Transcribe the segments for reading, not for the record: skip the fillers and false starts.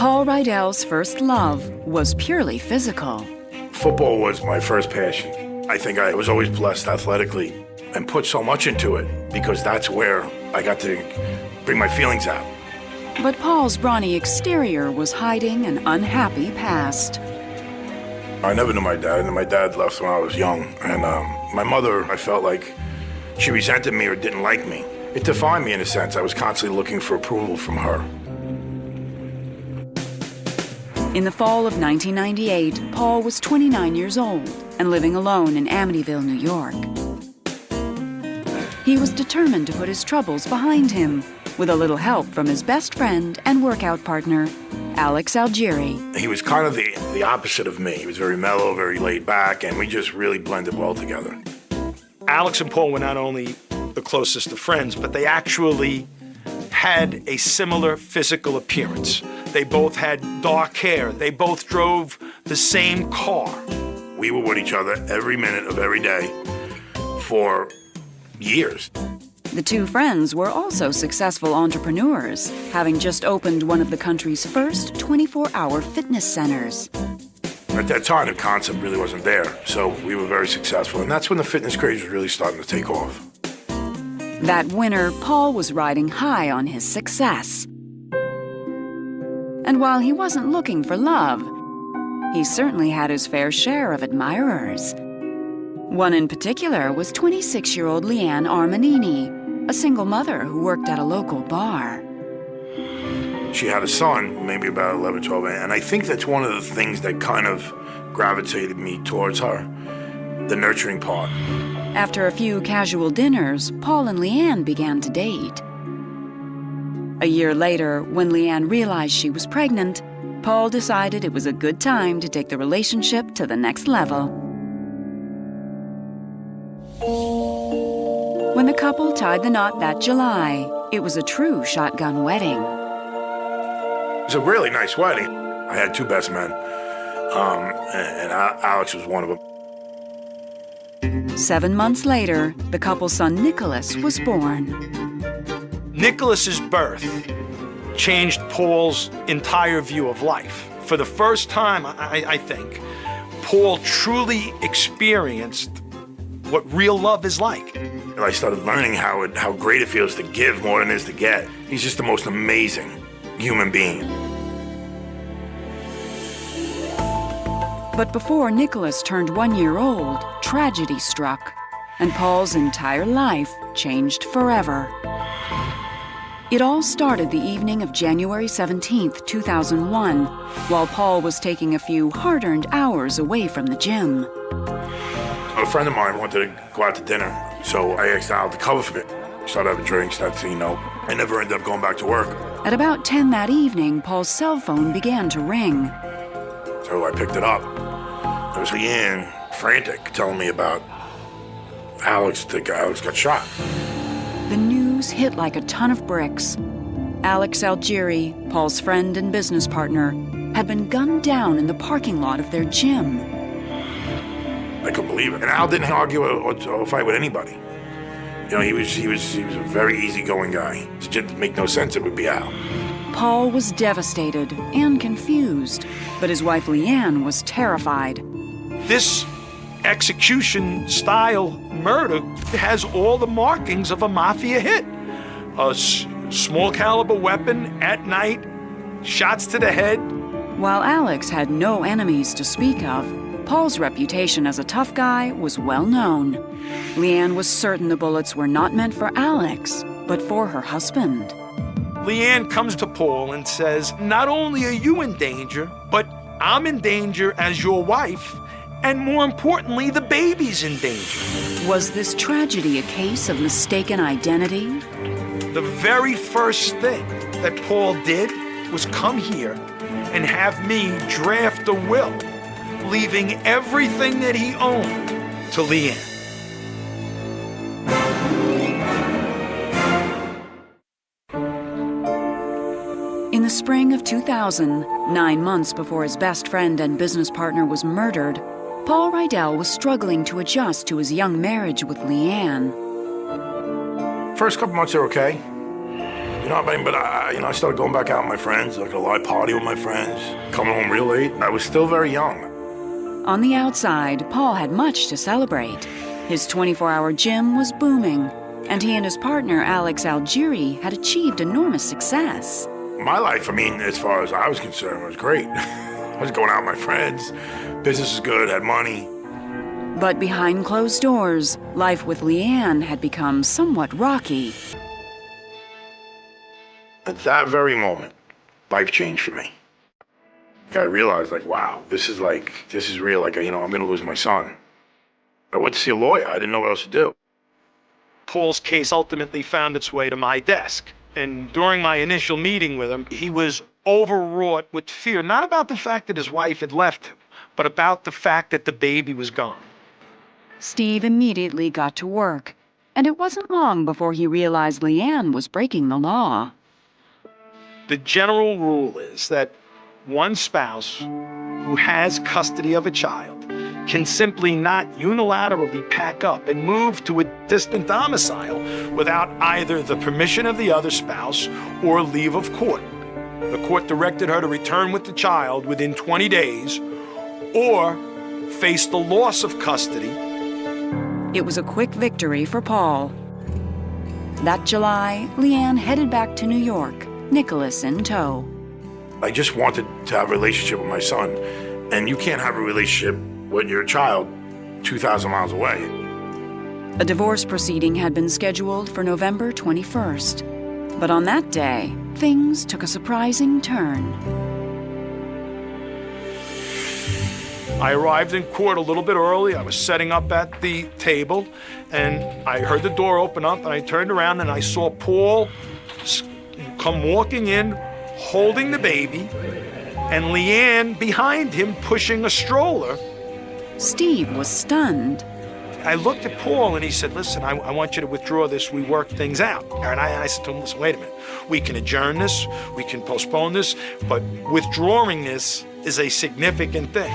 Paul Rydell's first love was purely physical. Football was my first passion. I think I was always blessed athletically and put so much into it because that's where I got to bring my feelings out. But Paul's brawny exterior was hiding an unhappy past. I never knew my dad, and my dad left when I was young. And my mother, I felt like she resented me or didn't like me. It defined me in a sense. I was constantly looking for approval from her. In the fall of 1998, Paul was 29 years old and living alone in Amityville, New York. He was determined to put his troubles behind him, with a little help from his best friend and workout partner, Alex Algieri. He was kind of the opposite of me. He was very mellow, very laid back, and we just really blended well together. Alex and Paul were not only the closest of friends, but they actually had a similar physical appearance. They both had dark hair. They both drove the same car. We were with each other every minute of every day for years. The two friends were also successful entrepreneurs, having just opened one of the country's first 24-hour fitness centers. At that time, the concept really wasn't there, so we were very successful, and that's when the fitness craze was really starting to take off. That winter, Paul was riding high on his success. And while he wasn't looking for love, he certainly had his fair share of admirers. One in particular was 26-year-old Leanne Armanini, a single mother who worked at a local bar. She had a son, maybe about 11, 12, and I think that's one of the things that kind of gravitated me towards her, the nurturing part. After a few casual dinners, Paul and Leanne began to date. A year later, when Leanne realized she was pregnant, Paul decided it was a good time to take the relationship to the next level. When the couple tied the knot that July, it was a true shotgun wedding. It was a really nice wedding. I had two best men, and Alex was one of them. 7 months later, the couple's son Nicholas was born. Nicholas's birth changed Paul's entire view of life. For the first time, I think, Paul truly experienced what real love is like. I started learning how great it feels to give more than it is to get. He's just the most amazing human being. But before Nicholas turned 1 year old, tragedy struck, and Paul's entire life changed forever. It all started the evening of January 17th, 2001, while Paul was taking a few hard-earned hours away from the gym. A friend of mine wanted to go out to dinner, so I asked Al to cover for me. Started having drinks, started saying no. I never ended up going back to work. At about 10 that evening, Paul's cell phone began to ring. So I picked it up. It was Leanne, frantic, telling me about Alex. Alex got shot. The news hit like a ton of bricks. Alex Algieri, Paul's friend and business partner, had been gunned down in the parking lot of their gym. I couldn't believe it. And Al didn't argue or fight with anybody. You know, he was a very easygoing guy. It didn't make no sense it would be Al. Paul was devastated and confused, but his wife Leanne was terrified. This execution-style murder has all the markings of a mafia hit. A small-caliber weapon at night, shots to the head. While Alex had no enemies to speak of, Paul's reputation as a tough guy was well known. Leanne was certain the bullets were not meant for Alex, but for her husband. Leanne comes to Paul and says, "Not only are you in danger, but I'm in danger as your wife, and more importantly, the baby's in danger." Was this tragedy a case of mistaken identity? The very first thing that Paul did was come here and have me draft a will, leaving everything that he owned to Leanne. In the spring of 2000, 9 months before his best friend and business partner was murdered, Paul Rydell was struggling to adjust to his young marriage with Leanne. First couple months are okay. You know, I started going back out with my friends, like a live party with my friends, coming home real late. I was still very young. On the outside, Paul had much to celebrate. His 24-hour gym was booming, and he and his partner, Alex Algieri, had achieved enormous success. My life, as far as I was concerned, was great. I was going out with my friends, business was good, had money. But behind closed doors, life with Leanne had become somewhat rocky. At that very moment, life changed for me. I realized, wow, this is real. I'm gonna lose my son. I went to see a lawyer. I didn't know what else to do. Paul's case ultimately found its way to my desk. And during my initial meeting with him, he was overwrought with fear, not about the fact that his wife had left him, but about the fact that the baby was gone. Steve immediately got to work, and it wasn't long before he realized Leanne was breaking the law. The general rule is that one spouse who has custody of a child can simply not unilaterally pack up and move to a distant domicile without either the permission of the other spouse or leave of court. The court directed her to return with the child within 20 days or face the loss of custody. It was a quick victory for Paul. That July, Leanne headed back to New York, Nicholas in tow. I just wanted to have a relationship with my son, and you can't have a relationship with your child 2,000 miles away. A divorce proceeding had been scheduled for November 21st. But on that day, things took a surprising turn. I arrived in court a little bit early. I was setting up at the table, and I heard the door open up, and I turned around, and I saw Paul come walking in, holding the baby, and Leanne behind him pushing a stroller. Steve was stunned. I looked at Paul and he said, listen, I want you to withdraw this. We work things out. And I said to him, listen, wait a minute. We can adjourn this. We can postpone this. But withdrawing this is a significant thing.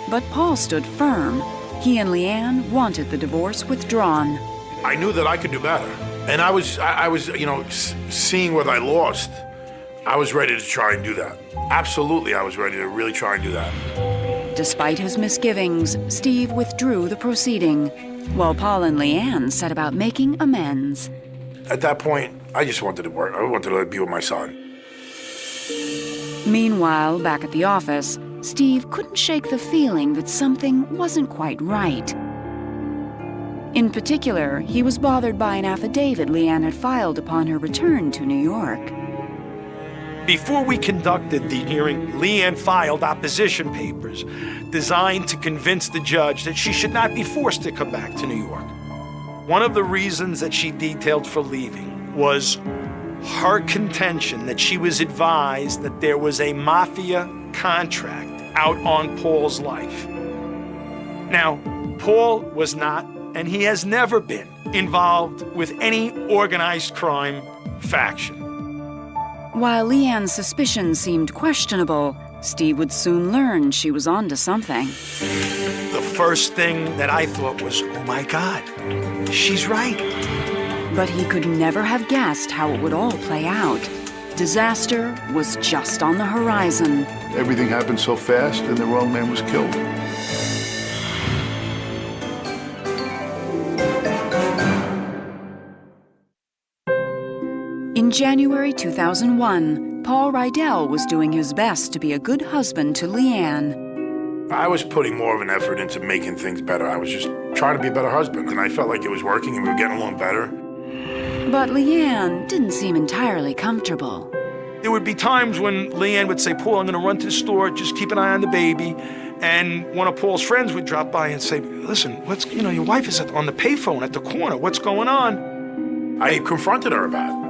But Paul stood firm. He and Leanne wanted the divorce withdrawn. I knew that I could do better. And I was seeing what I lost. I was ready to try and do that. Absolutely, I was ready to really try and do that. Despite his misgivings, Steve withdrew the proceeding, while Paul and Leanne set about making amends. At that point, I just wanted to work. I wanted to be with my son. Meanwhile, back at the office, Steve couldn't shake the feeling that something wasn't quite right. In particular, he was bothered by an affidavit Leanne had filed upon her return to New York. Before we conducted the hearing, Leanne filed opposition papers designed to convince the judge that she should not be forced to come back to New York. One of the reasons that she detailed for leaving was her contention that she was advised that there was a mafia contract out on Paul's life. Now, Paul was not, and he has never been, involved with any organized crime faction. While Leanne's suspicions seemed questionable, Steve would soon learn she was onto something. The first thing that I thought was, oh my God, she's right. But he could never have guessed how it would all play out. Disaster was just on the horizon. Everything happened so fast, and the wrong man was killed. In January 2001, Paul Rydell was doing his best to be a good husband to Leanne. I was putting more of an effort into making things better. I was just trying to be a better husband, and I felt like it was working and we were getting along better. But Leanne didn't seem entirely comfortable. There would be times when Leanne would say, Paul, I'm going to run to the store, just keep an eye on the baby. And one of Paul's friends would drop by and say, listen, your wife is on the payphone at the corner. What's going on? I confronted her about it.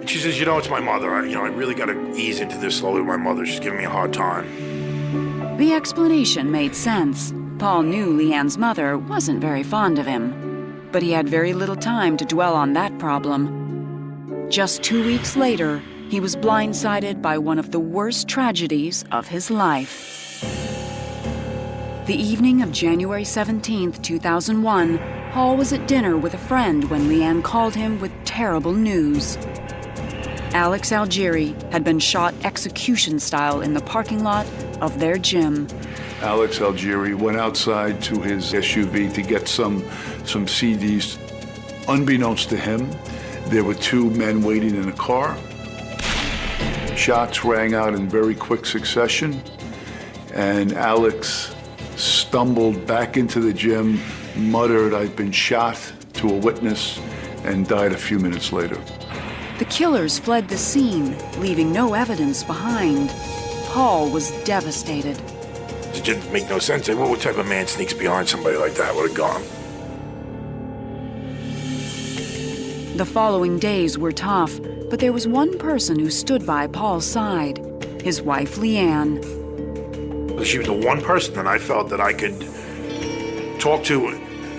And she says, it's my mother. I really got to ease into this slowly with my mother. She's giving me a hard time. The explanation made sense. Paul knew Leanne's mother wasn't very fond of him. But he had very little time to dwell on that problem. Just 2 weeks later, he was blindsided by one of the worst tragedies of his life. The evening of January 17th, 2001, Paul was at dinner with a friend when Leanne called him with terrible news. Alex Algieri had been shot execution-style in the parking lot of their gym. Alex Algieri went outside to his SUV to get some CDs. Unbeknownst to him, there were two men waiting in a car. Shots rang out in very quick succession, and Alex stumbled back into the gym, muttered, "I've been shot," to a witness, and died a few minutes later. The killers fled the scene, leaving no evidence behind. Paul was devastated. It didn't make no sense. What type of man sneaks behind somebody like that with a gun? The following days were tough, but there was one person who stood by Paul's side, his wife, Leanne. She was the one person that I felt that I could talk to,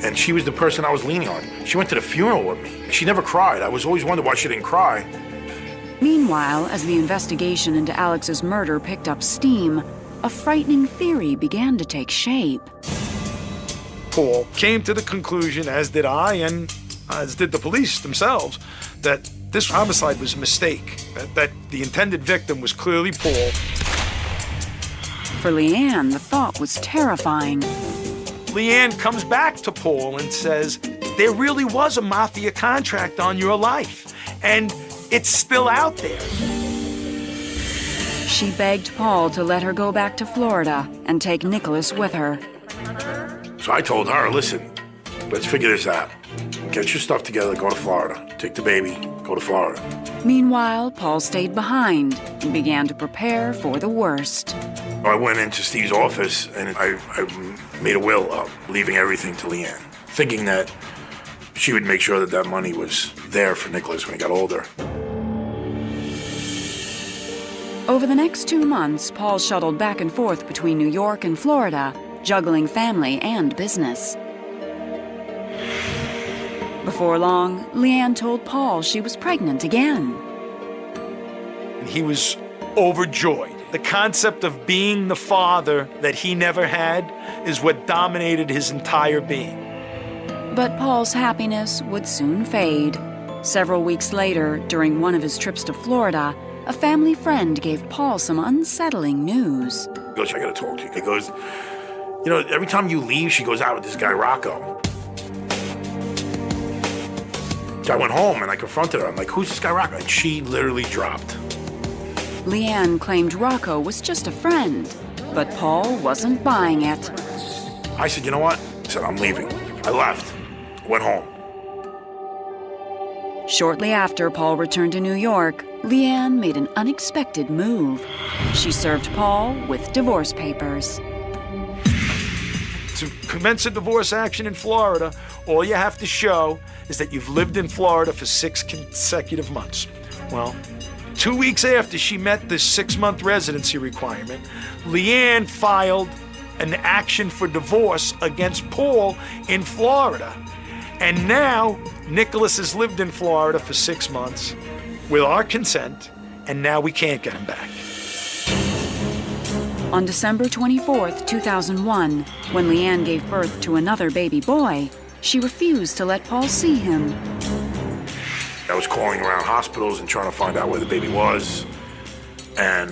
and she was the person I was leaning on. She went to the funeral with me. She never cried. I was always wondering why she didn't cry. Meanwhile, as the investigation into Alex's murder picked up steam, a frightening theory began to take shape. Paul came to the conclusion, as did I, and as did the police themselves, that this homicide was a mistake, that the intended victim was clearly Paul. For Leanne, the thought was terrifying. Leanne comes back to Paul and says, there really was a mafia contract on your life, and it's still out there. She begged Paul to let her go back to Florida and take Nicholas with her. So I told her, listen, let's figure this out. Get your stuff together, go to Florida. Take the baby, go to Florida. Meanwhile, Paul stayed behind and began to prepare for the worst. I went into Steve's office and I made a will up, leaving everything to Leanne, thinking that she would make sure that that money was there for Nicholas when he got older. Over the next 2 months, Paul shuttled back and forth between New York and Florida, juggling family and business. Before long, Leanne told Paul she was pregnant again. He was overjoyed. The concept of being the father that he never had is what dominated his entire being. But Paul's happiness would soon fade. Several weeks later, during one of his trips to Florida, a family friend gave Paul some unsettling news. He goes, I gotta talk to you. He goes, you know, every time you leave, she goes out with this guy, Rocco. I went home and I confronted her. I'm like, who's this guy, Rocco? And she literally dropped. Leanne claimed Rocco was just a friend, but Paul wasn't buying it. I said, you know what? I said, I'm leaving. I left, went home. Shortly after Paul returned to New York, Leanne made an unexpected move. She served Paul with divorce papers. To commence a divorce action in Florida, all you have to show is that you've lived in Florida for 6 consecutive months. Well, 2 weeks after she met this 6-month residency requirement, Leanne filed an action for divorce against Paul in Florida. And now, Nicholas has lived in Florida for 6 months with our consent, and now we can't get him back. On December 24th, 2001, when Leanne gave birth to another baby boy, she refused to let Paul see him. I was calling around hospitals and trying to find out where the baby was, and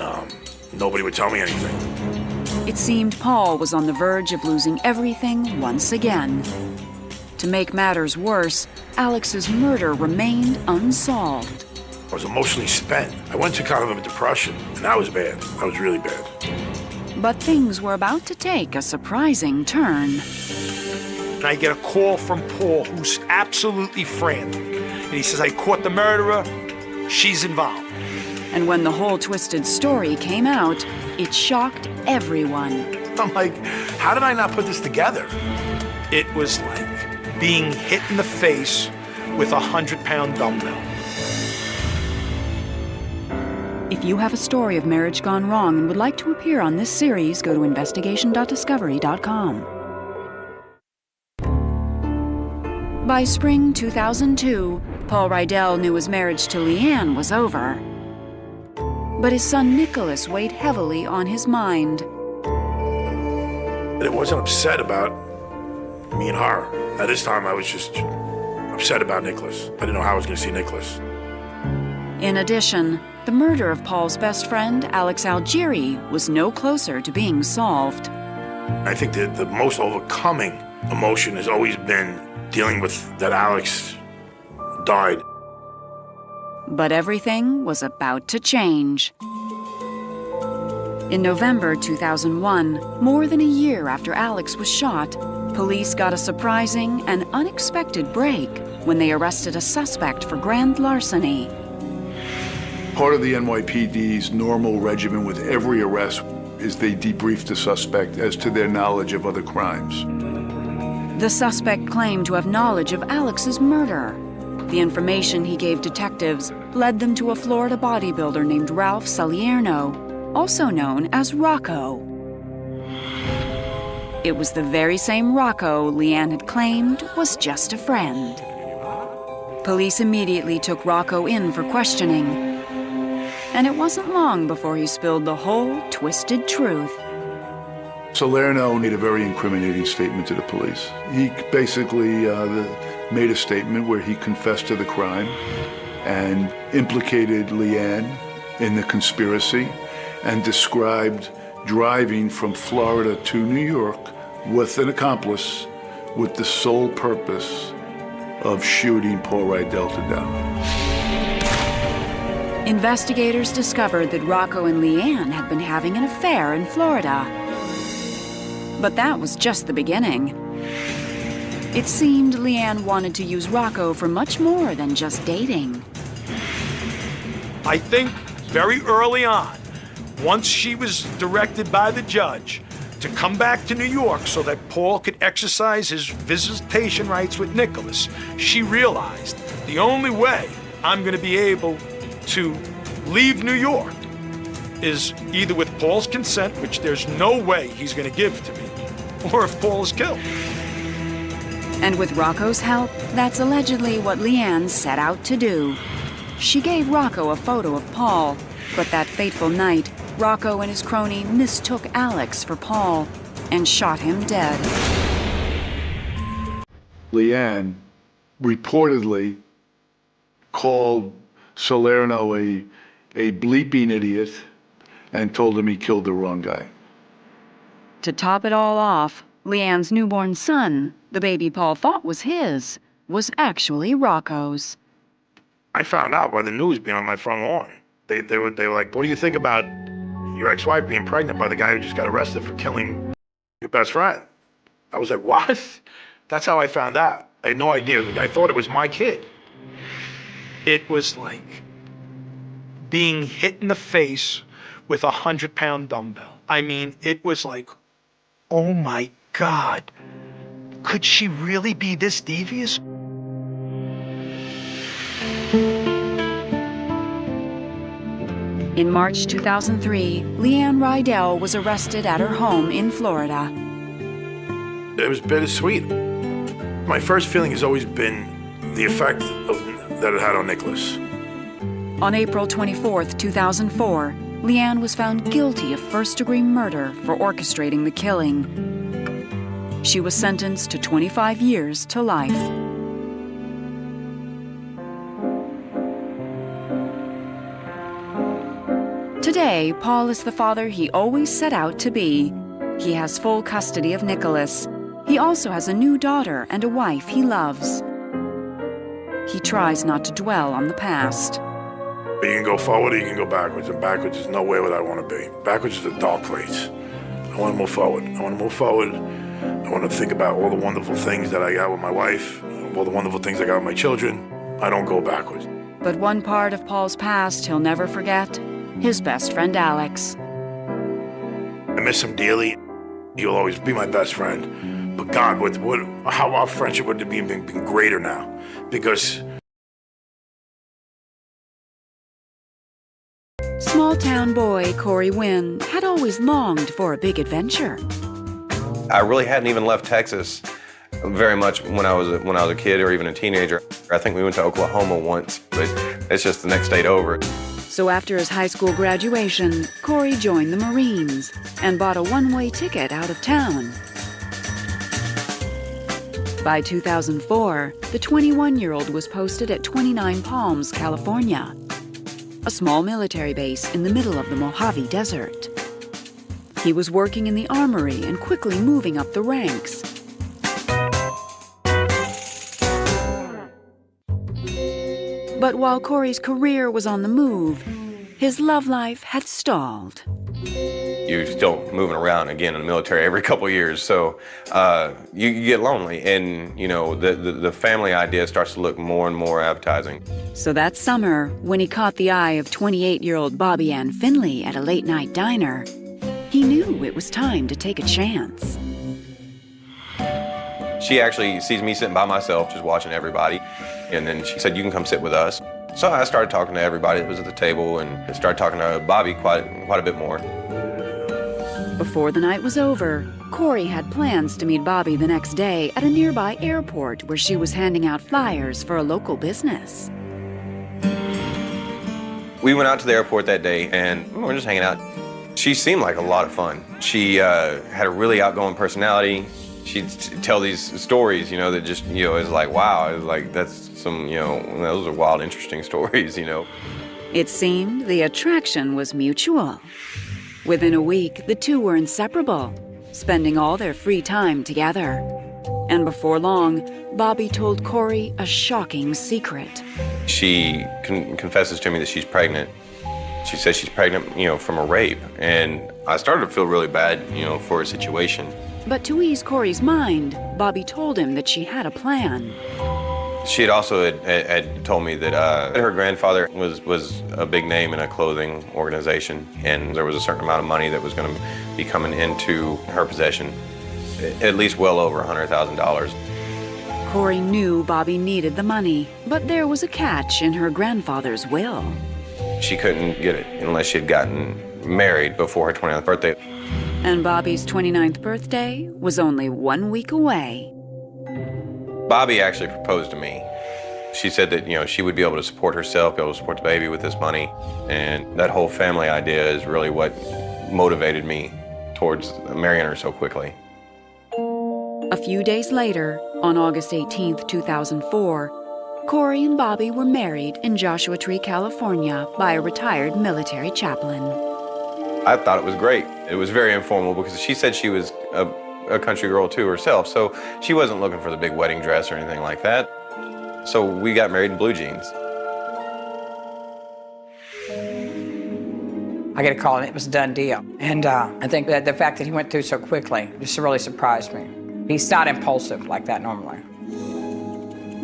nobody would tell me anything. It seemed Paul was on the verge of losing everything once again. To make matters worse, Alex's murder remained unsolved. I was emotionally spent. I went to kind of a depression, and that was bad. That was really bad. But things were about to take a surprising turn. And I get a call from Paul, who's absolutely frantic. And he says, I caught the murderer, she's involved. And when the whole twisted story came out, it shocked everyone. I'm like, how did I not put this together? It was like being hit in the face with a 100-pound dumbbell. If you have a story of marriage gone wrong and would like to appear on this series, go to investigation.discovery.com. By spring 2002, Paul Rydell knew his marriage to Leanne was over. But his son Nicholas weighed heavily on his mind. I wasn't upset about me and her. At this time, I was just upset about Nicholas. I didn't know how I was going to see Nicholas. In addition, the murder of Paul's best friend, Alex Algieri, was no closer to being solved. I think that the most overcoming emotion has always been dealing with that Alex died. But everything was about to change. In November 2001, more than a year after Alex was shot, police got a surprising and unexpected break when they arrested a suspect for grand larceny. Part of the NYPD's normal regimen with every arrest is they debrief the suspect as to their knowledge of other crimes. The suspect claimed to have knowledge of Alex's murder. The information he gave detectives led them to a Florida bodybuilder named Ralph Salerno, also known as Rocco. It was the very same Rocco Leanne had claimed was just a friend. Police immediately took Rocco in for questioning, and it wasn't long before he spilled the whole twisted truth. Salerno made a very incriminating statement to the police. He basically made a statement where he confessed to the crime and implicated Leanne in the conspiracy and described driving from Florida to New York with an accomplice with the sole purpose of shooting Paul Rydell to death. Investigators discovered that Rocco and Leanne had been having an affair in Florida. But that was just the beginning. It seemed Leanne wanted to use Rocco for much more than just dating. I think very early on, once she was directed by the judge to come back to New York so that Paul could exercise his visitation rights with Nicholas, she realized the only way I'm going to be able to leave New York is either with Paul's consent, which there's no way he's going to give to me, or if Paul is killed. And with Rocco's help, that's allegedly what Leanne set out to do. She gave Rocco a photo of Paul, but that fateful night, Rocco and his crony mistook Alex for Paul and shot him dead. Leanne reportedly called Salerno a bleeping idiot and told him he killed the wrong guy. To top it all off, Leanne's newborn son, the baby Paul thought was his, was actually Rocco's. I found out by the news being on my front lawn. They were like, what do you think about your ex-wife being pregnant by the guy who just got arrested for killing your best friend? I was like, what? That's how I found out. I had no idea. I thought it was my kid. It was like being hit in the face with 100-pound dumbbell. I mean, it was like, oh my God, could she really be this devious? In March 2003, Leanne Rydell was arrested at her home in Florida. It was bittersweet. My first feeling has always been the effect that it had on Nicholas. On April 24, 2004, Leanne was found guilty of first-degree murder for orchestrating the killing. She was sentenced to 25 years to life. Today, Paul is the father he always set out to be. He has full custody of Nicholas. He also has a new daughter and a wife he loves. He tries not to dwell on the past. You can go forward or you can go backwards, and backwards is nowhere where I want to be. Backwards is a dark place. I want to move forward. I want to move forward. I want to think about all the wonderful things that I got with my wife, all the wonderful things I got with my children. I don't go backwards. But one part of Paul's past he'll never forget, his best friend Alex. I miss him dearly. He'll always be my best friend. But God, how our friendship would have been greater now. Because Small-town boy Corey Wynn had always longed for a big adventure. I really hadn't even left Texas very much when I was a kid or even a teenager. I think we went to Oklahoma once, but it's just the next state over. So after his high school graduation, Corey joined the Marines and bought a one-way ticket out of town. By 2004, the 21-year-old was posted at 29 Palms, California. a small military base in the middle of the Mojave Desert. He was working in the armory and quickly moving up the ranks. But while Corey's career was on the move, his love life had stalled. You're still moving around again in the military every couple of years, so you get lonely, and the family idea starts to look more and more appetizing. So that summer, when he caught the eye of 28-year-old Bobby Ann Finley at a late-night diner, he knew it was time to take a chance. She actually sees me sitting by myself, just watching everybody, and then she said, "You can come sit with us." So I started talking to everybody that was at the table, and started talking to Bobby quite a bit more. Before the night was over, Corey had plans to meet Bobby the next day at a nearby airport where she was handing out flyers for a local business. We went out to the airport that day, and we were just hanging out. She seemed like a lot of fun. She had a really outgoing personality. She'd tell these stories, that just, it was like, wow, it was like, that's some, those are wild, interesting stories, It seemed the attraction was mutual. Within a week, the two were inseparable, spending all their free time together. And before long, Bobby told Corey a shocking secret. She confesses to me that she's pregnant. She says she's pregnant, from a rape. And I started to feel really bad, for her situation. But to ease Corey's mind, Bobby told him that she had a plan. She had also had told me that her grandfather was a big name in a clothing organization, and there was a certain amount of money that was going to be coming into her possession, at least well over $100,000. Corey knew Bobby needed the money, but there was a catch in her grandfather's will. She couldn't get it unless she had gotten married before her 29th birthday. And Bobby's 29th birthday was only 1 week away. Bobby actually proposed to me. She said that, she would be able to support herself, be able to support the baby with this money. And that whole family idea is really what motivated me towards marrying her so quickly. A few days later, on August 18th, 2004, Corey and Bobby were married in Joshua Tree, California, by a retired military chaplain. I thought it was great. It was very informal because she said she was a country girl too herself, so she wasn't looking for the big wedding dress or anything like that. So we got married in blue jeans. I get a call and it was a done deal. And I think that the fact that he went through so quickly just really surprised me. He's not impulsive like that normally.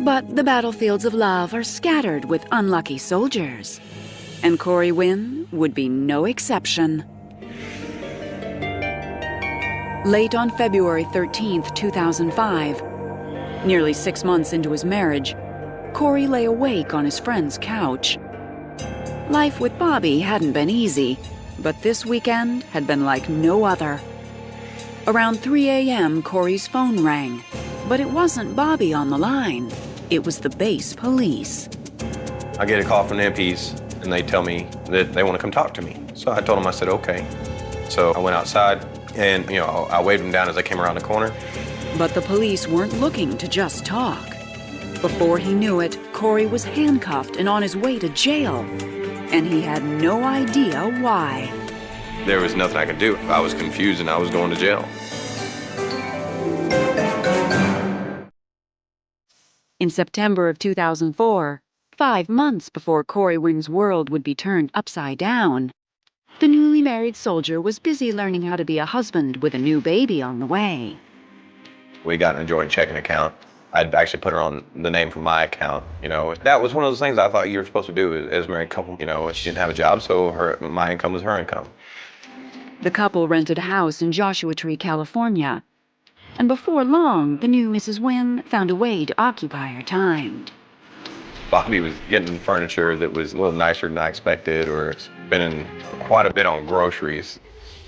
But the battlefields of love are scattered with unlucky soldiers. And Corey Wynn would be no exception. Late on February 13th, 2005, nearly 6 months into his marriage, Corey lay awake on his friend's couch. Life with Bobby hadn't been easy, but this weekend had been like no other. Around 3 a.m., Corey's phone rang, but it wasn't Bobby on the line. It was the base police. I get a call from the MPs, and they tell me that they want to come talk to me. So I told them, I said, okay. So I went outside, and I waved them down as I came around the corner. But the police weren't looking to just talk. Before he knew it, Corey was handcuffed and on his way to jail. And he had no idea why. There was nothing I could do. I was confused and I was going to jail. In September of 2004, 5 months before Corey Wynn's world would be turned upside down, the newly married soldier was busy learning how to be a husband with a new baby on the way. We got a joint checking account. I'd actually put her on the name from my account. That was one of those things I thought you were supposed to do as a married couple. She didn't have a job, so my income was her income. The couple rented a house in Joshua Tree, California. And before long, the new Mrs. Wynn found a way to occupy her time. Bobby was getting furniture that was a little nicer than I expected, or spending quite a bit on groceries.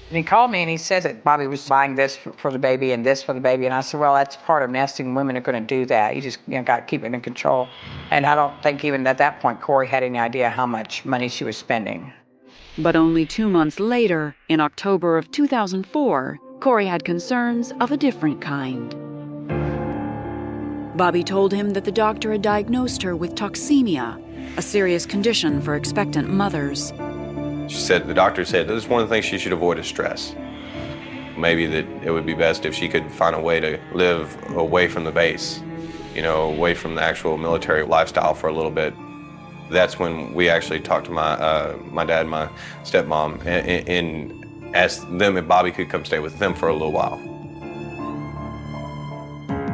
And he called me and he said that Bobby was buying this for the baby and this for the baby. And I said, well, that's part of nesting. Women are going to do that. You just got to keep it in control. And I don't think even at that point Corey had any idea how much money she was spending. But only 2 months later, in October of 2004, Corey had concerns of a different kind. Bobby told him that the doctor had diagnosed her with toxemia, a serious condition for expectant mothers. She said, the doctor said, this is one of the things she should avoid is stress. Maybe that it would be best if she could find a way to live away from the base, you know, away from the actual military lifestyle for a little bit. That's when we actually talked to my dad and my stepmom and asked them if Bobby could come stay with them for a little while.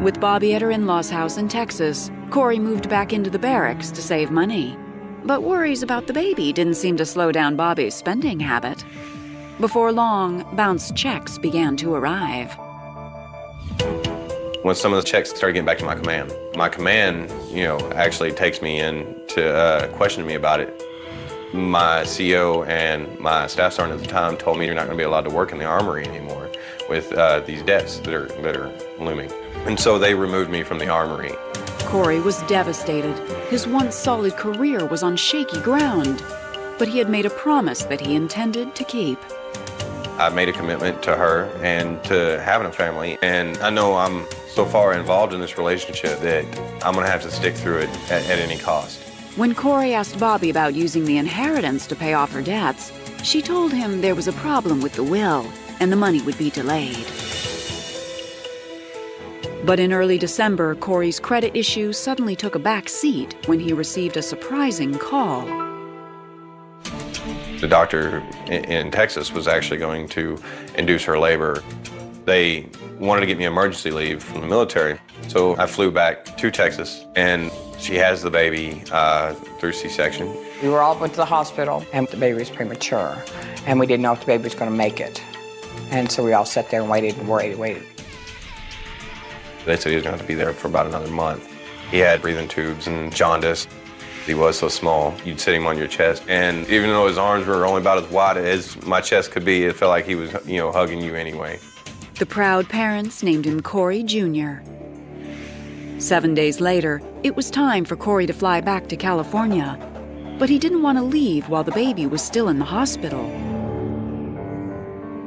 With Bobby at her in-laws' house in Texas, Corey moved back into the barracks to save money. But worries about the baby didn't seem to slow down Bobby's spending habit. Before long, bounced checks began to arrive. When some of the checks started getting back to my command, you know, actually takes me in to question me about it. My CO and my staff sergeant at the time told me you're not going to be allowed to work in the armory anymore with these debts that are looming. And so they removed me from the armory. Corey was devastated. His once solid career was on shaky ground, but he had made a promise that he intended to keep. I made a commitment to her and to having a family, and I know I'm so far involved in this relationship that I'm gonna have to stick through it at any cost. When Corey asked Bobby about using the inheritance to pay off her debts, she told him there was a problem with the will and the money would be delayed. But in early December, Corey's credit issues suddenly took a back seat when he received a surprising call. The doctor in Texas was actually going to induce her labor. They wanted to get me emergency leave from the military, so I flew back to Texas, and she has the baby through C-section. We were all went to the hospital, and the baby was premature, and we didn't know if the baby was going to make it. And so we all sat there and waited and waited. They said he was going to have to be there for about another month. He had breathing tubes and jaundice. He was so small, you'd sit him on your chest, and even though his arms were only about as wide as my chest could be, it felt like he was, you know, hugging you anyway. The proud parents named him Corey Jr. 7 days later, it was time for Corey to fly back to California, but he didn't want to leave while the baby was still in the hospital.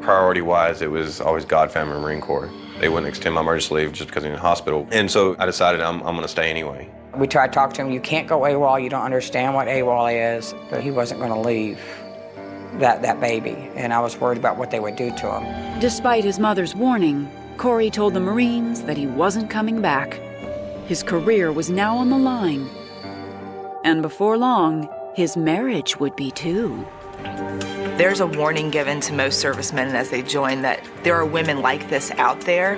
Priority-wise, it was always God, family, and Marine Corps. They wouldn't extend my emergency leave just because I'm in the hospital, and so I decided I'm going to stay anyway. We tried to talk to him, you can't go AWOL, you don't understand what AWOL is, but he wasn't going to leave that baby, and I was worried about what they would do to him. Despite his mother's warning, Corey told the Marines that he wasn't coming back. His career was now on the line, and before long, his marriage would be too. There's a warning given to most servicemen as they join that there are women like this out there.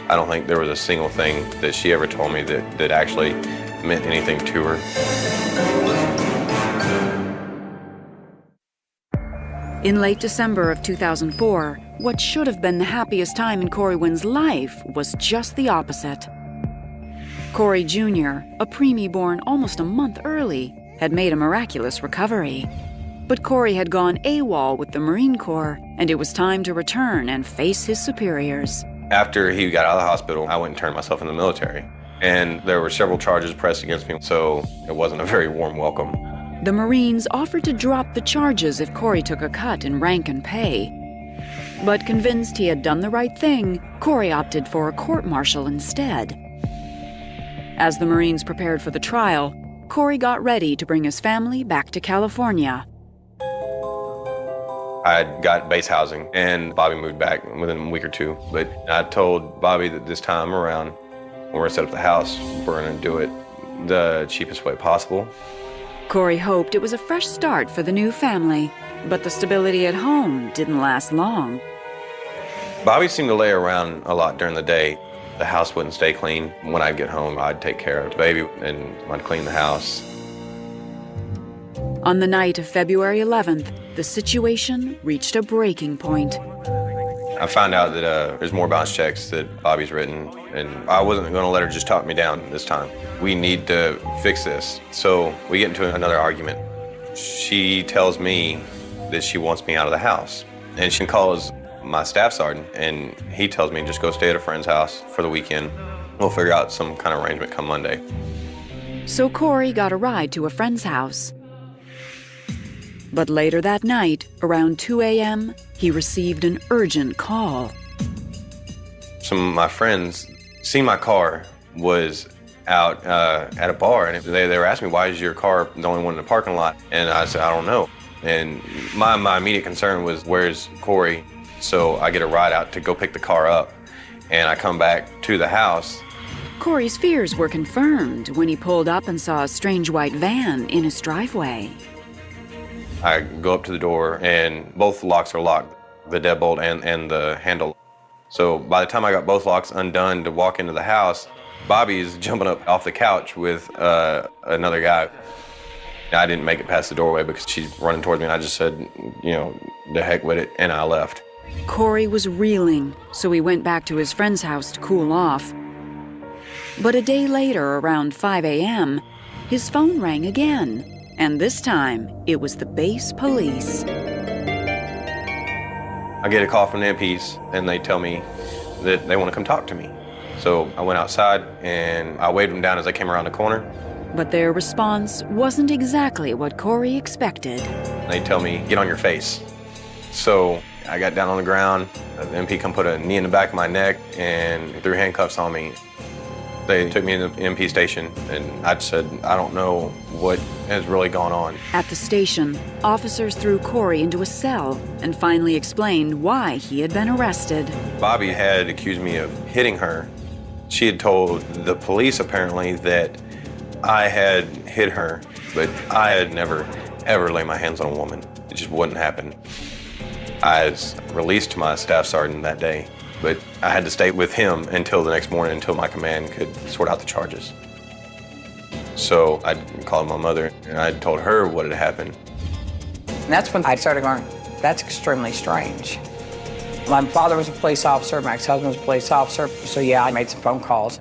I don't think there was a single thing that she ever told me that actually meant anything to her. In late December of 2004, what should have been the happiest time in Corey Wynn's life was just the opposite. Corey Jr., a preemie born almost a month early, had made a miraculous recovery. But Corey had gone AWOL with the Marine Corps, and it was time to return and face his superiors. After he got out of the hospital, I went and turned myself in the military. And there were several charges pressed against me, so it wasn't a very warm welcome. The Marines offered to drop the charges if Corey took a cut in rank and pay. But convinced he had done the right thing, Corey opted for a court-martial instead. As the Marines prepared for the trial, Corey got ready to bring his family back to California. I got base housing, and Bobby moved back within a week or two. But I told Bobby that this time around, when we're gonna set up the house, we're gonna do it the cheapest way possible. Corey hoped it was a fresh start for the new family, but the stability at home didn't last long. Bobby seemed to lay around a lot during the day. The house wouldn't stay clean. When I'd get home, I'd take care of the baby, and I'd clean the house. On the night of February 11th, the situation reached a breaking point. I found out that there's more bounce checks that Bobby's written, and I wasn't going to let her just talk me down this time. We need to fix this. So we get into another argument. She tells me that she wants me out of the house, and she calls my staff sergeant, and he tells me just go stay at a friend's house for the weekend. We'll figure out some kind of arrangement come Monday. So Corey got a ride to a friend's house. But later that night, around 2 a.m., he received an urgent call. Some of my friends seen my car was out at a bar, and they were asking me, why is your car the only one in the parking lot? And I said, I don't know. And my immediate concern was, where's Corey? So I get a ride out to go pick the car up, and I come back to the house. Corey's fears were confirmed when he pulled up and saw a strange white van in his driveway. I go up to the door, and both locks are locked, the deadbolt and the handle. So by the time I got both locks undone to walk into the house, Bobby's jumping up off the couch with another guy. I didn't make it past the doorway because she's running towards me, and I just said, you know, the heck with it, and I left. Corey was reeling, so he went back to his friend's house to cool off. But a day later, around 5 a.m., his phone rang again, and this time it was the base police. I get a call from the MPs, and they tell me that they want to come talk to me. So I went outside, and I waved them down as I came around the corner. But their response wasn't exactly what Corey expected. They tell me, get on your face. So I got down on the ground. The MP come put a knee in the back of my neck and threw handcuffs on me. They took me to the MP station, and I said, I don't know what has really gone on. At the station, officers threw Corey into a cell and finally explained why he had been arrested. Bobby had accused me of hitting her. She had told the police, apparently, that I had hit her, but I had never, ever laid my hands on a woman. It just wouldn't happen. I was released to my staff sergeant that day, but I had to stay with him until the next morning, until my command could sort out the charges. So I called my mother, and I told her what had happened. And that's when I started going, that's extremely strange. My father was a police officer, my ex-husband was a police officer, so yeah, I made some phone calls.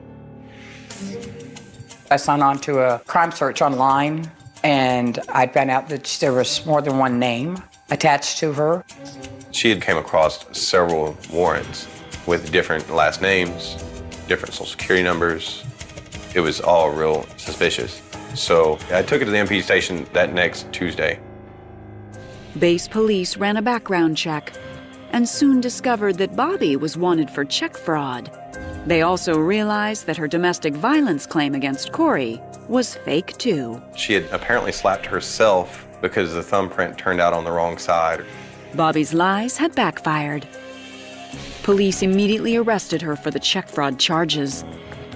I signed on to a crime search online, and I found out that there was more than one name attached to her. She had came across several warrants with different last names, different social security numbers. It was all real suspicious. So I took it to the MP station that next Tuesday. Base police ran a background check and soon discovered that Bobby was wanted for check fraud. They also realized that her domestic violence claim against Corey was fake too. She had apparently slapped herself because the thumbprint turned out on the wrong side. Bobby's lies had backfired. Police immediately arrested her for the check fraud charges.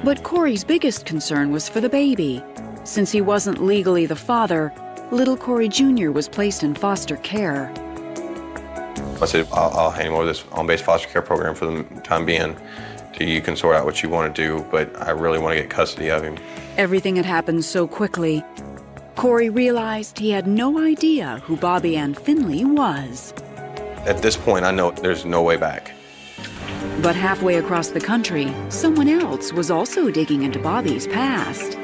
But Corey's biggest concern was for the baby. Since he wasn't legally the father, little Corey Jr. was placed in foster care. I said, I'll hand him over this on-base foster care program for the time being. You can sort out what you want to do, but I really want to get custody of him. Everything had happened so quickly. Corey realized he had no idea who Bobby Ann Finley was. At this point, I know there's no way back. But halfway across the country, someone else was also digging into Bobby's past.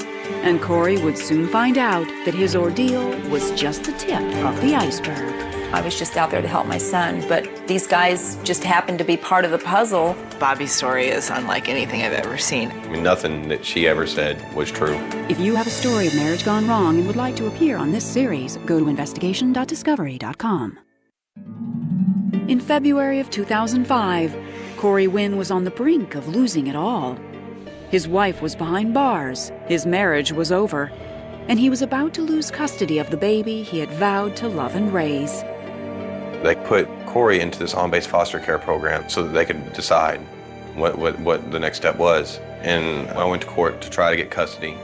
And Corey would soon find out that his ordeal was just the tip of the iceberg. I was just out there to help my son, but these guys just happened to be part of the puzzle. Bobby's story is unlike anything I've ever seen. I mean, nothing that she ever said was true. If you have a story of marriage gone wrong and would like to appear on this series, go to investigation.discovery.com. In February of 2005, Corey Wynn was on the brink of losing it all. His wife was behind bars, his marriage was over, and he was about to lose custody of the baby he had vowed to love and raise. They put Corey into this on-base foster care program so that they could decide what the next step was. And I went to court to try to get custody.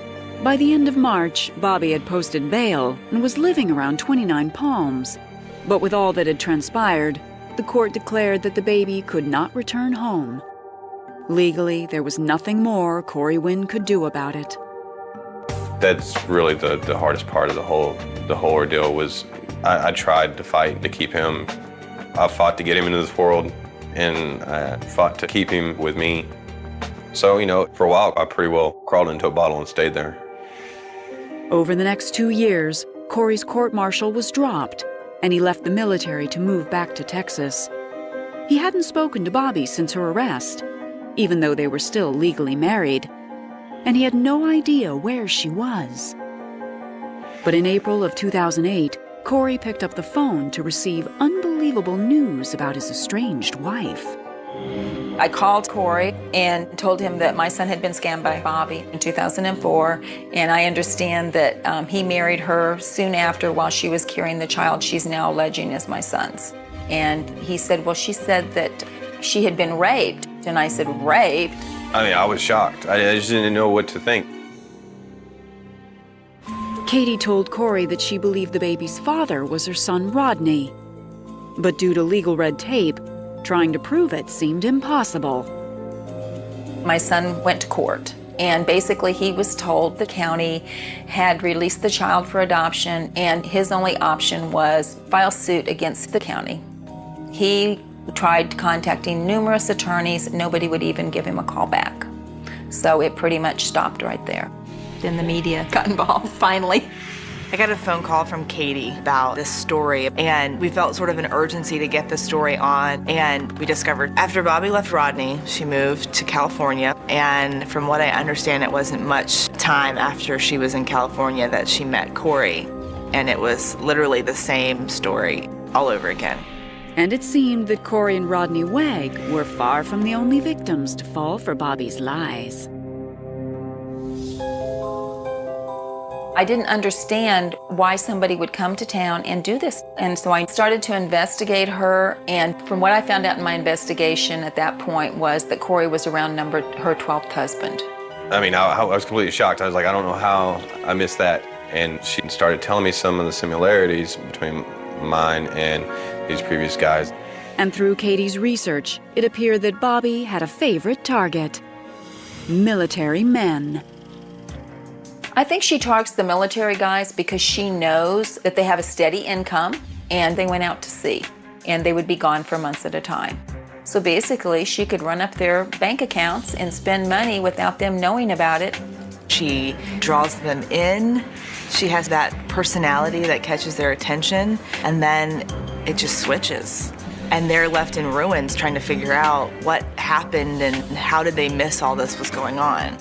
By the end of March, Bobby had posted bail and was living around 29 Palms. But with all that had transpired, the court declared that the baby could not return home. Legally, there was nothing more Corey Wynn could do about it. That's really the hardest part of the whole ordeal was I tried to fight to keep him. I fought to get him into this world, and I fought to keep him with me. So, you know, for a while, I pretty well crawled into a bottle and stayed there. Over the next 2 years, Corey's court-martial was dropped, and he left the military to move back to Texas. He hadn't spoken to Bobby since her arrest, even though they were still legally married, and he had no idea where she was. But in April of 2008, Corey picked up the phone to receive unbelievable news about his estranged wife. I called Corey and told him that my son had been scammed by Bobby in 2004, and I understand that he married her soon after while she was carrying the child she's now alleging is my son's. And he said, well, she said that she had been raped. And I said, raped? I mean, I was shocked. I just didn't know what to think. Katie told Corey that she believed the baby's father was her son Rodney. But due to legal red tape, trying to prove it seemed impossible. My son went to court, and basically he was told the county had released the child for adoption, and his only option was file suit against the county. He tried contacting numerous attorneys. Nobody would even give him a call back. So it pretty much stopped right there. Then the media got involved, finally. I got a phone call from Katie about this story, and we felt sort of an urgency to get the story on, and we discovered after Bobby left Rodney, she moved to California, and from what I understand, it wasn't much time after she was in California that she met Corey, and it was literally the same story all over again. And it seemed that Corey and Rodney Wegg were far from the only victims to fall for Bobby's lies. I didn't understand why somebody would come to town and do this. And so I started to investigate her. And from what I found out in my investigation at that point was that Corey was around her 12th husband. I mean, I was completely shocked. I was like, I don't know how I missed that. And she started telling me some of the similarities between mine and these previous guys. And through Katie's research, it appeared that Bobby had a favorite target: military men. I think she targets the military guys because she knows that they have a steady income and they went out to sea and they would be gone for months at a time. So basically, she could run up their bank accounts and spend money without them knowing about it. She draws them in. She has that personality that catches their attention, and then it just switches. And they're left in ruins trying to figure out what happened and how did they miss all this was going on.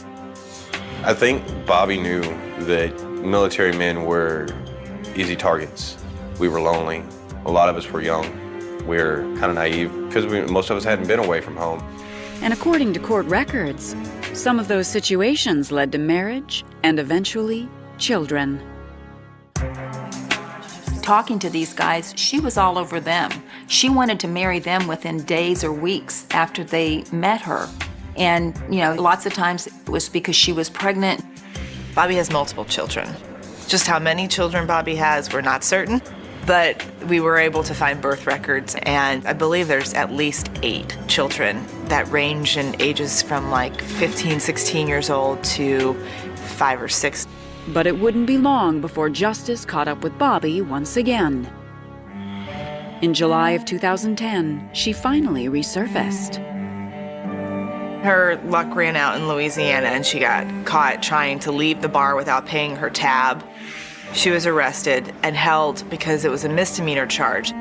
I think Bobby knew that military men were easy targets. We were lonely. A lot of us were young. We were kind of naive because most of us hadn't been away from home. And according to court records, some of those situations led to marriage and eventually children. Talking to these guys, she was all over them. She wanted to marry them within days or weeks after they met her. And, lots of times it was because she was pregnant. Bobby has multiple children. Just how many children Bobby has, we're not certain. But we were able to find birth records, and I believe there's at least 8 children that range in ages from like 15, 16 years old to 5 or 6. But it wouldn't be long before justice caught up with Bobby once again. In July of 2010, she finally resurfaced. Her luck ran out in Louisiana, and she got caught trying to leave the bar without paying her tab. She was arrested and held because it was a misdemeanor charge.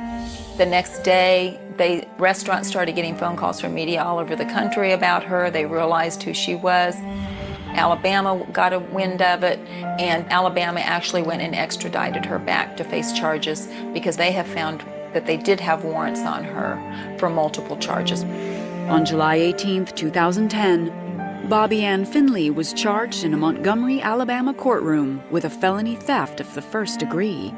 The next day, the restaurant started getting phone calls from media all over the country about her. They realized who she was. Alabama got a wind of it, and Alabama actually went and extradited her back to face charges because they have found that they did have warrants on her for multiple charges. On July 18, 2010, Bobby Ann Finley was charged in a Montgomery, Alabama courtroom with a felony theft of the first degree.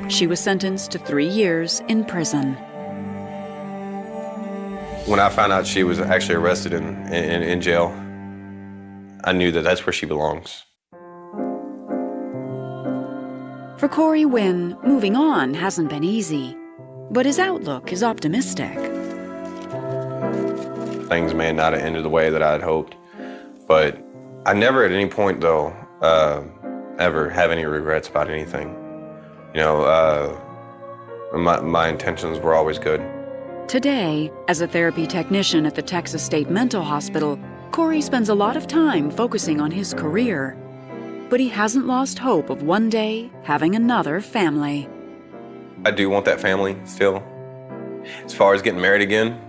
She was sentenced to 3 years in prison. When I found out she was actually arrested in jail, I knew that that's where she belongs. For Corey Wynn, moving on hasn't been easy, but his outlook is optimistic. Things may not have ended the way that I had hoped, but I never at any point, though, ever have any regrets about anything. My intentions were always good. Today, as a therapy technician at the Texas State Mental Hospital, Corey spends a lot of time focusing on his career. But he hasn't lost hope of one day having another family. I do want that family still. As far as getting married again,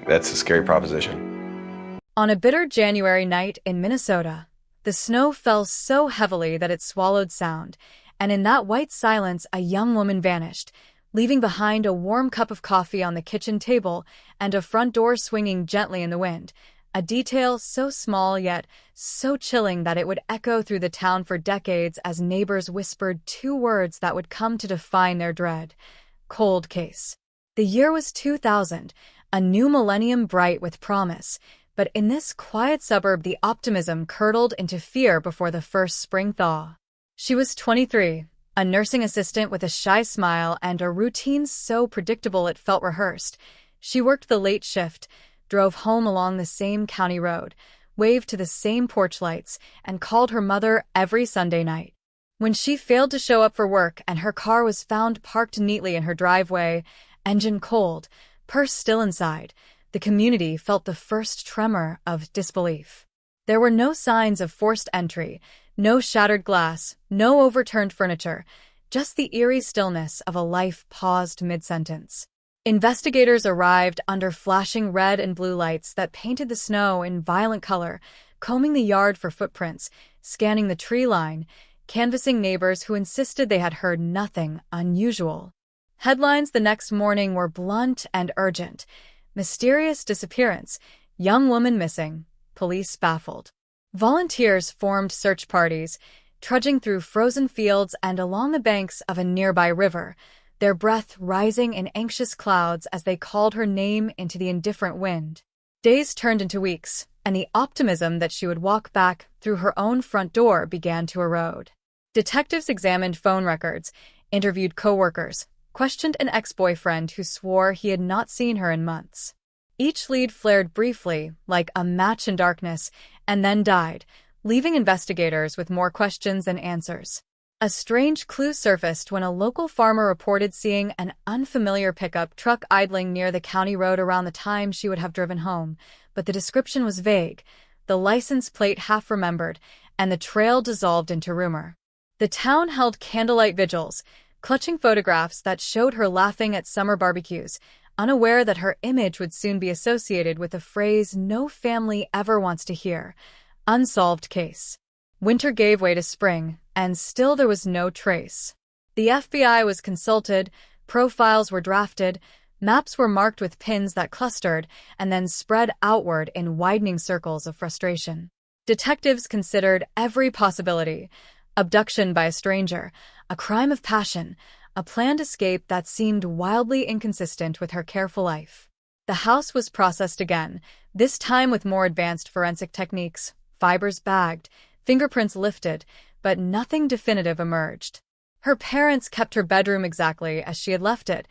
that's a scary proposition. On a bitter January night in Minnesota, the snow fell so heavily that it swallowed sound, and in that white silence, a young woman vanished, leaving behind a warm cup of coffee on the kitchen table and a front door swinging gently in the wind, a detail so small yet so chilling that it would echo through the town for decades as neighbors whispered two words that would come to define their dread: cold case. The year was 2000, a new millennium bright with promise, but in this quiet suburb the optimism curdled into fear before the first spring thaw. She was 23, a nursing assistant with a shy smile and a routine so predictable it felt rehearsed. She worked the late shift, drove home along the same county road, waved to the same porch lights, and called her mother every Sunday night. When she failed to show up for work and her car was found parked neatly in her driveway, engine cold, purse still inside, the community felt the first tremor of disbelief. There were no signs of forced entry, no shattered glass, no overturned furniture, just the eerie stillness of a life paused mid-sentence. Investigators arrived under flashing red and blue lights that painted the snow in violent color, combing the yard for footprints, scanning the tree line, canvassing neighbors who insisted they had heard nothing unusual. Headlines the next morning were blunt and urgent. Mysterious disappearance, young woman missing, police baffled. Volunteers formed search parties, trudging through frozen fields and along the banks of a nearby river, their breath rising in anxious clouds as they called her name into the indifferent wind. Days turned into weeks, and the optimism that she would walk back through her own front door began to erode. Detectives examined phone records, interviewed coworkers, questioned an ex-boyfriend who swore he had not seen her in months. Each lead flared briefly, like a match in darkness, and then died, leaving investigators with more questions than answers. A strange clue surfaced when a local farmer reported seeing an unfamiliar pickup truck idling near the county road around the time she would have driven home, but the description was vague, the license plate half-remembered, and the trail dissolved into rumor. The town held candlelight vigils, clutching photographs that showed her laughing at summer barbecues, unaware that her image would soon be associated with a phrase no family ever wants to hear: unsolved case. Winter gave way to spring, and still there was no trace. The FBI was consulted, profiles were drafted, maps were marked with pins that clustered and then spread outward in widening circles of frustration. Detectives considered every possibility: abduction by a stranger, a crime of passion, a planned escape that seemed wildly inconsistent with her careful life. The house was processed again, this time with more advanced forensic techniques, fibers bagged, fingerprints lifted, but nothing definitive emerged. Her parents kept her bedroom exactly as she had left it,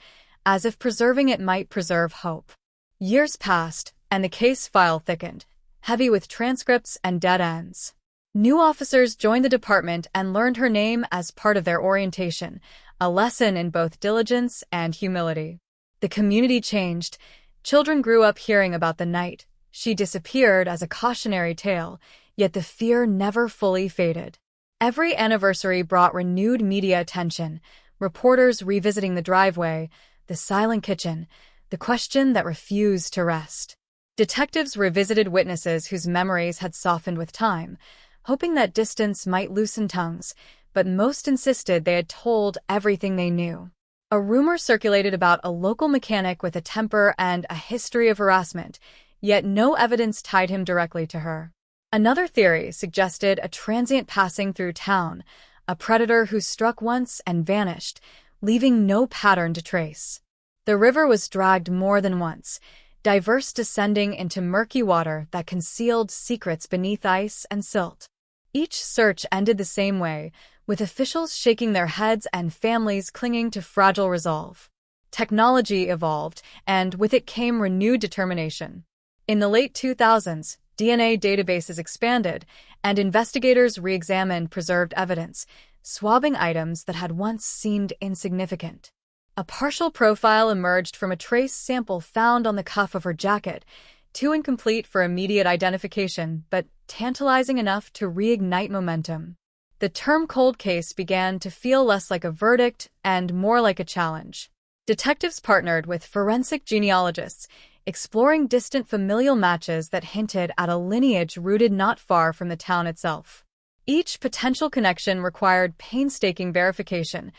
as if preserving it might preserve hope. Years passed, and the case file thickened, heavy with transcripts and dead ends. New officers joined the department and learned her name as part of their orientation, a lesson in both diligence and humility. The community changed. Children grew up hearing about the night she disappeared as a cautionary tale, yet the fear never fully faded. Every anniversary brought renewed media attention, reporters revisiting the driveway, the silent kitchen, the question that refused to rest. Detectives revisited witnesses whose memories had softened with time, hoping that distance might loosen tongues, but most insisted they had told everything they knew. A rumor circulated about a local mechanic with a temper and a history of harassment, yet no evidence tied him directly to her. Another theory suggested a transient passing through town, a predator who struck once and vanished, leaving no pattern to trace. The river was dragged more than once, diverse descending into murky water that concealed secrets beneath ice and silt. Each search ended the same way, with officials shaking their heads and families clinging to fragile resolve. Technology evolved, and with it came renewed determination. In the late 2000s, DNA databases expanded, and investigators re-examined preserved evidence, swabbing items that had once seemed insignificant. A partial profile emerged from a trace sample found on the cuff of her jacket, too incomplete for immediate identification, but tantalizing enough to reignite momentum. The term cold case began to feel less like a verdict and more like a challenge. Detectives partnered with forensic genealogists, exploring distant familial matches that hinted at a lineage rooted not far from the town itself. Each potential connection required painstaking verification,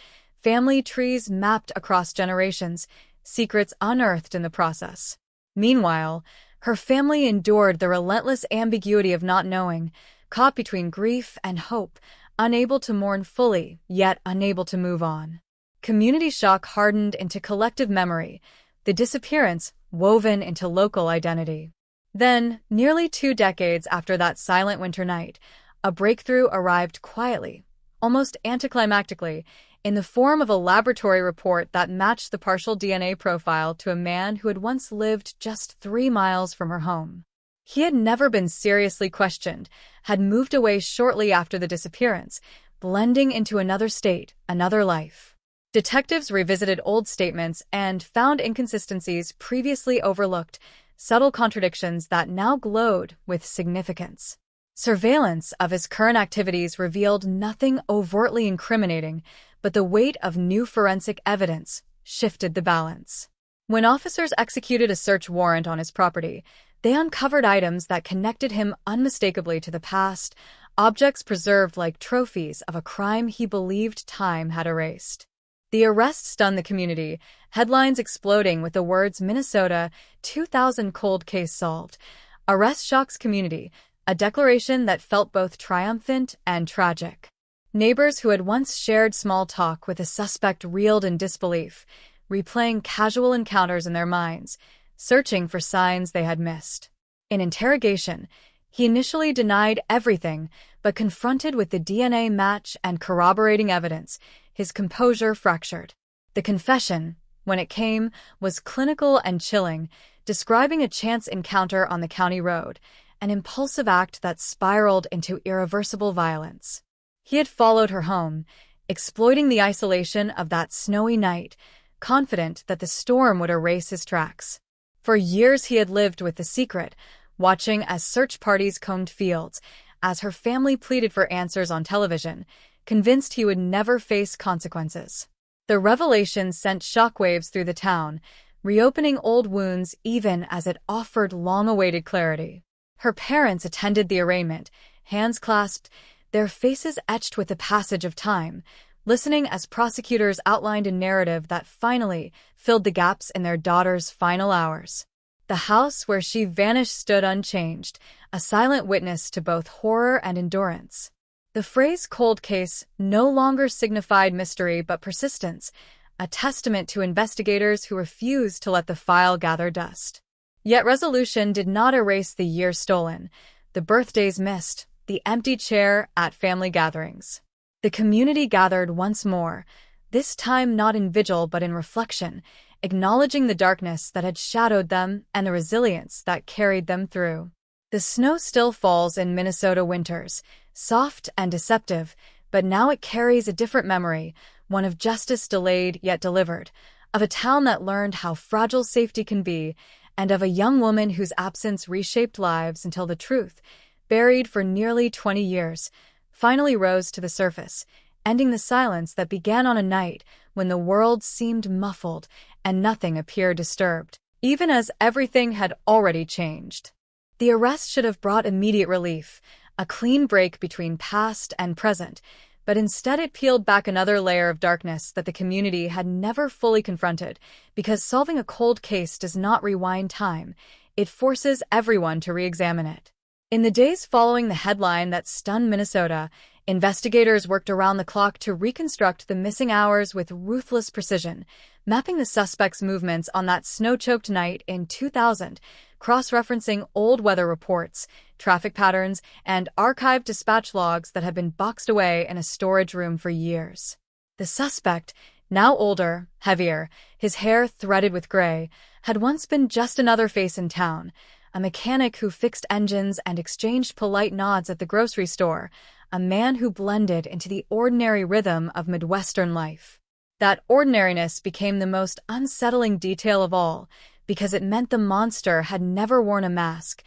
family trees mapped across generations, secrets unearthed in the process. Meanwhile, her family endured the relentless ambiguity of not knowing, caught between grief and hope, unable to mourn fully, yet unable to move on. Community shock hardened into collective memory, the disappearance woven into local identity. Then, nearly 2 decades after that silent winter night, a breakthrough arrived quietly, almost anticlimactically, in the form of a laboratory report that matched the partial DNA profile to a man who had once lived just 3 miles from her home. He had never been seriously questioned, had moved away shortly after the disappearance, blending into another state, another life. Detectives revisited old statements and found inconsistencies previously overlooked, subtle contradictions that now glowed with significance. Surveillance of his current activities revealed nothing overtly incriminating, but the weight of new forensic evidence shifted the balance. When officers executed a search warrant on his property, they uncovered items that connected him unmistakably to the past, objects preserved like trophies of a crime he believed time had erased. The arrest stunned the community, headlines exploding with the words Minnesota 2000 cold case solved. Arrest shocks community, a declaration that felt both triumphant and tragic. Neighbors who had once shared small talk with a suspect reeled in disbelief, replaying casual encounters in their minds, searching for signs they had missed. In interrogation, he initially denied everything, but confronted with the DNA match and corroborating evidence, his composure fractured. The confession, when it came, was clinical and chilling, describing a chance encounter on the county road, an impulsive act that spiraled into irreversible violence. He had followed her home, exploiting the isolation of that snowy night, confident that the storm would erase his tracks. For years he had lived with the secret, watching as search parties combed fields, as her family pleaded for answers on television, convinced he would never face consequences. The revelation sent shockwaves through the town, reopening old wounds even as it offered long-awaited clarity. Her parents attended the arraignment, hands clasped, their faces etched with the passage of time, listening as prosecutors outlined a narrative that finally filled the gaps in their daughter's final hours. The house where she vanished stood unchanged, a silent witness to both horror and endurance. The phrase cold case no longer signified mystery but persistence, a testament to investigators who refused to let the file gather dust. Yet resolution did not erase the years stolen, the birthdays missed, the empty chair at family gatherings. The community gathered once more, this time not in vigil but in reflection, acknowledging the darkness that had shadowed them and the resilience that carried them through. The snow still falls in Minnesota winters, soft and deceptive, but now it carries a different memory, one of justice delayed yet delivered, of a town that learned how fragile safety can be, and of a young woman whose absence reshaped lives until the truth, buried for nearly 20 years, finally rose to the surface, ending the silence that began on a night when the world seemed muffled and nothing appeared disturbed, even as everything had already changed. The arrest should have brought immediate relief, a clean break between past and present, but instead it peeled back another layer of darkness that the community had never fully confronted, because solving a cold case does not rewind time, it forces everyone to re-examine it. In the days following the headline that stunned Minnesota, investigators worked around the clock to reconstruct the missing hours with ruthless precision, mapping the suspect's movements on that snow-choked night in 2000, cross-referencing old weather reports, traffic patterns, and archived dispatch logs that had been boxed away in a storage room for years. The suspect, now older, heavier, his hair threaded with gray, had once been just another face in town, a mechanic who fixed engines and exchanged polite nods at the grocery store, a man who blended into the ordinary rhythm of Midwestern life. That ordinariness became the most unsettling detail of all, because it meant the monster had never worn a mask.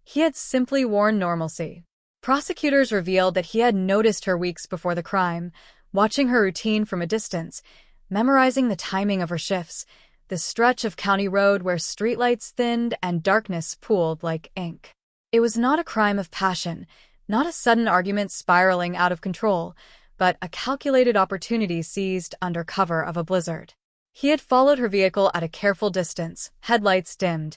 He had simply worn normalcy. Prosecutors revealed that he had noticed her weeks before the crime, watching her routine from a distance, memorizing the timing of her shifts, the stretch of county road where streetlights thinned and darkness pooled like ink. It was not a crime of passion, not a sudden argument spiraling out of control, but a calculated opportunity seized under cover of a blizzard. He had followed her vehicle at a careful distance, headlights dimmed,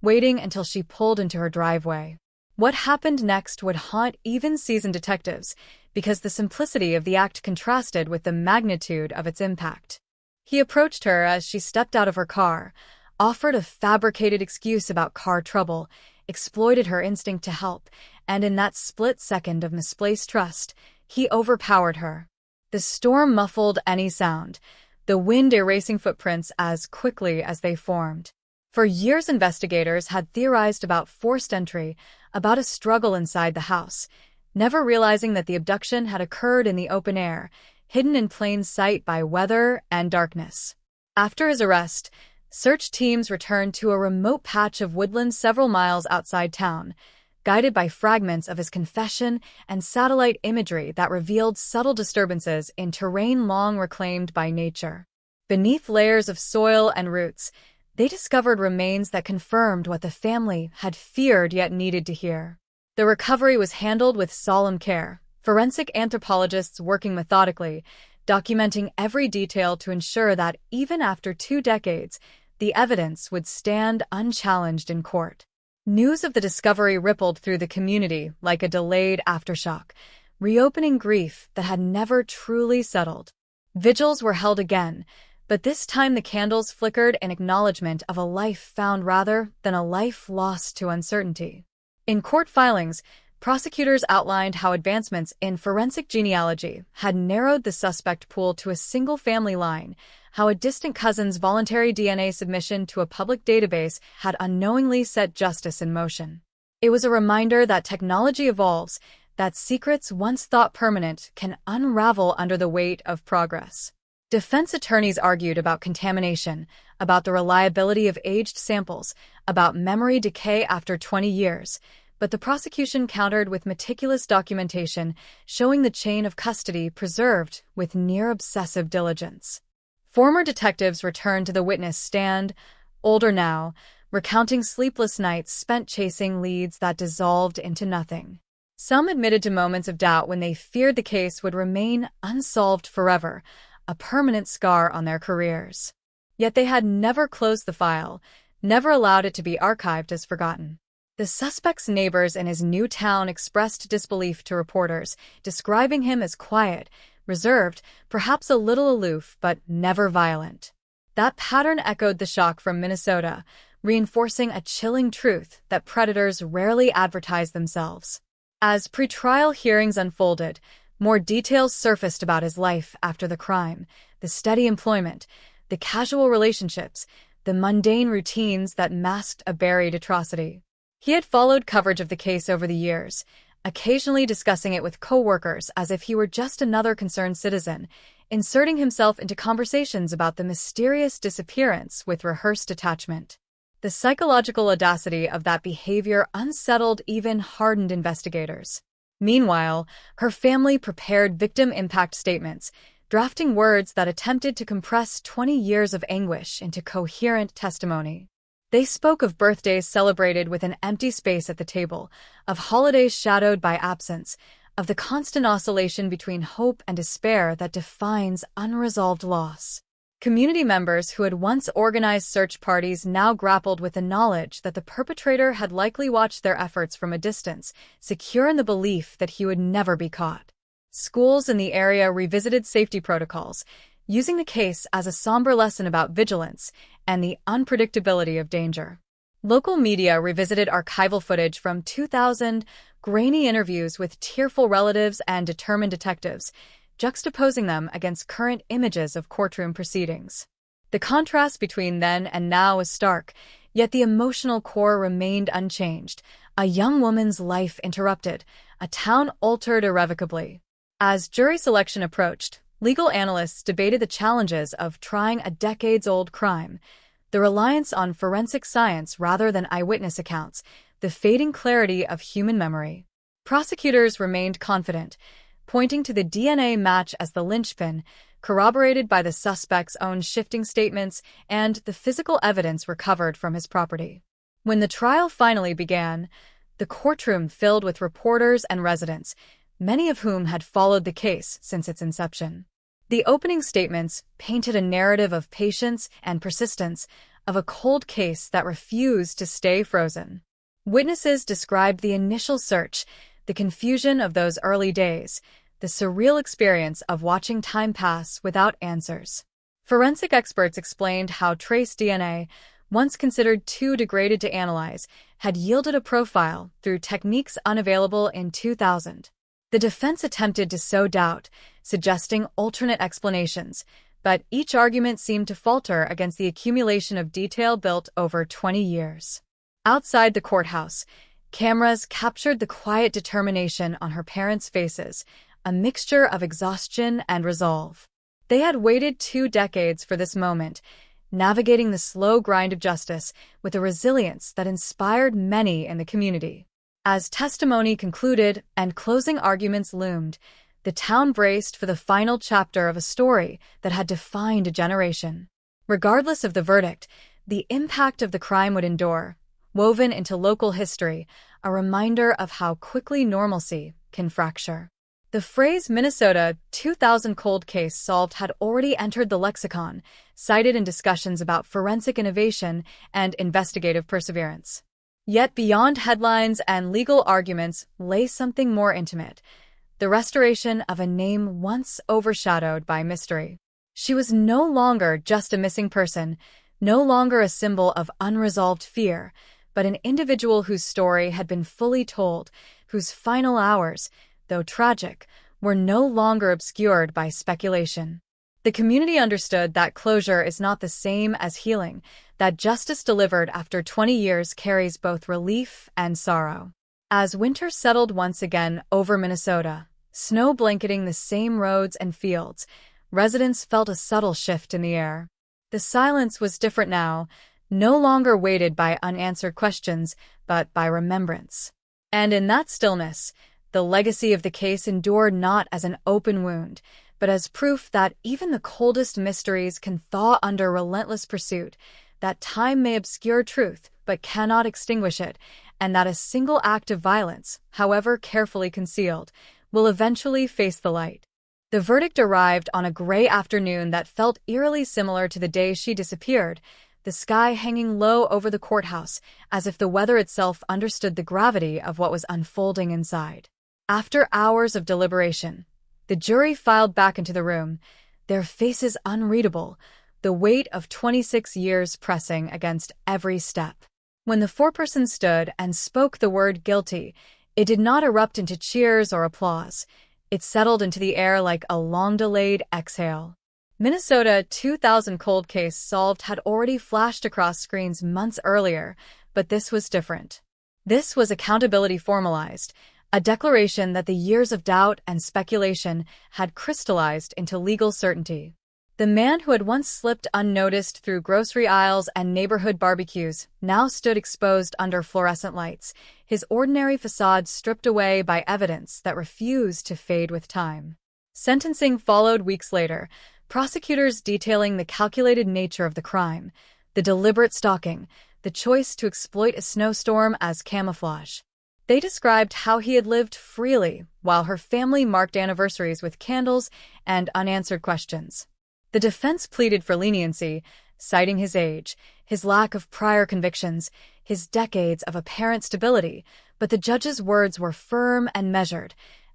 waiting until she pulled into her driveway. What happened next would haunt even seasoned detectives, because the simplicity of the act contrasted with the magnitude of its impact. He approached her as she stepped out of her car, offered a fabricated excuse about car trouble, exploited her instinct to help, and in that split second of misplaced trust, he overpowered her. The storm muffled any sound, the wind erasing footprints as quickly as they formed. For years, investigators had theorized about forced entry, about a struggle inside the house, never realizing that the abduction had occurred in the open air, hidden in plain sight by weather and darkness. After his arrest, search teams returned to a remote patch of woodland several miles outside town, guided by fragments of his confession and satellite imagery that revealed subtle disturbances in terrain long reclaimed by nature. Beneath layers of soil and roots, they discovered remains that confirmed what the family had feared yet needed to hear. The recovery was handled with solemn care, forensic anthropologists working methodically, documenting every detail to ensure that even after 2 decades, the evidence would stand unchallenged in court. News of the discovery rippled through the community like a delayed aftershock, reopening grief that had never truly settled. Vigils were held again, but this time the candles flickered in acknowledgement of a life found rather than a life lost to uncertainty. In court filings, prosecutors outlined how advancements in forensic genealogy had narrowed the suspect pool to a single family line, how a distant cousin's voluntary DNA submission to a public database had unknowingly set justice in motion. It was a reminder that technology evolves, that secrets once thought permanent can unravel under the weight of progress. Defense attorneys argued about contamination, about the reliability of aged samples, about memory decay after 20 years, but the prosecution countered with meticulous documentation showing the chain of custody preserved with near-obsessive diligence. Former detectives returned to the witness stand, older now, recounting sleepless nights spent chasing leads that dissolved into nothing. Some admitted to moments of doubt when they feared the case would remain unsolved forever, a permanent scar on their careers. Yet they had never closed the file, never allowed it to be archived as forgotten. The suspect's neighbors in his new town expressed disbelief to reporters, describing him as quiet, reserved, perhaps a little aloof, but never violent. That pattern echoed the shock from Minnesota, reinforcing a chilling truth that predators rarely advertise themselves. As pretrial hearings unfolded, more details surfaced about his life after the crime, the steady employment, the casual relationships, the mundane routines that masked a buried atrocity. He had followed coverage of the case over the years, occasionally discussing it with co-workers as if he were just another concerned citizen, inserting himself into conversations about the mysterious disappearance with rehearsed detachment. The psychological audacity of that behavior unsettled even hardened investigators. Meanwhile, her family prepared victim impact statements, drafting words that attempted to compress 20 years of anguish into coherent testimony. They spoke of birthdays celebrated with an empty space at the table, of holidays shadowed by absence, of the constant oscillation between hope and despair that defines unresolved loss. Community members who had once organized search parties now grappled with the knowledge that the perpetrator had likely watched their efforts from a distance, secure in the belief that he would never be caught. Schools in the area revisited safety protocols, using the case as a somber lesson about vigilance and the unpredictability of danger. Local media revisited archival footage from 2000, grainy interviews with tearful relatives and determined detectives, juxtaposing them against current images of courtroom proceedings. The contrast between then and now was stark, yet the emotional core remained unchanged. A young woman's life interrupted, a town altered irrevocably. As jury selection approached, legal analysts debated the challenges of trying a decades-old crime, the reliance on forensic science rather than eyewitness accounts, the fading clarity of human memory. Prosecutors remained confident, pointing to the DNA match as the linchpin, corroborated by the suspect's own shifting statements and the physical evidence recovered from his property. When the trial finally began, the courtroom filled with reporters and residents, many of whom had followed the case since its inception. The opening statements painted a narrative of patience and persistence, of a cold case that refused to stay frozen. Witnesses described the initial search, the confusion of those early days, the surreal experience of watching time pass without answers. Forensic experts explained how trace DNA, once considered too degraded to analyze, had yielded a profile through techniques unavailable in 2000. The defense attempted to sow doubt, suggesting alternate explanations, but each argument seemed to falter against the accumulation of detail built over 20 years. Outside the courthouse, cameras captured the quiet determination on her parents' faces, a mixture of exhaustion and resolve. They had waited 2 decades for this moment, navigating the slow grind of justice with a resilience that inspired many in the community. As testimony concluded and closing arguments loomed, the town braced for the final chapter of a story that had defined a generation. Regardless of the verdict, the impact of the crime would endure, woven into local history, a reminder of how quickly normalcy can fracture. The phrase Minnesota 2000 cold case solved had already entered the lexicon, cited in discussions about forensic innovation and investigative perseverance. Yet beyond headlines and legal arguments lay something more intimate, the restoration of a name once overshadowed by mystery. She was no longer just a missing person, no longer a symbol of unresolved fear, but an individual whose story had been fully told, whose final hours, though tragic, were no longer obscured by speculation. The community understood that closure is not the same as healing, that justice delivered after 20 years carries both relief and sorrow. As winter settled once again over Minnesota, snow blanketing the same roads and fields, residents felt a subtle shift in the air. The silence was different now, no longer weighted by unanswered questions, but by remembrance. And in that stillness, the legacy of the case endured not as an open wound, but as proof that even the coldest mysteries can thaw under relentless pursuit, that time may obscure truth but cannot extinguish it, and that a single act of violence, however carefully concealed, will eventually face the light. The verdict arrived on a gray afternoon that felt eerily similar to the day she disappeared, the sky hanging low over the courthouse, as if the weather itself understood the gravity of what was unfolding inside. After hours of deliberation, the jury filed back into the room, their faces unreadable, the weight of 26 years pressing against every step. When the foreperson stood and spoke the word guilty, it did not erupt into cheers or applause. It settled into the air like a long-delayed exhale. Minnesota 2000 cold case solved had already flashed across screens months earlier, but this was different. This was accountability formalized, a declaration that the years of doubt and speculation had crystallized into legal certainty. The man who had once slipped unnoticed through grocery aisles and neighborhood barbecues now stood exposed under fluorescent lights, his ordinary facade stripped away by evidence that refused to fade with time. Sentencing followed weeks later, prosecutors detailing the calculated nature of the crime, the deliberate stalking, the choice to exploit a snowstorm as camouflage. They described how he had lived freely while her family marked anniversaries with candles and unanswered questions. The defense pleaded for leniency, citing his age, his lack of prior convictions, his decades of apparent stability, but the judge's words were firm and measured,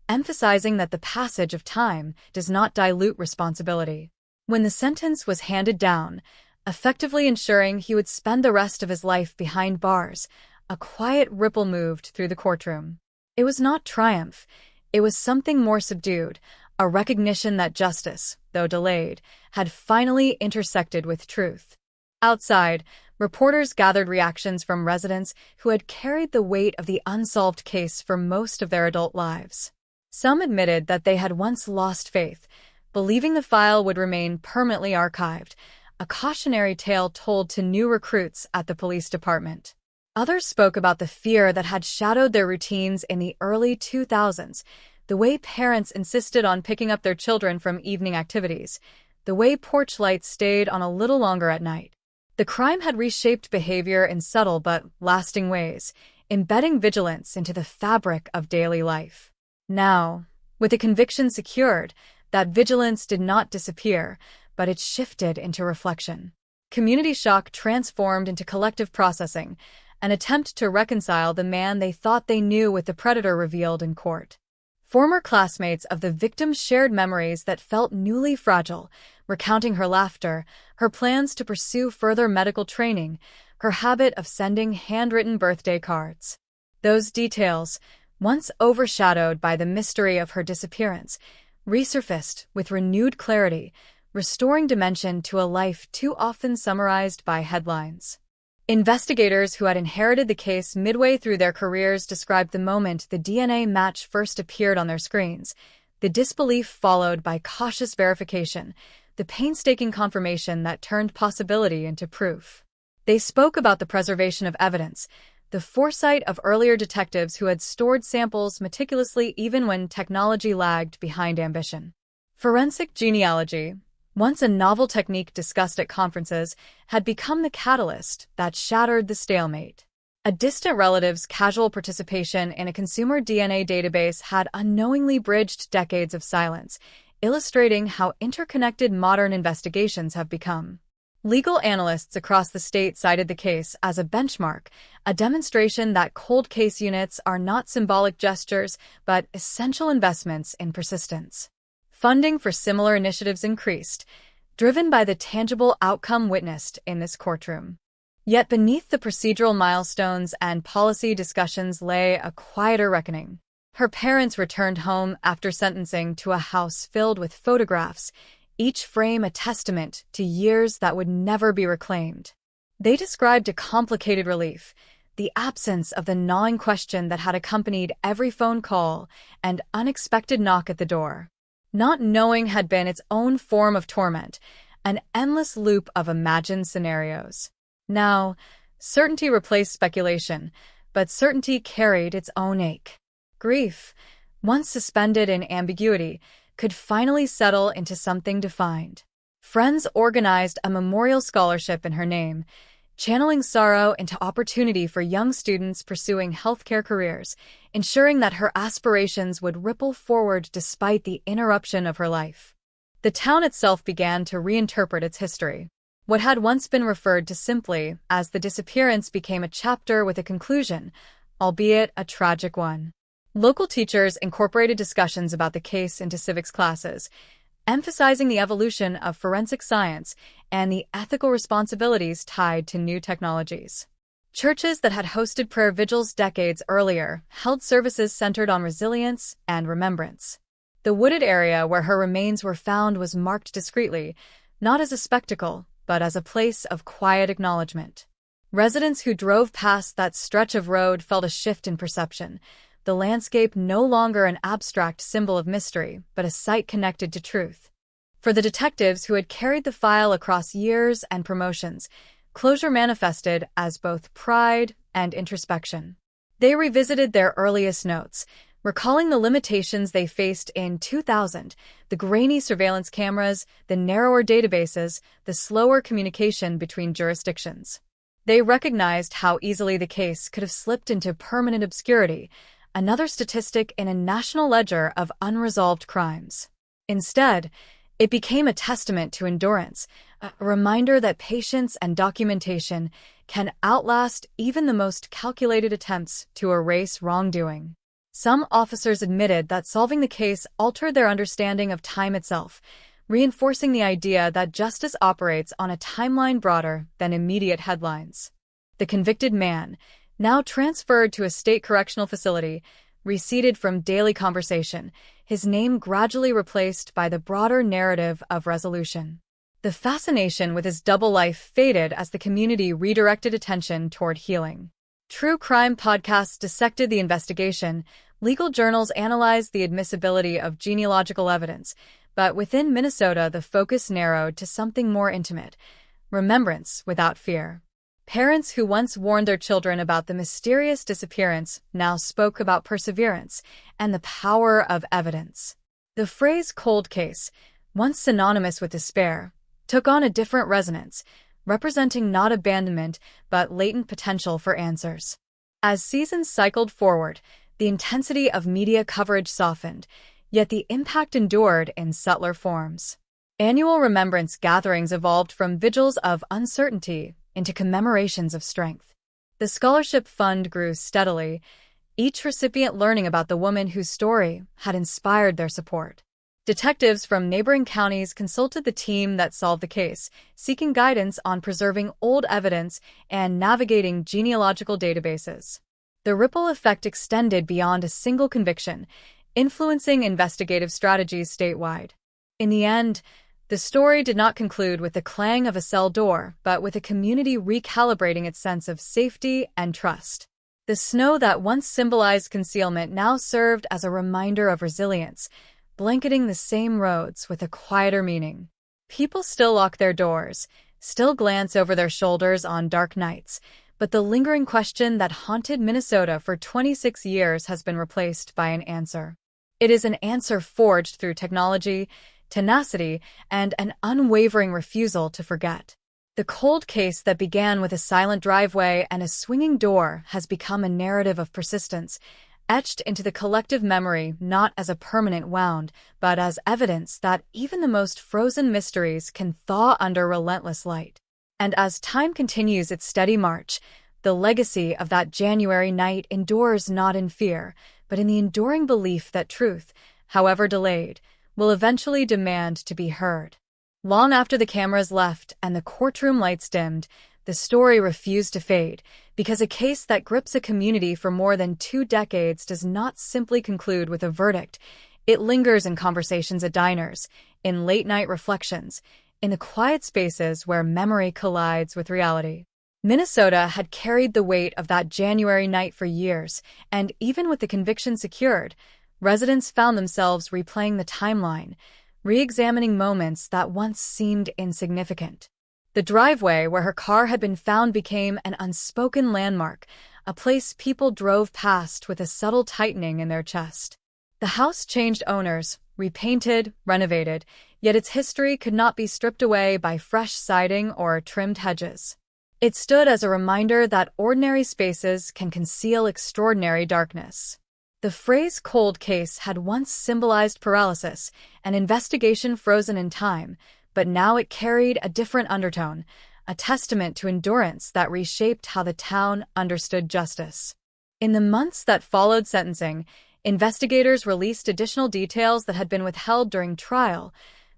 emphasizing that the passage of time does not dilute responsibility. When the sentence was handed down, effectively ensuring he would spend the rest of his life behind bars, a quiet ripple moved through the courtroom. It was not triumph. It was something more subdued, a recognition that justice, though delayed, had finally intersected with truth. Outside, reporters gathered reactions from residents who had carried the weight of the unsolved case for most of their adult lives. Some admitted that they had once lost faith, believing the file would remain permanently archived, a cautionary tale told to new recruits at the police department. Others spoke about the fear that had shadowed their routines in the early 2000s, the way parents insisted on picking up their children from evening activities, the way porch lights stayed on a little longer at night. The crime had reshaped behavior in subtle but lasting ways, embedding vigilance into the fabric of daily life. Now, With a conviction secured, that vigilance did not disappear, but it shifted into reflection. Community shock transformed into collective processing, an attempt to reconcile the man they thought they knew with the predator revealed in court. Former classmates of the victim shared memories that felt newly fragile, recounting her laughter, her plans to pursue further medical training, her habit of sending handwritten birthday cards. Those details, once overshadowed by the mystery of her disappearance, resurfaced with renewed clarity, restoring dimension to a life too often summarized by headlines. Investigators who had inherited the case midway through their careers described the moment the DNA match first appeared on their screens, the disbelief followed by cautious verification, the painstaking confirmation that turned possibility into proof. They spoke about the preservation of evidence, the foresight of earlier detectives who had stored samples meticulously even when technology lagged behind ambition. Forensic genealogy, once a novel technique discussed at conferences, had become the catalyst that shattered the stalemate. A distant relative's casual participation in a consumer DNA database had unknowingly bridged decades of silence, illustrating how interconnected modern investigations have become. Legal analysts across the state cited the case as a benchmark, a demonstration that cold case units are not symbolic gestures but essential investments in persistence. Funding for similar initiatives increased, driven by the tangible outcome witnessed in this courtroom. Yet beneath the procedural milestones and policy discussions lay a quieter reckoning. Her parents returned home after sentencing to a house filled with photographs, each frame a testament to years that would never be reclaimed. They described a complicated relief, the absence of the gnawing question that had accompanied every phone call and unexpected knock at the door. Not knowing had been its own form of torment, an endless loop of imagined scenarios. Now, certainty replaced speculation, but certainty carried its own ache. Grief, once suspended in ambiguity, could finally settle into something defined. Friends organized a memorial scholarship in her name, channeling sorrow into opportunity for young students pursuing healthcare careers, ensuring that her aspirations would ripple forward despite the interruption of her life. The town itself began to reinterpret its history. What had once been referred to simply as the disappearance became a chapter with a conclusion, albeit a tragic one. Local teachers incorporated discussions about the case into civics classes, emphasizing the evolution of forensic science and the ethical responsibilities tied to new technologies. Churches that had hosted prayer vigils decades earlier held services centered on resilience and remembrance. The wooded area where her remains were found was marked discreetly, not as a spectacle, but as a place of quiet acknowledgement. Residents who drove past that stretch of road felt a shift in perception, the landscape no longer an abstract symbol of mystery, but a site connected to truth. For the detectives who had carried the file across years and promotions, closure manifested as both pride and introspection. They revisited their earliest notes, recalling the limitations they faced in 2000, the grainy surveillance cameras, the narrower databases, the slower communication between jurisdictions. They recognized how easily the case could have slipped into permanent obscurity, another statistic in a national ledger of unresolved crimes. Instead, it became a testament to endurance, a reminder that patience and documentation can outlast even the most calculated attempts to erase wrongdoing. Some officers admitted that solving the case altered their understanding of time itself, reinforcing the idea that justice operates on a timeline broader than immediate headlines. The convicted man, now transferred to a state correctional facility, receded from daily conversation, his name gradually replaced by the broader narrative of resolution. The fascination with his double life faded as the community redirected attention toward healing. True crime podcasts dissected the investigation, legal journals analyzed the admissibility of genealogical evidence, but within Minnesota the focus narrowed to something more intimate: remembrance without fear. Parents who once warned their children about the mysterious disappearance now spoke about perseverance and the power of evidence. The phrase cold case, once synonymous with despair, took on a different resonance, representing not abandonment but latent potential for answers. As seasons cycled forward, the intensity of media coverage softened, yet the impact endured in subtler forms. Annual remembrance gatherings evolved from vigils of uncertainty into commemorations of strength. The scholarship fund grew steadily, each recipient learning about the woman whose story had inspired their support. Detectives from neighboring counties consulted the team that solved the case, seeking guidance on preserving old evidence and navigating genealogical databases. The ripple effect extended beyond a single conviction, influencing investigative strategies statewide. In the end, the story did not conclude with the clang of a cell door, but with a community recalibrating its sense of safety and trust. The snow that once symbolized concealment now served as a reminder of resilience, blanketing the same roads with a quieter meaning. People still lock their doors, still glance over their shoulders on dark nights, but the lingering question that haunted Minnesota for 26 years has been replaced by an answer. It is an answer forged through technology, tenacity, and an unwavering refusal to forget. The cold case that began with a silent driveway and a swinging door has become a narrative of persistence, etched into the collective memory not as a permanent wound, but as evidence that even the most frozen mysteries can thaw under relentless light. And as time continues its steady march, the legacy of that January night endures not in fear, but in the enduring belief that truth, however delayed, will eventually demand to be heard. Long after the cameras left and the courtroom lights dimmed, the story refused to fade, because a case that grips a community for more than 2 decades does not simply conclude with a verdict. It lingers in conversations at diners, in late-night reflections, in the quiet spaces where memory collides with reality. Minnesota had carried the weight of that January night for years, and even with the conviction secured, residents found themselves replaying the timeline, re-examining moments that once seemed insignificant. The driveway where her car had been found became an unspoken landmark, a place people drove past with a subtle tightening in their chest. The house changed owners, repainted, renovated, yet its history could not be stripped away by fresh siding or trimmed hedges. It stood as a reminder that ordinary spaces can conceal extraordinary darkness. The phrase cold case had once symbolized paralysis, an investigation frozen in time, but now it carried a different undertone, a testament to endurance that reshaped how the town understood justice. In the months that followed sentencing, investigators released additional details that had been withheld during trial,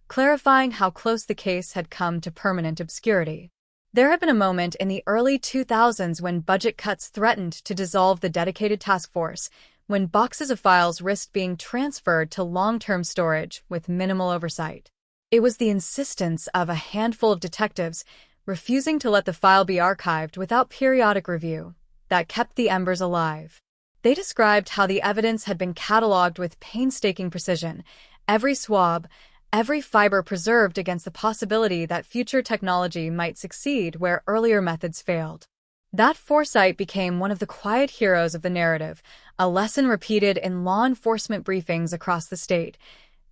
clarifying how close the case had come to permanent obscurity. There had been a moment in the early 2000s when budget cuts threatened to dissolve the dedicated task force, when boxes of files risked being transferred to long-term storage with minimal oversight. It was the insistence of a handful of detectives refusing to let the file be archived without periodic review that kept the embers alive. They described how the evidence had been cataloged with painstaking precision, every swab, every fiber preserved against the possibility that future technology might succeed where earlier methods failed. That foresight became one of the quiet heroes of the narrative, a lesson repeated in law enforcement briefings across the state.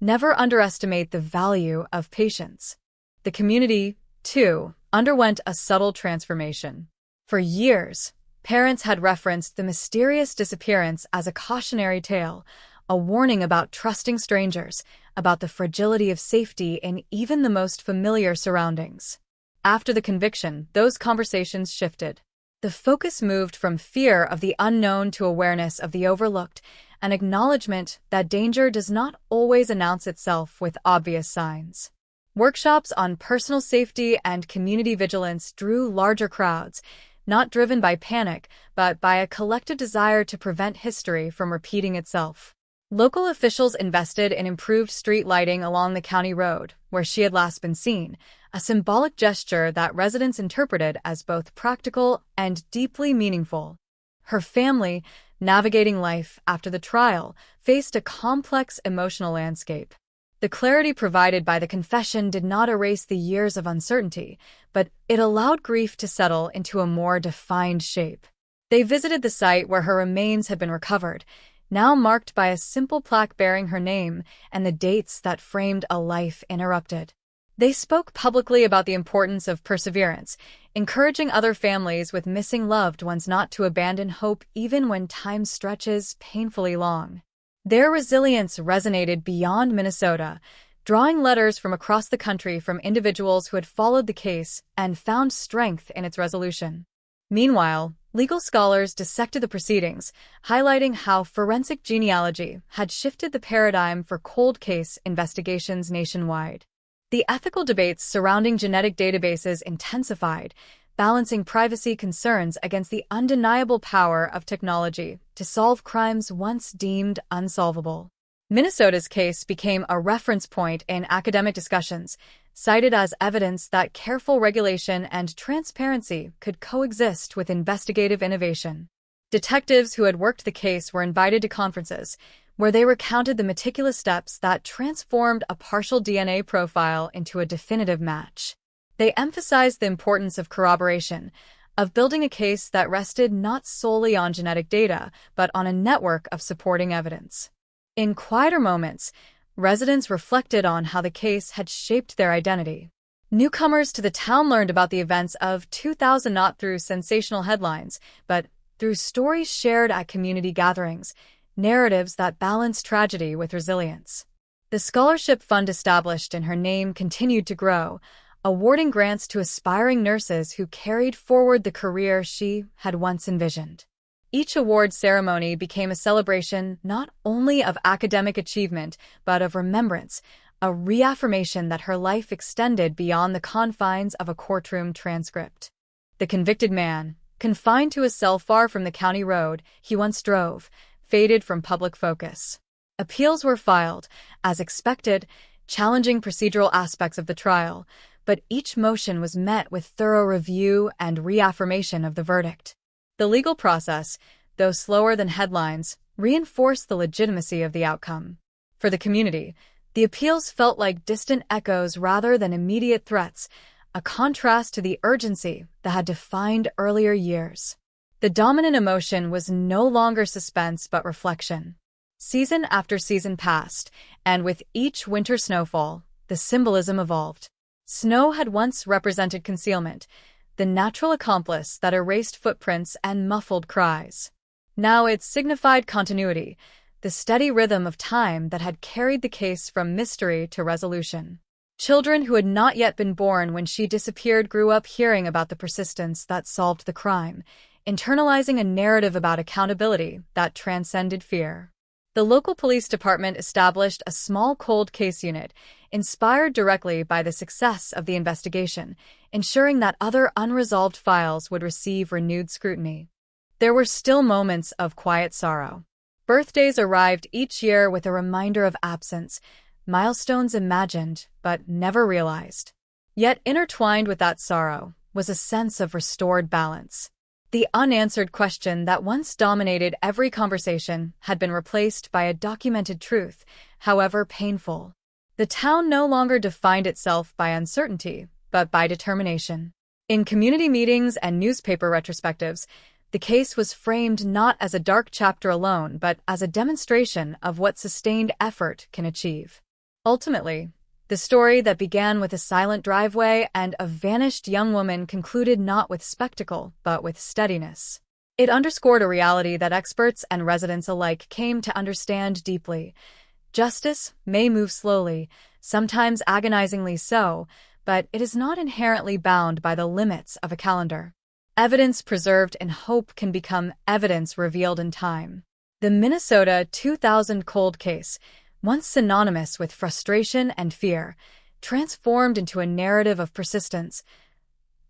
Never underestimate the value of patience. The community, too, underwent a subtle transformation. For years, parents had referenced the mysterious disappearance as a cautionary tale, a warning about trusting strangers, about the fragility of safety in even the most familiar surroundings. After the conviction, those conversations shifted. The focus moved from fear of the unknown to awareness of the overlooked, an acknowledgement that danger does not always announce itself with obvious signs. Workshops on personal safety and community vigilance drew larger crowds, not driven by panic, but by a collective desire to prevent history from repeating itself. Local officials invested in improved street lighting along the county road, where she had last been seen, a symbolic gesture that residents interpreted as both practical and deeply meaningful. Her family, navigating life after the trial, faced a complex emotional landscape. The clarity provided by the confession did not erase the years of uncertainty, but it allowed grief to settle into a more defined shape. They visited the site where her remains had been recovered, now marked by a simple plaque bearing her name and the dates that framed a life interrupted. They spoke publicly about the importance of perseverance, encouraging other families with missing loved ones not to abandon hope even when time stretches painfully long. Their resilience resonated beyond Minnesota, drawing letters from across the country from individuals who had followed the case and found strength in its resolution. Meanwhile, legal scholars dissected the proceedings, highlighting how forensic genealogy had shifted the paradigm for cold case investigations nationwide. The ethical debates surrounding genetic databases intensified, balancing privacy concerns against the undeniable power of technology to solve crimes once deemed unsolvable. Minnesota's case became a reference point in academic discussions, cited as evidence that careful regulation and transparency could coexist with investigative innovation. Detectives who had worked the case were invited to conferences, where they recounted the meticulous steps that transformed a partial DNA profile into a definitive match. They emphasized the importance of corroboration, of building a case that rested not solely on genetic data, but on a network of supporting evidence. In quieter moments, residents reflected on how the case had shaped their identity. Newcomers to the town learned about the events of 2000 not through sensational headlines, but through stories shared at community gatherings, narratives that balanced tragedy with resilience. The scholarship fund established in her name continued to grow, awarding grants to aspiring nurses who carried forward the career she had once envisioned. Each award ceremony became a celebration not only of academic achievement, but of remembrance, a reaffirmation that her life extended beyond the confines of a courtroom transcript. The convicted man, confined to a cell far from the county road he once drove, faded from public focus. Appeals were filed, as expected, challenging procedural aspects of the trial, but each motion was met with thorough review and reaffirmation of the verdict. The legal process, though slower than headlines, reinforced the legitimacy of the outcome. For the community, the appeals felt like distant echoes rather than immediate threats, a contrast to the urgency that had defined earlier years. The dominant emotion was no longer suspense but reflection. Season after season passed, and with each winter snowfall, the symbolism evolved. Snow had once represented concealment, the natural accomplice that erased footprints and muffled cries. Now it signified continuity, the steady rhythm of time that had carried the case from mystery to resolution. Children who had not yet been born when she disappeared grew up hearing about the persistence that solved the crime, internalizing a narrative about accountability that transcended fear. The local police department established a small cold case unit, inspired directly by the success of the investigation, ensuring that other unresolved files would receive renewed scrutiny. There were still moments of quiet sorrow. Birthdays arrived each year with a reminder of absence, milestones imagined but never realized. Yet intertwined with that sorrow was a sense of restored balance. The unanswered question that once dominated every conversation had been replaced by a documented truth, however painful. The town no longer defined itself by uncertainty, but by determination. In community meetings and newspaper retrospectives, the case was framed not as a dark chapter alone, but as a demonstration of what sustained effort can achieve. Ultimately, the story that began with a silent driveway and a vanished young woman concluded not with spectacle, but with steadiness. It underscored a reality that experts and residents alike came to understand deeply. Justice may move slowly, sometimes agonizingly so, but it is not inherently bound by the limits of a calendar. Evidence preserved in hope can become evidence revealed in time. The Minnesota 2000 cold case, once synonymous with frustration and fear, transformed into a narrative of persistence,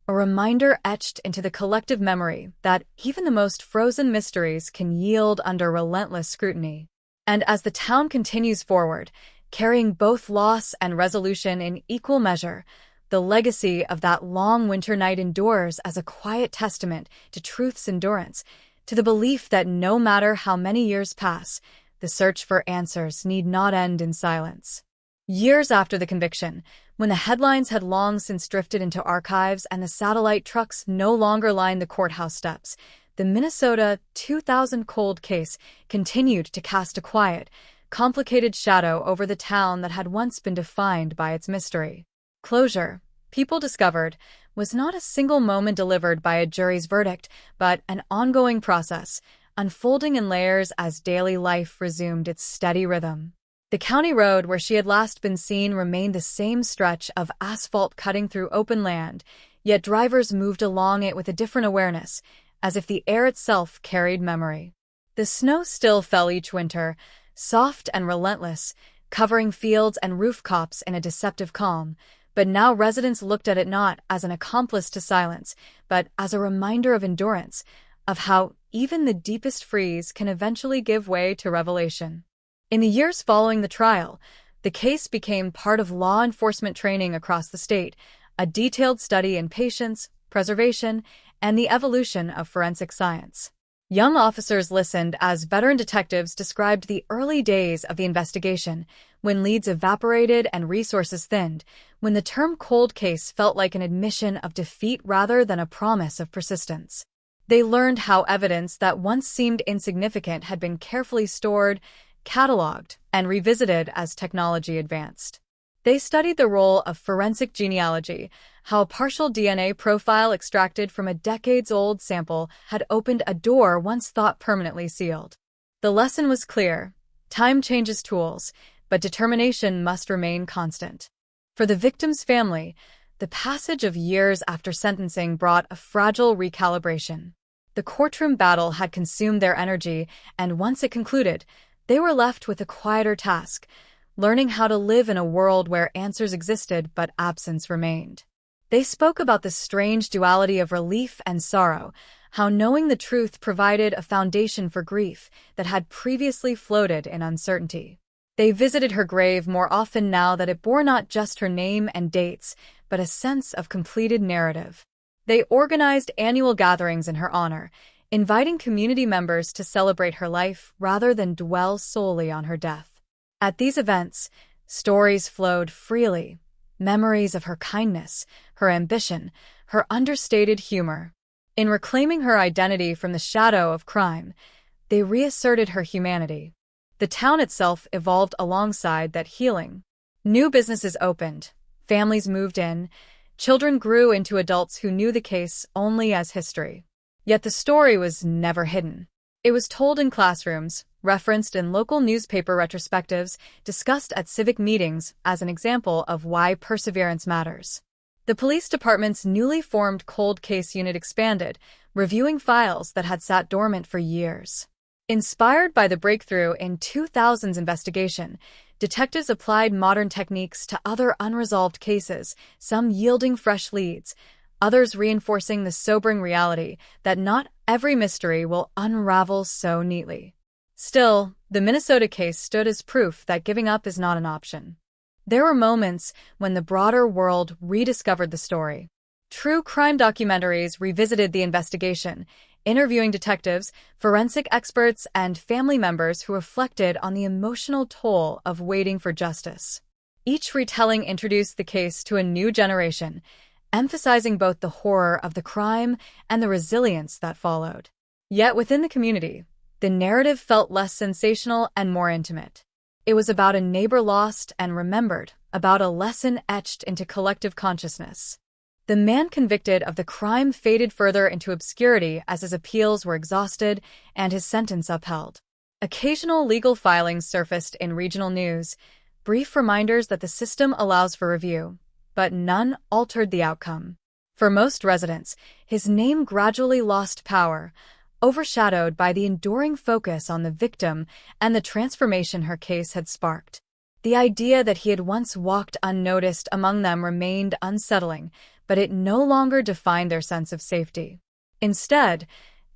a reminder etched into the collective memory that even the most frozen mysteries can yield under relentless scrutiny. And as the town continues forward, carrying both loss and resolution in equal measure, the legacy of that long winter night endures as a quiet testament to truth's endurance, to the belief that no matter how many years pass, the search for answers need not end in silence. Years after the conviction, when the headlines had long since drifted into archives and the satellite trucks no longer lined the courthouse steps, the Minnesota 2000 cold case continued to cast a quiet, complicated shadow over the town that had once been defined by its mystery. Closure, people discovered, was not a single moment delivered by a jury's verdict, but an ongoing process, unfolding in layers as daily life resumed its steady rhythm. The county road where she had last been seen remained the same stretch of asphalt cutting through open land, yet drivers moved along it with a different awareness, as if the air itself carried memory. The snow still fell each winter, soft and relentless, covering fields and rooftops in a deceptive calm, but now residents looked at it not as an accomplice to silence, but as a reminder of endurance, of how even the deepest freeze can eventually give way to revelation. In the years following the trial, the case became part of law enforcement training across the state, a detailed study in patience, preservation, and the evolution of forensic science. Young officers listened as veteran detectives described the early days of the investigation, when leads evaporated and resources thinned, when the term cold case felt like an admission of defeat rather than a promise of persistence. They learned how evidence that once seemed insignificant had been carefully stored, cataloged, and revisited as technology advanced. They studied the role of forensic genealogy, how a partial DNA profile extracted from a decades-old sample had opened a door once thought permanently sealed. The lesson was clear: time changes tools, but determination must remain constant. For the victim's family, the passage of years after sentencing brought a fragile recalibration. The courtroom battle had consumed their energy, and once it concluded, they were left with a quieter task: learning how to live in a world where answers existed but absence remained. They spoke about the strange duality of relief and sorrow, how knowing the truth provided a foundation for grief that had previously floated in uncertainty. They visited her grave more often now that it bore not just her name and dates, but a sense of completed narrative. They organized annual gatherings in her honor, inviting community members to celebrate her life rather than dwell solely on her death. At these events, stories flowed freely, memories of her kindness, her ambition, her understated humor. In reclaiming her identity from the shadow of crime, they reasserted her humanity. The town itself evolved alongside that healing. New businesses opened, families moved in, children grew into adults who knew the case only as history. Yet the story was never hidden. It was told in classrooms, referenced in local newspaper retrospectives, discussed at civic meetings as an example of why perseverance matters. The police department's newly formed cold case unit expanded, reviewing files that had sat dormant for years. Inspired by the breakthrough in 2000's investigation, detectives applied modern techniques to other unresolved cases, some yielding fresh leads, others reinforcing the sobering reality that not every mystery will unravel so neatly. Still, the Minnesota case stood as proof that giving up is not an option. There were moments when the broader world rediscovered the story. True crime documentaries revisited the investigation, interviewing detectives, forensic experts, and family members who reflected on the emotional toll of waiting for justice. Each retelling introduced the case to a new generation, emphasizing both the horror of the crime and the resilience that followed. Yet within the community, the narrative felt less sensational and more intimate. It was about a neighbor lost and remembered, about a lesson etched into collective consciousness. The man convicted of the crime faded further into obscurity as his appeals were exhausted and his sentence upheld. Occasional legal filings surfaced in regional news, brief reminders that the system allows for review, but none altered the outcome. For most residents, his name gradually lost power, overshadowed by the enduring focus on the victim and the transformation her case had sparked. The idea that he had once walked unnoticed among them remained unsettling, but it no longer defined their sense of safety. Instead,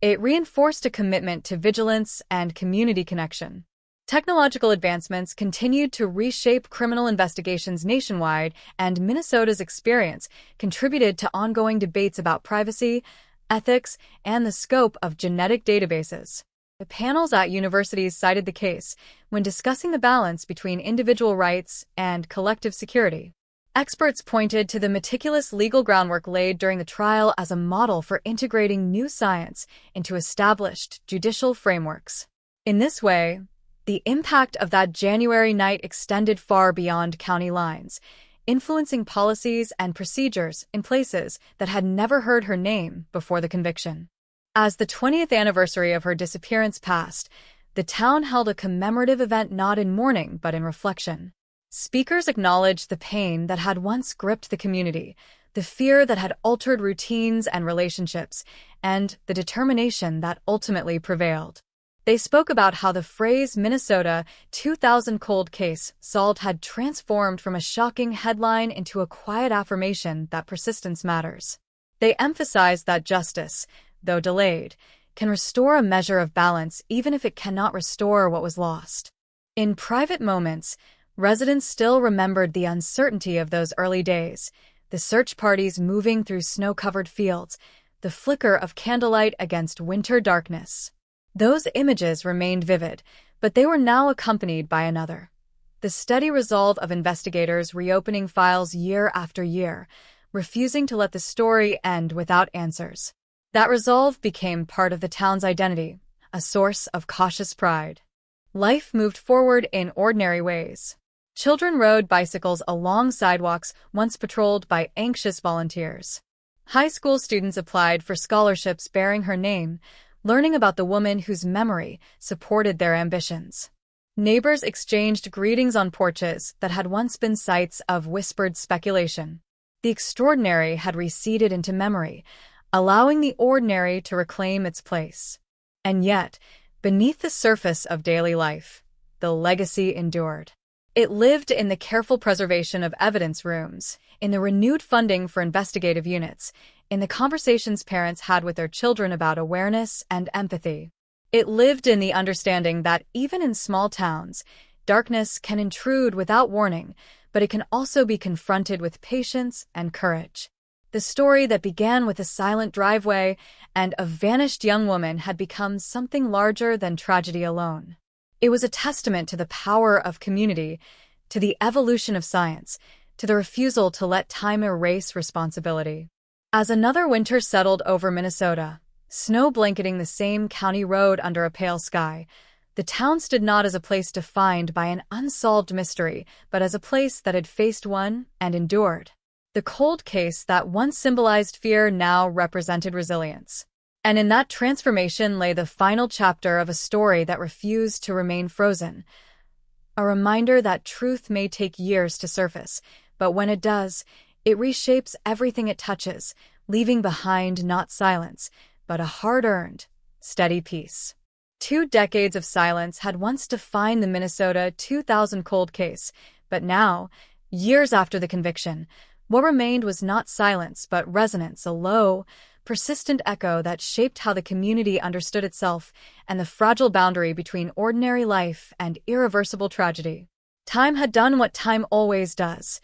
it reinforced a commitment to vigilance and community connection. Technological advancements continued to reshape criminal investigations nationwide, and Minnesota's experience contributed to ongoing debates about privacy, ethics, and the scope of genetic databases. The panels at universities cited the case when discussing the balance between individual rights and collective security. Experts pointed to the meticulous legal groundwork laid during the trial as a model for integrating new science into established judicial frameworks. In this way, the impact of that January night extended far beyond county lines, influencing policies and procedures in places that had never heard her name before the conviction. As the 20th anniversary of her disappearance passed, the town held a commemorative event not in mourning but in reflection. Speakers acknowledged the pain that had once gripped the community, the fear that had altered routines and relationships, and the determination that ultimately prevailed. They spoke about how the phrase Minnesota 2000 cold case solved had transformed from a shocking headline into a quiet affirmation that persistence matters. They emphasized that justice, though delayed, can restore a measure of balance even if it cannot restore what was lost. In private moments, residents still remembered the uncertainty of those early days, the search parties moving through snow-covered fields, the flicker of candlelight against winter darkness. Those images remained vivid, but they were now accompanied by another. The steady resolve of investigators reopening files year after year, refusing to let the story end without answers. That resolve became part of the town's identity, a source of cautious pride. Life moved forward in ordinary ways. Children rode bicycles along sidewalks once patrolled by anxious volunteers. High school students applied for scholarships bearing her name, learning about the woman whose memory supported their ambitions. Neighbors exchanged greetings on porches that had once been sites of whispered speculation. The extraordinary had receded into memory, allowing the ordinary to reclaim its place. And yet, beneath the surface of daily life, the legacy endured. It lived in the careful preservation of evidence rooms, in the renewed funding for investigative units, in the conversations parents had with their children about awareness and empathy. It lived in the understanding that even in small towns, darkness can intrude without warning, but it can also be confronted with patience and courage. The story that began with a silent driveway and a vanished young woman had become something larger than tragedy alone. It was a testament to the power of community, to the evolution of science, to the refusal to let time erase responsibility. As another winter settled over Minnesota, snow blanketing the same county road under a pale sky, the town stood not as a place defined by an unsolved mystery, but as a place that had faced one and endured. The cold case that once symbolized fear now represented resilience. And in that transformation lay the final chapter of a story that refused to remain frozen. A reminder that truth may take years to surface, but when it does, it reshapes everything it touches, leaving behind not silence, but a hard-earned, steady peace. 2 decades of silence had once defined the Minnesota 2000 cold case, but now, years after the conviction, what remained was not silence but resonance, a low, persistent echo that shaped how the community understood itself and the fragile boundary between ordinary life and irreversible tragedy. Time had done what time always does.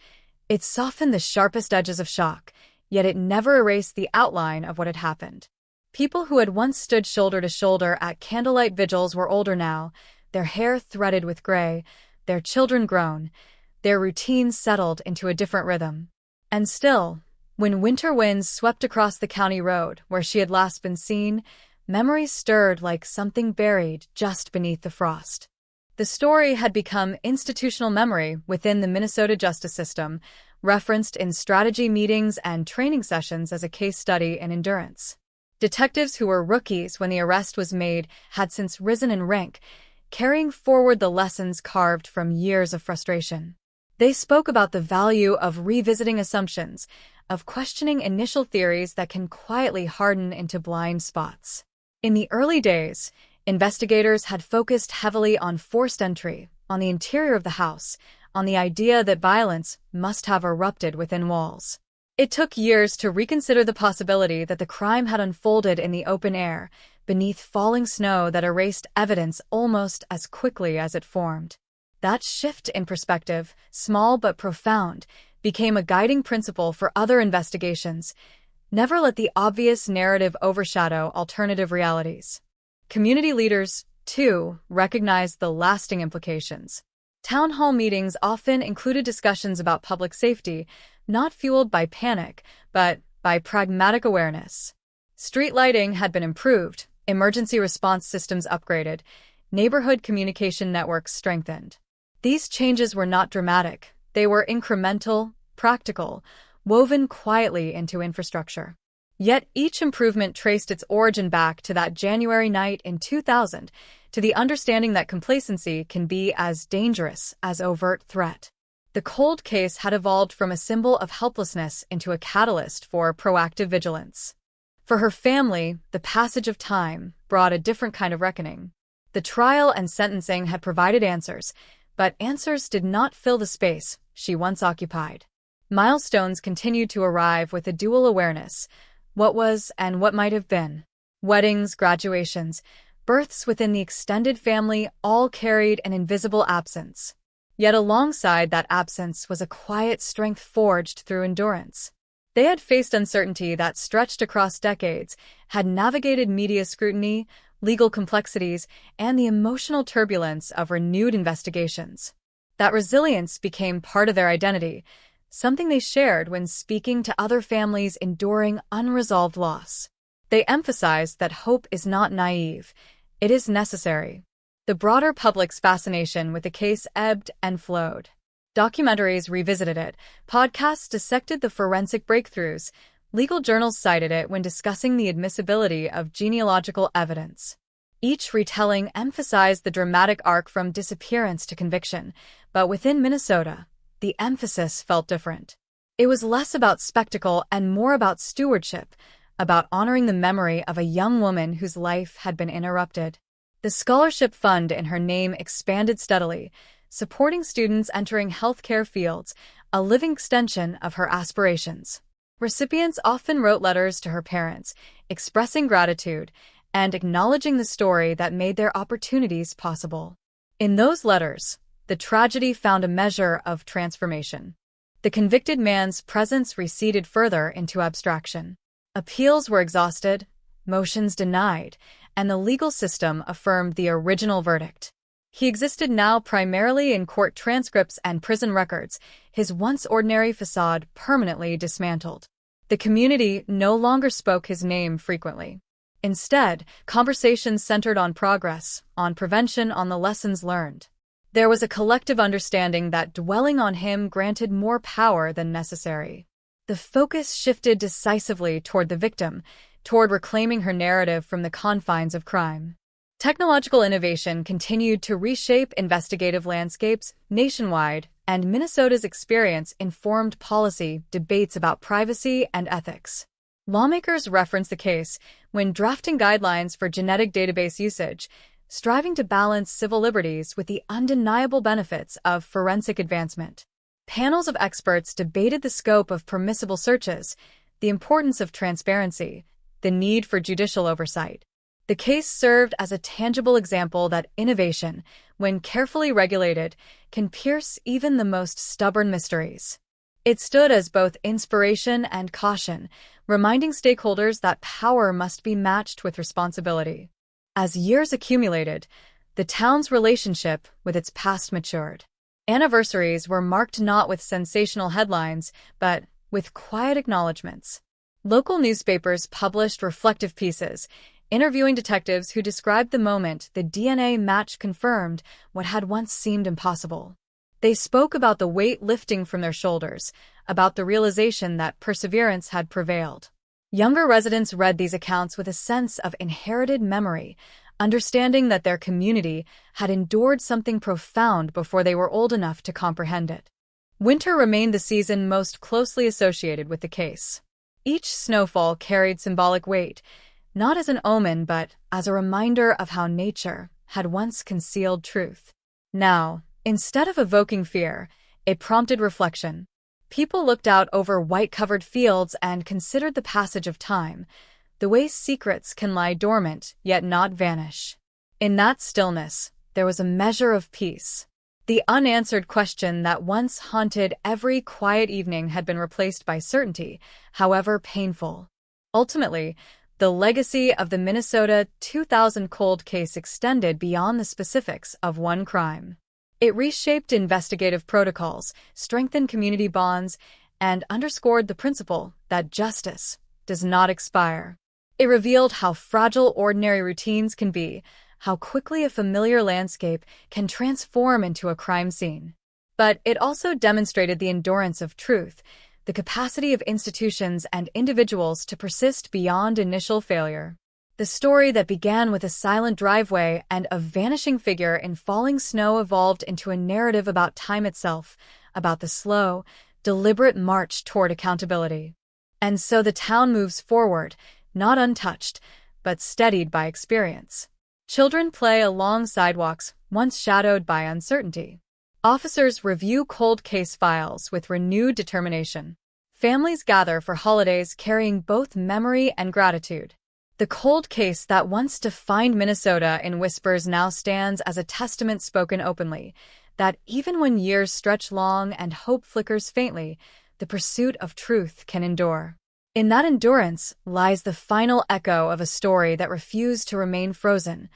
It softened the sharpest edges of shock, yet it never erased the outline of what had happened. People who had once stood shoulder to shoulder at candlelight vigils were older now, their hair threaded with gray, their children grown, their routines settled into a different rhythm. And still, when winter winds swept across the county road where she had last been seen, memories stirred like something buried just beneath the frost. The story had become institutional memory within the Minnesota justice system, referenced in strategy meetings and training sessions as a case study in endurance. Detectives who were rookies when the arrest was made had since risen in rank, carrying forward the lessons carved from years of frustration. They spoke about the value of revisiting assumptions, of questioning initial theories that can quietly harden into blind spots. In the early days, investigators had focused heavily on forced entry, on the interior of the house, on the idea that violence must have erupted within walls. It took years to reconsider the possibility that the crime had unfolded in the open air, beneath falling snow that erased evidence almost as quickly as it formed. That shift in perspective, small but profound, became a guiding principle for other investigations. Never let the obvious narrative overshadow alternative realities. Community leaders, too, recognized the lasting implications. Town hall meetings often included discussions about public safety, not fueled by panic, but by pragmatic awareness. Street lighting had been improved, emergency response systems upgraded, neighborhood communication networks strengthened. These changes were not dramatic. They were incremental, practical, woven quietly into infrastructure. Yet each improvement traced its origin back to that January night in 2000, to the understanding that complacency can be as dangerous as overt threat. The cold case had evolved from a symbol of helplessness into a catalyst for proactive vigilance. For her family, the passage of time brought a different kind of reckoning. The trial and sentencing had provided answers, but answers did not fill the space she once occupied. Milestones continued to arrive with a dual awareness: what was and what might have been. Weddings, graduations, births within the extended family all carried an invisible absence. Yet alongside that absence was a quiet strength forged through endurance. They had faced uncertainty that stretched across decades, had navigated media scrutiny, legal complexities, and the emotional turbulence of renewed investigations. That resilience became part of their identity, something they shared when speaking to other families enduring unresolved loss. They emphasized that hope is not naive, it is necessary. The broader public's fascination with the case ebbed and flowed. Documentaries revisited it, podcasts dissected the forensic breakthroughs, legal journals cited it when discussing the admissibility of genealogical evidence. Each retelling emphasized the dramatic arc from disappearance to conviction, but within Minnesota, the emphasis felt different. It was less about spectacle and more about stewardship, about honoring the memory of a young woman whose life had been interrupted. The scholarship fund in her name expanded steadily, supporting students entering healthcare fields, a living extension of her aspirations. Recipients often wrote letters to her parents, expressing gratitude and acknowledging the story that made their opportunities possible. In those letters, the tragedy found a measure of transformation. The convicted man's presence receded further into abstraction. Appeals were exhausted, motions denied, and the legal system affirmed the original verdict. He existed now primarily in court transcripts and prison records, his once ordinary facade permanently dismantled. The community no longer spoke his name frequently. Instead, conversations centered on progress, on prevention, on the lessons learned. There was a collective understanding that dwelling on him granted more power than necessary. The focus shifted decisively toward the victim, toward reclaiming her narrative from the confines of crime. Technological innovation continued to reshape investigative landscapes nationwide, and Minnesota's experience informed policy debates about privacy and ethics. Lawmakers referenced the case when drafting guidelines for genetic database usage, striving to balance civil liberties with the undeniable benefits of forensic advancement. Panels of experts debated the scope of permissible searches, the importance of transparency, the need for judicial oversight. The case served as a tangible example that innovation, when carefully regulated, can pierce even the most stubborn mysteries. It stood as both inspiration and caution, reminding stakeholders that power must be matched with responsibility. As years accumulated, the town's relationship with its past matured. Anniversaries were marked not with sensational headlines, but with quiet acknowledgments. Local newspapers published reflective pieces, interviewing detectives who described the moment the DNA match confirmed what had once seemed impossible. They spoke about the weight lifting from their shoulders, about the realization that perseverance had prevailed. Younger residents read these accounts with a sense of inherited memory, understanding that their community had endured something profound before they were old enough to comprehend it. Winter remained the season most closely associated with the case. Each snowfall carried symbolic weight, not as an omen but as a reminder of how nature had once concealed truth. Now, instead of evoking fear, it prompted reflection. People looked out over white-covered fields and considered the passage of time, the way secrets can lie dormant yet not vanish. In that stillness, there was a measure of peace. The unanswered question that once haunted every quiet evening had been replaced by certainty, however painful. Ultimately, the legacy of the Minnesota 2000 cold case extended beyond the specifics of one crime. It reshaped investigative protocols, strengthened community bonds, and underscored the principle that justice does not expire. It revealed how fragile ordinary routines can be, how quickly a familiar landscape can transform into a crime scene. But it also demonstrated the endurance of truth, the capacity of institutions and individuals to persist beyond initial failure. The story that began with a silent driveway and a vanishing figure in falling snow evolved into a narrative about time itself, about the slow, deliberate march toward accountability. And so the town moves forward, not untouched, but steadied by experience. Children play along sidewalks, once shadowed by uncertainty. Officers review cold case files with renewed determination. Families gather for holidays carrying both memory and gratitude. The cold case that once defined Minnesota in whispers now stands as a testament spoken openly, that even when years stretch long and hope flickers faintly, the pursuit of truth can endure. In that endurance lies the final echo of a story that refused to remain frozen,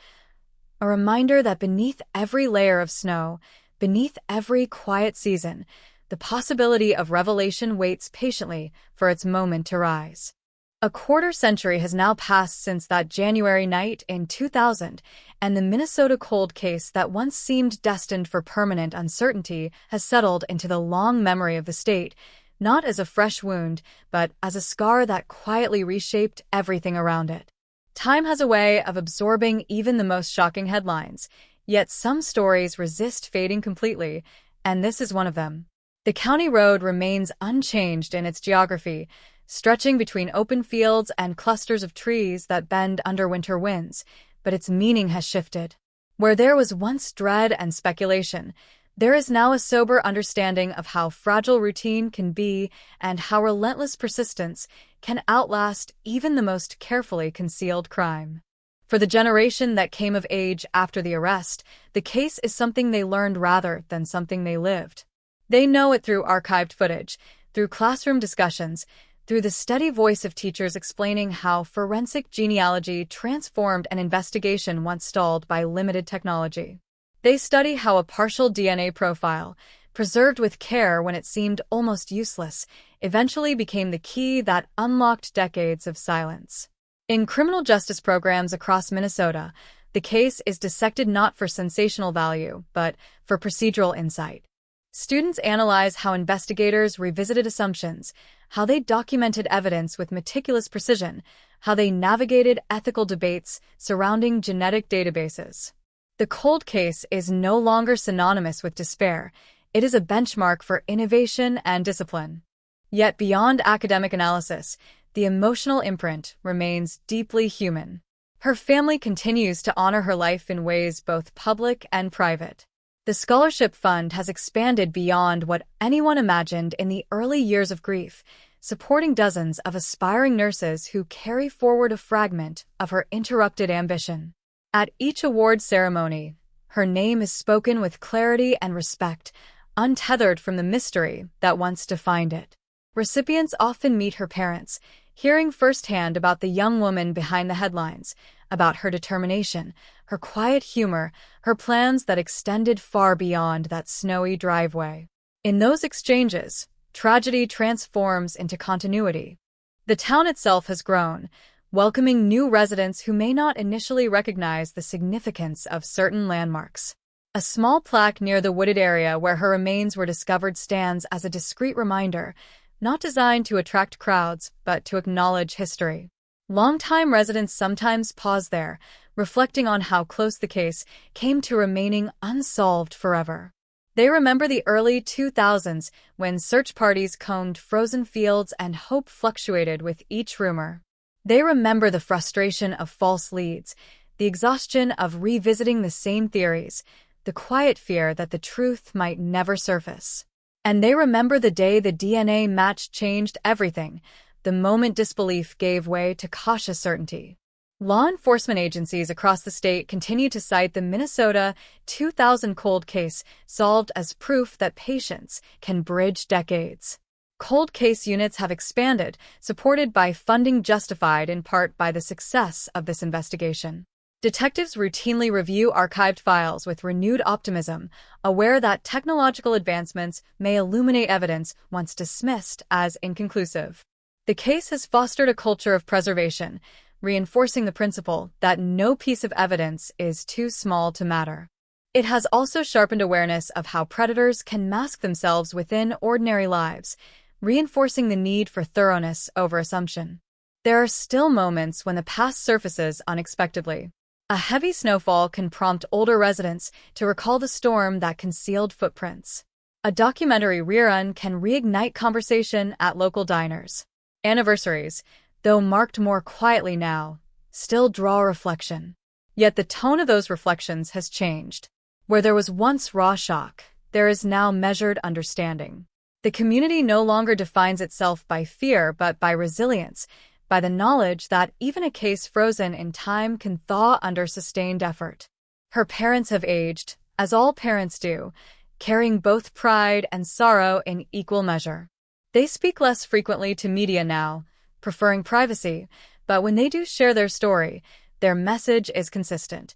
a reminder that beneath every layer of snow, beneath every quiet season, the possibility of revelation waits patiently for its moment to rise. A quarter-century has now passed since that January night in 2000, and the Minnesota cold case that once seemed destined for permanent uncertainty has settled into the long memory of the state, not as a fresh wound, but as a scar that quietly reshaped everything around it. Time has a way of absorbing even the most shocking headlines, yet some stories resist fading completely, and this is one of them. The county road remains unchanged in its geography, stretching between open fields and clusters of trees that bend under winter winds, but its meaning has shifted. Where there was once dread and speculation, there is now a sober understanding of how fragile routine can be and how relentless persistence can outlast even the most carefully concealed crime. For the generation that came of age after the arrest, the case is something they learned rather than something they lived. They know it through archived footage, through classroom discussions, through the steady voice of teachers explaining how forensic genealogy transformed an investigation once stalled by limited technology. They study how a partial DNA profile, preserved with care when it seemed almost useless, eventually became the key that unlocked decades of silence. In criminal justice programs across Minnesota, the case is dissected not for sensational value, but for procedural insight. Students analyze how investigators revisited assumptions, how they documented evidence with meticulous precision, how they navigated ethical debates surrounding genetic databases. The cold case is no longer synonymous with despair. It is a benchmark for innovation and discipline. Yet beyond academic analysis, the emotional imprint remains deeply human. Her family continues to honor her life in ways both public and private. The scholarship fund has expanded beyond what anyone imagined in the early years of grief, supporting dozens of aspiring nurses who carry forward a fragment of her interrupted ambition. At each award ceremony, her name is spoken with clarity and respect, untethered from the mystery that once defined it. Recipients often meet her parents, hearing firsthand about the young woman behind the headlines, about her determination, her quiet humor, her plans that extended far beyond that snowy driveway. In those exchanges, tragedy transforms into continuity. The town itself has grown, welcoming new residents who may not initially recognize the significance of certain landmarks. A small plaque near the wooded area where her remains were discovered stands as a discreet reminder, not designed to attract crowds, but to acknowledge history. Longtime residents sometimes pause there, reflecting on how close the case came to remaining unsolved forever. They remember the early 2000s when search parties combed frozen fields and hope fluctuated with each rumor. They remember the frustration of false leads, the exhaustion of revisiting the same theories, the quiet fear that the truth might never surface. And they remember the day the DNA match changed everything, the moment disbelief gave way to cautious certainty. Law enforcement agencies across the state continue to cite the Minnesota 2000 cold case solved as proof that patience can bridge decades. Cold case units have expanded, supported by funding justified in part by the success of this investigation. Detectives routinely review archived files with renewed optimism, aware that technological advancements may illuminate evidence once dismissed as inconclusive. The case has fostered a culture of preservation, reinforcing the principle that no piece of evidence is too small to matter. It has also sharpened awareness of how predators can mask themselves within ordinary lives, reinforcing the need for thoroughness over assumption. There are still moments when the past surfaces unexpectedly. A heavy snowfall can prompt older residents to recall the storm that concealed footprints. A documentary rerun can reignite conversation at local diners. Anniversaries, though marked more quietly now, still draw reflection. Yet the tone of those reflections has changed. Where there was once raw shock, there is now measured understanding. The community no longer defines itself by fear but by resilience, by the knowledge that even a case frozen in time can thaw under sustained effort. Her parents have aged, as all parents do, carrying both pride and sorrow in equal measure. They speak less frequently to media now, preferring privacy, but when they do share their story, their message is consistent.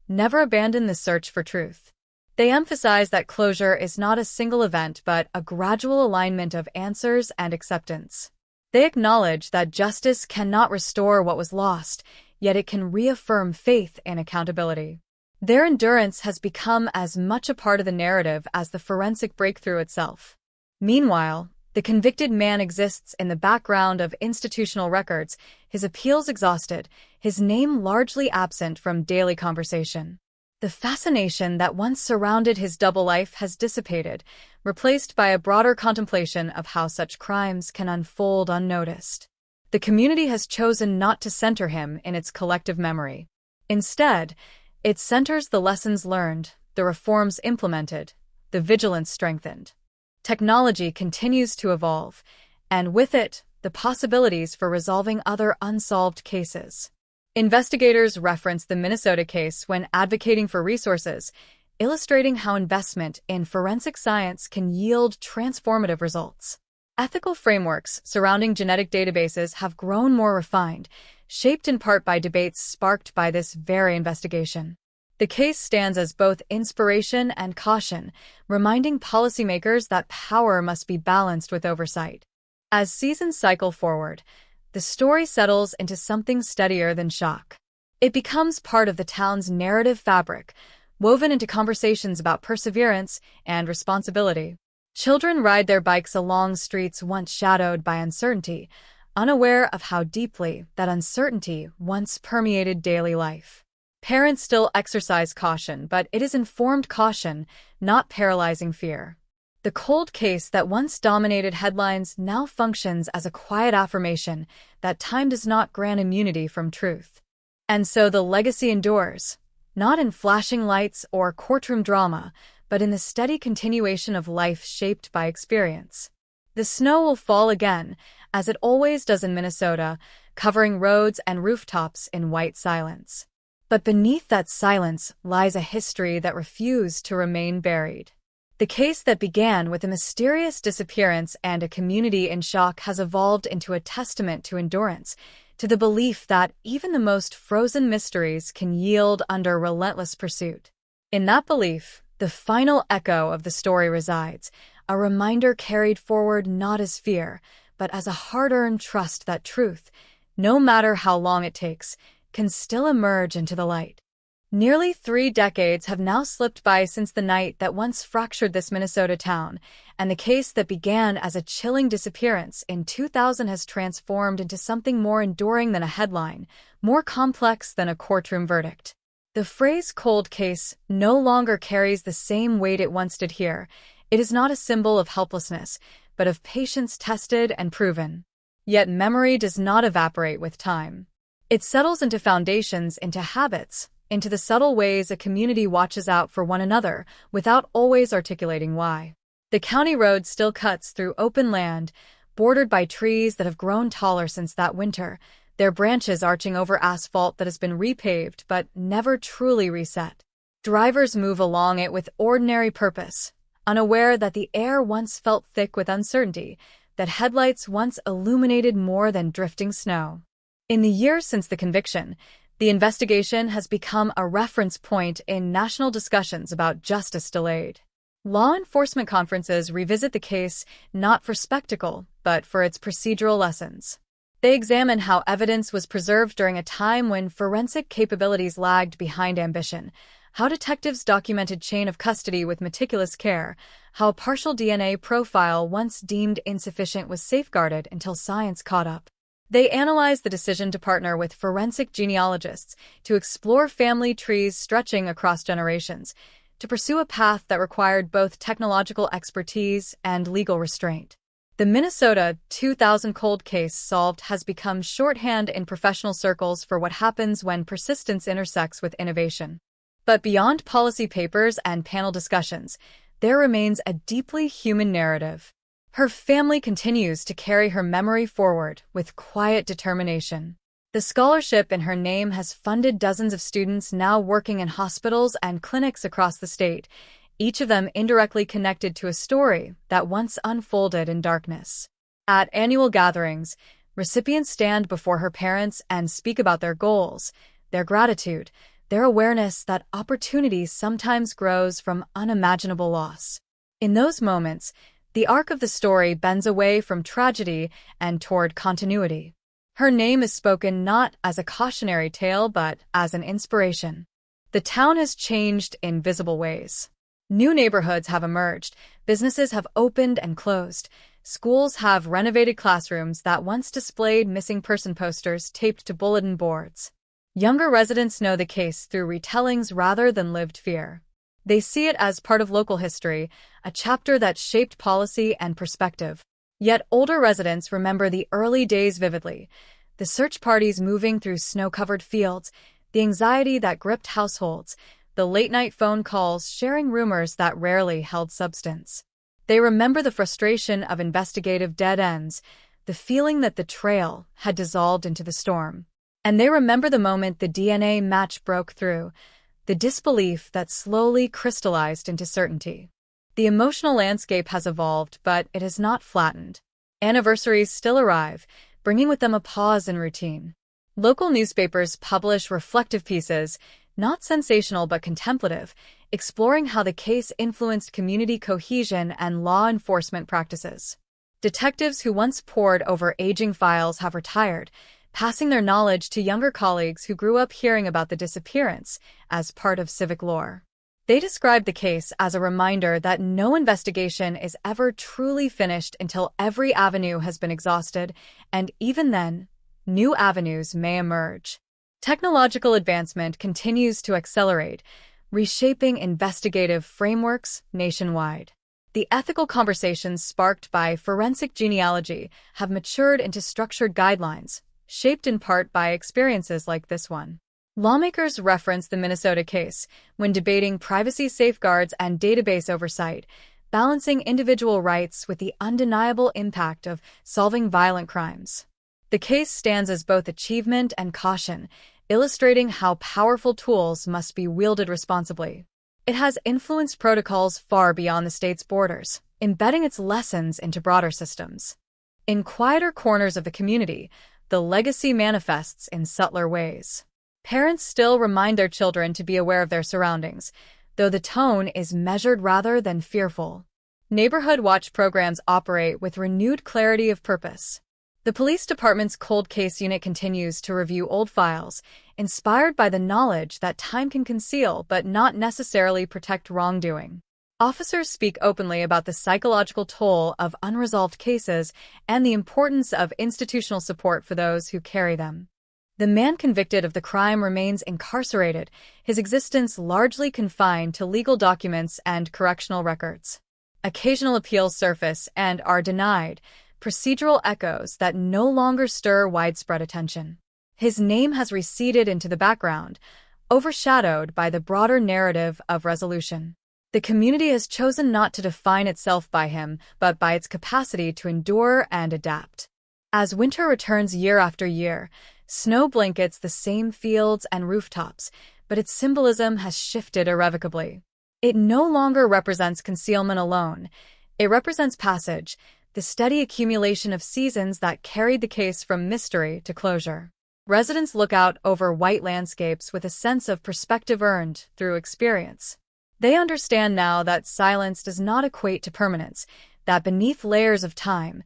Never abandon the search for truth. They emphasize that closure is not a single event but a gradual alignment of answers and acceptance. They acknowledge that justice cannot restore what was lost, yet it can reaffirm faith in accountability. Their endurance has become as much a part of the narrative as the forensic breakthrough itself. Meanwhile, the convicted man exists in the background of institutional records, his appeals exhausted, his name largely absent from daily conversation. The fascination that once surrounded his double life has dissipated, replaced by a broader contemplation of how such crimes can unfold unnoticed. The community has chosen not to center him in its collective memory. Instead, it centers the lessons learned, the reforms implemented, the vigilance strengthened. Technology continues to evolve, and with it, the possibilities for resolving other unsolved cases. Investigators reference the Minnesota case when advocating for resources, illustrating how investment in forensic science can yield transformative results. Ethical frameworks surrounding genetic databases have grown more refined, shaped in part by debates sparked by this very investigation. The case stands as both inspiration and caution, reminding policymakers that power must be balanced with oversight. As seasons cycle forward, the story settles into something steadier than shock. It becomes part of the town's narrative fabric, woven into conversations about perseverance and responsibility. Children ride their bikes along streets once shadowed by uncertainty, unaware of how deeply that uncertainty once permeated daily life. Parents still exercise caution, but it is informed caution, not paralyzing fear. The cold case that once dominated headlines now functions as a quiet affirmation that time does not grant immunity from truth. And so the legacy endures, not in flashing lights or courtroom drama, but in the steady continuation of life shaped by experience. The snow will fall again, as it always does in Minnesota, covering roads and rooftops in white silence. But beneath that silence lies a history that refused to remain buried. The case that began with a mysterious disappearance and a community in shock has evolved into a testament to endurance, to the belief that even the most frozen mysteries can yield under relentless pursuit. In that belief, the final echo of the story resides, a reminder carried forward not as fear, but as a hard-earned trust that truth, no matter how long it takes, can still emerge into the light. Nearly 3 decades have now slipped by since the night that once fractured this Minnesota town, and the case that began as a chilling disappearance in 2000 has transformed into something more enduring than a headline, more complex than a courtroom verdict. The phrase cold case no longer carries the same weight it once did here. It is not a symbol of helplessness, but of patience tested and proven. Yet memory does not evaporate with time. It settles into foundations, into habits, into the subtle ways a community watches out for one another without always articulating why. The county road still cuts through open land, bordered by trees that have grown taller since that winter, their branches arching over asphalt that has been repaved but never truly reset. Drivers move along it with ordinary purpose, unaware that the air once felt thick with uncertainty, that headlights once illuminated more than drifting snow. In the years since the conviction, the investigation has become a reference point in national discussions about justice delayed. Law enforcement conferences revisit the case not for spectacle, but for its procedural lessons. They examine how evidence was preserved during a time when forensic capabilities lagged behind ambition, how detectives documented chain of custody with meticulous care, how a partial DNA profile once deemed insufficient was safeguarded until science caught up. They analyzed the decision to partner with forensic genealogists to explore family trees stretching across generations, to pursue a path that required both technological expertise and legal restraint. The Minnesota 2000 cold case solved has become shorthand in professional circles for what happens when persistence intersects with innovation. But beyond policy papers and panel discussions, there remains a deeply human narrative. Her family continues to carry her memory forward with quiet determination. The scholarship in her name has funded dozens of students now working in hospitals and clinics across the state, each of them indirectly connected to a story that once unfolded in darkness. At annual gatherings, recipients stand before her parents and speak about their goals, their gratitude, their awareness that opportunity sometimes grows from unimaginable loss. In those moments, the arc of the story bends away from tragedy and toward continuity. Her name is spoken not as a cautionary tale but as an inspiration. The town has changed in visible ways. New neighborhoods have emerged, businesses have opened and closed, schools have renovated classrooms that once displayed missing person posters taped to bulletin boards. Younger residents know the case through retellings rather than lived fear. They see it as part of local history, a chapter that shaped policy and perspective. Yet older residents remember the early days vividly, the search parties moving through snow-covered fields, the anxiety that gripped households, the late-night phone calls sharing rumors that rarely held substance. They remember the frustration of investigative dead ends, the feeling that the trail had dissolved into the storm. And they remember the moment the DNA match broke through, the disbelief that slowly crystallized into certainty. The emotional landscape has evolved, but it has not flattened. Anniversaries still arrive, bringing with them a pause in routine. Local newspapers publish reflective pieces, not sensational but contemplative, exploring how the case influenced community cohesion and law enforcement practices. Detectives who once pored over aging files have retired, passing their knowledge to younger colleagues who grew up hearing about the disappearance as part of civic lore. They described the case as a reminder that no investigation is ever truly finished until every avenue has been exhausted, and even then, new avenues may emerge. Technological advancement continues to accelerate, reshaping investigative frameworks nationwide. The ethical conversations sparked by forensic genealogy have matured into structured guidelines, shaped in part by experiences like this one. Lawmakers reference the Minnesota case when debating privacy safeguards and database oversight, balancing individual rights with the undeniable impact of solving violent crimes. The case stands as both achievement and caution, illustrating how powerful tools must be wielded responsibly. It has influenced protocols far beyond the state's borders, embedding its lessons into broader systems. In quieter corners of the community, the legacy manifests in subtler ways. Parents still remind their children to be aware of their surroundings, though the tone is measured rather than fearful. Neighborhood watch programs operate with renewed clarity of purpose. The police department's cold case unit continues to review old files, inspired by the knowledge that time can conceal but not necessarily protect wrongdoing. Officers speak openly about the psychological toll of unresolved cases and the importance of institutional support for those who carry them. The man convicted of the crime remains incarcerated, his existence largely confined to legal documents and correctional records. Occasional appeals surface and are denied, procedural echoes that no longer stir widespread attention. His name has receded into the background, overshadowed by the broader narrative of resolution. The community has chosen not to define itself by him, but by its capacity to endure and adapt. As winter returns year after year, snow blankets the same fields and rooftops, but its symbolism has shifted irrevocably. It no longer represents concealment alone. It represents passage, the steady accumulation of seasons that carried the case from mystery to closure. Residents look out over white landscapes with a sense of perspective earned through experience. They understand now that silence does not equate to permanence, that beneath layers of time,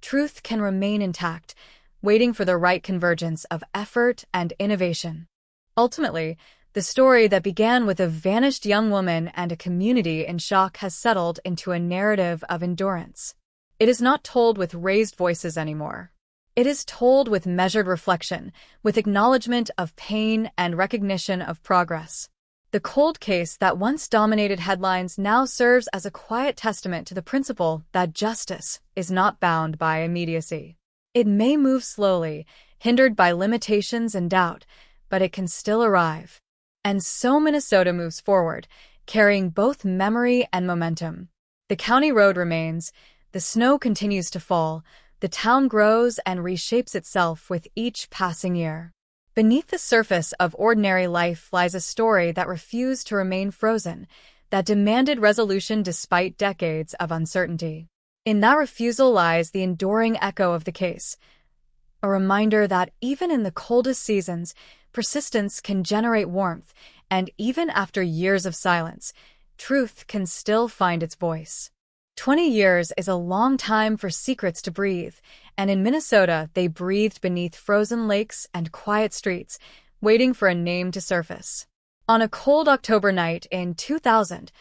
truth can remain intact, waiting for the right convergence of effort and innovation. Ultimately, The story that began with a vanished young woman and a community in shock has settled into a narrative of endurance. It is not told with raised voices anymore. It is told with measured reflection, with acknowledgement of pain and recognition of progress. The cold case that once dominated headlines now serves as a quiet testament to the principle that justice is not bound by immediacy. It may move slowly, hindered by limitations and doubt, but it can still arrive. And so Minnesota moves forward, carrying both memory and momentum. The county road remains, the snow continues to fall, the town grows and reshapes itself with each passing year. Beneath the surface of ordinary life lies a story that refused to remain frozen, that demanded resolution despite decades of uncertainty. In that refusal lies the enduring echo of the case, a reminder that even in the coldest seasons, persistence can generate warmth, and even after years of silence, truth can still find its voice. 20 years is a long time for secrets to breathe, and in Minnesota, they breathed beneath frozen lakes and quiet streets, waiting for a name to surface. On a cold October night in 2000,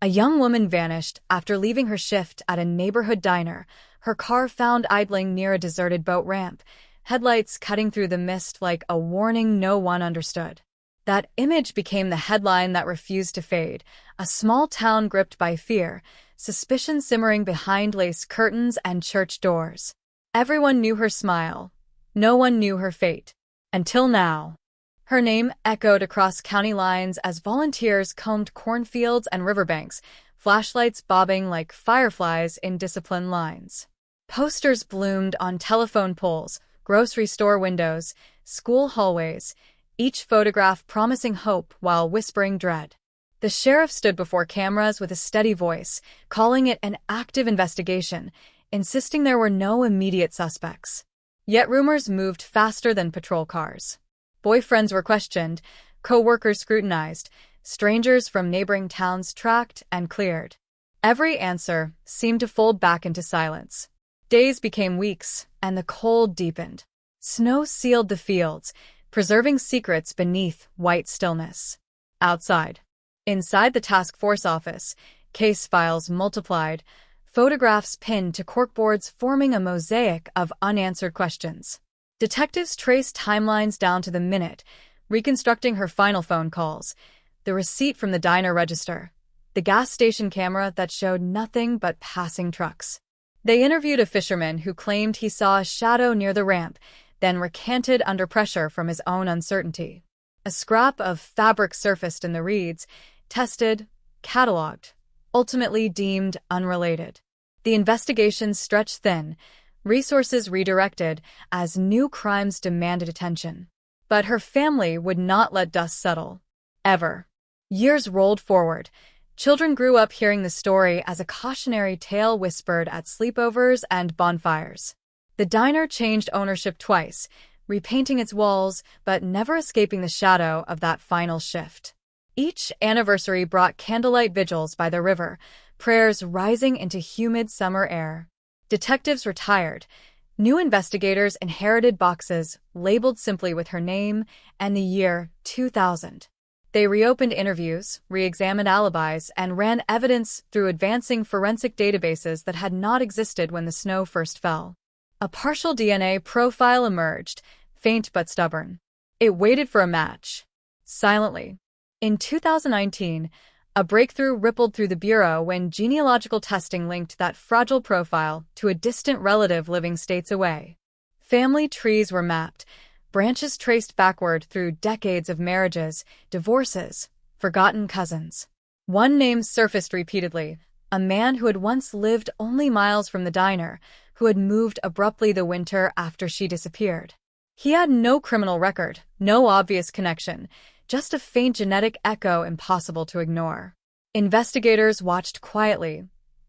a young woman vanished after leaving her shift at a neighborhood diner, her car found idling near a deserted boat ramp, headlights cutting through the mist like a warning no one understood. That image became the headline that refused to fade, a small town gripped by fear, suspicion simmering behind lace curtains and church doors. Everyone knew her smile. No one knew her fate. Until now. Her name echoed across county lines as volunteers combed cornfields and riverbanks, flashlights bobbing like fireflies in disciplined lines. Posters bloomed on telephone poles, grocery store windows, school hallways, each photograph promising hope while whispering dread. The sheriff stood before cameras with a steady voice, calling it an active investigation, insisting there were no immediate suspects. Yet rumors moved faster than patrol cars. Boyfriends were questioned, co-workers scrutinized, strangers from neighboring towns tracked and cleared. Every answer seemed to fold back into silence. Days became weeks, and the cold deepened. Snow sealed the fields, preserving secrets beneath white stillness. Outside. Inside the task force office, case files multiplied, photographs pinned to corkboards forming a mosaic of unanswered questions. Detectives traced timelines down to the minute, reconstructing her final phone calls, the receipt from the diner register, the gas station camera that showed nothing but passing trucks. They interviewed a fisherman who claimed he saw a shadow near the ramp, then recanted under pressure from his own uncertainty. A scrap of fabric surfaced in the reeds, tested, cataloged, ultimately deemed unrelated. The investigation stretched thin, resources redirected as new crimes demanded attention. But her family would not let dust settle. Ever. Years rolled forward. Children grew up hearing the story as a cautionary tale whispered at sleepovers and bonfires. The diner changed ownership twice, repainting its walls, but never escaping the shadow of that final shift. Each anniversary brought candlelight vigils by the river, prayers rising into humid summer air. Detectives retired. New investigators inherited boxes labeled simply with her name and the year 2000. They reopened interviews, re-examined alibis, and ran evidence through advancing forensic databases that had not existed when the snow first fell. A partial DNA profile emerged, faint but stubborn. It waited for a match. Silently. In 2019, a breakthrough rippled through the Bureau when genealogical testing linked that fragile profile to a distant relative living states away. Family trees were mapped, branches traced backward through decades of marriages, divorces, forgotten cousins. One name surfaced repeatedly, a man who had once lived only miles from the diner, who had moved abruptly the winter after she disappeared. He had no criminal record, no obvious connection, just a faint genetic echo impossible to ignore. Investigators watched quietly,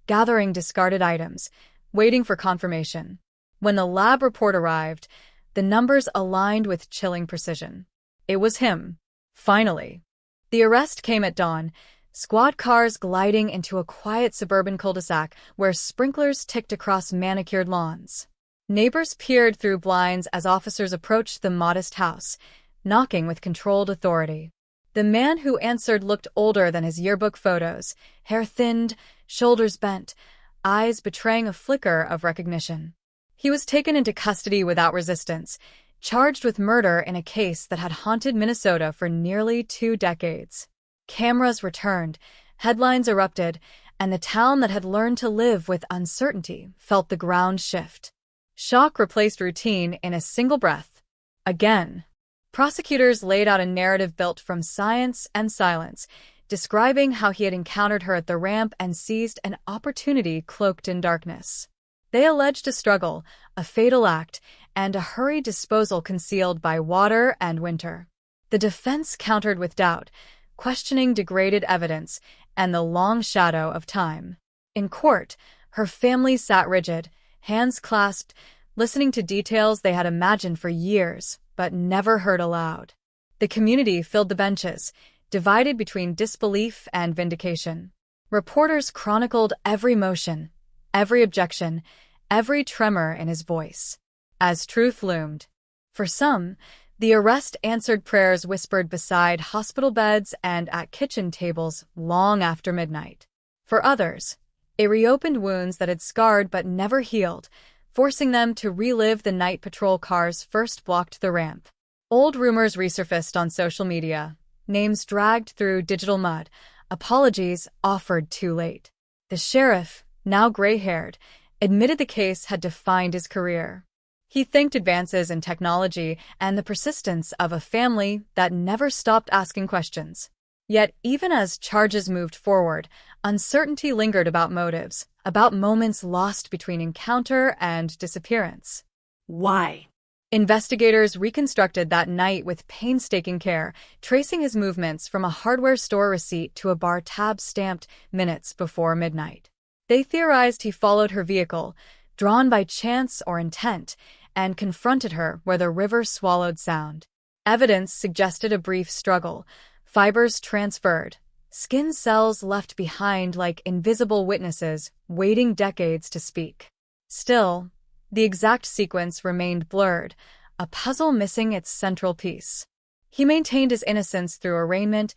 gathering discarded items, waiting for confirmation. When the lab report arrived, the numbers aligned with chilling precision. It was him. Finally. The arrest came at dawn, squad cars gliding into a quiet suburban cul-de-sac where sprinklers ticked across manicured lawns. Neighbors peered through blinds as officers approached the modest house, knocking with controlled authority. The The man who answered looked older than his yearbook photos, hair thinned, shoulders bent, eyes betraying a flicker of recognition. He was taken into custody without resistance, charged with murder in a case that had haunted Minnesota for nearly 2 decades. Cameras returned, headlines erupted, and the town that had learned to live with uncertainty felt the ground shift. Shock replaced routine in a single breath. Again. Prosecutors laid out a narrative built from science and silence, describing how he had encountered her at the ramp and seized an opportunity cloaked in darkness. They alleged a struggle, a fatal act, and a hurried disposal concealed by water and winter. The defense countered with doubt, questioning degraded evidence and the long shadow of time. In court, her family sat rigid, hands clasped, listening to details they had imagined for years, but never heard aloud. The community filled the benches, divided between disbelief and vindication. Reporters chronicled every motion, every objection, every tremor in his voice. As truth loomed. For some, the arrest answered prayers whispered beside hospital beds and at kitchen tables long after midnight. For others, it reopened wounds that had scarred but never healed, forcing them to relive the night patrol cars first blocked the ramp. Old rumors resurfaced on social media, names dragged through digital mud, apologies offered too late. The sheriff, now gray-haired, admitted the case had defined his career. He thanked advances in technology and the persistence of a family that never stopped asking questions. Yet, even as charges moved forward, uncertainty lingered about motives, about moments lost between encounter and disappearance. Why? Investigators reconstructed that night with painstaking care, tracing his movements from a hardware store receipt to a bar tab stamped minutes before midnight. They theorized he followed her vehicle, drawn by chance or intent, and confronted her where the river swallowed sound. Evidence suggested a brief struggle, fibers transferred, skin cells left behind like invisible witnesses waiting decades to speak. Still, the exact sequence remained blurred, a puzzle missing its central piece. He maintained his innocence through arraignment,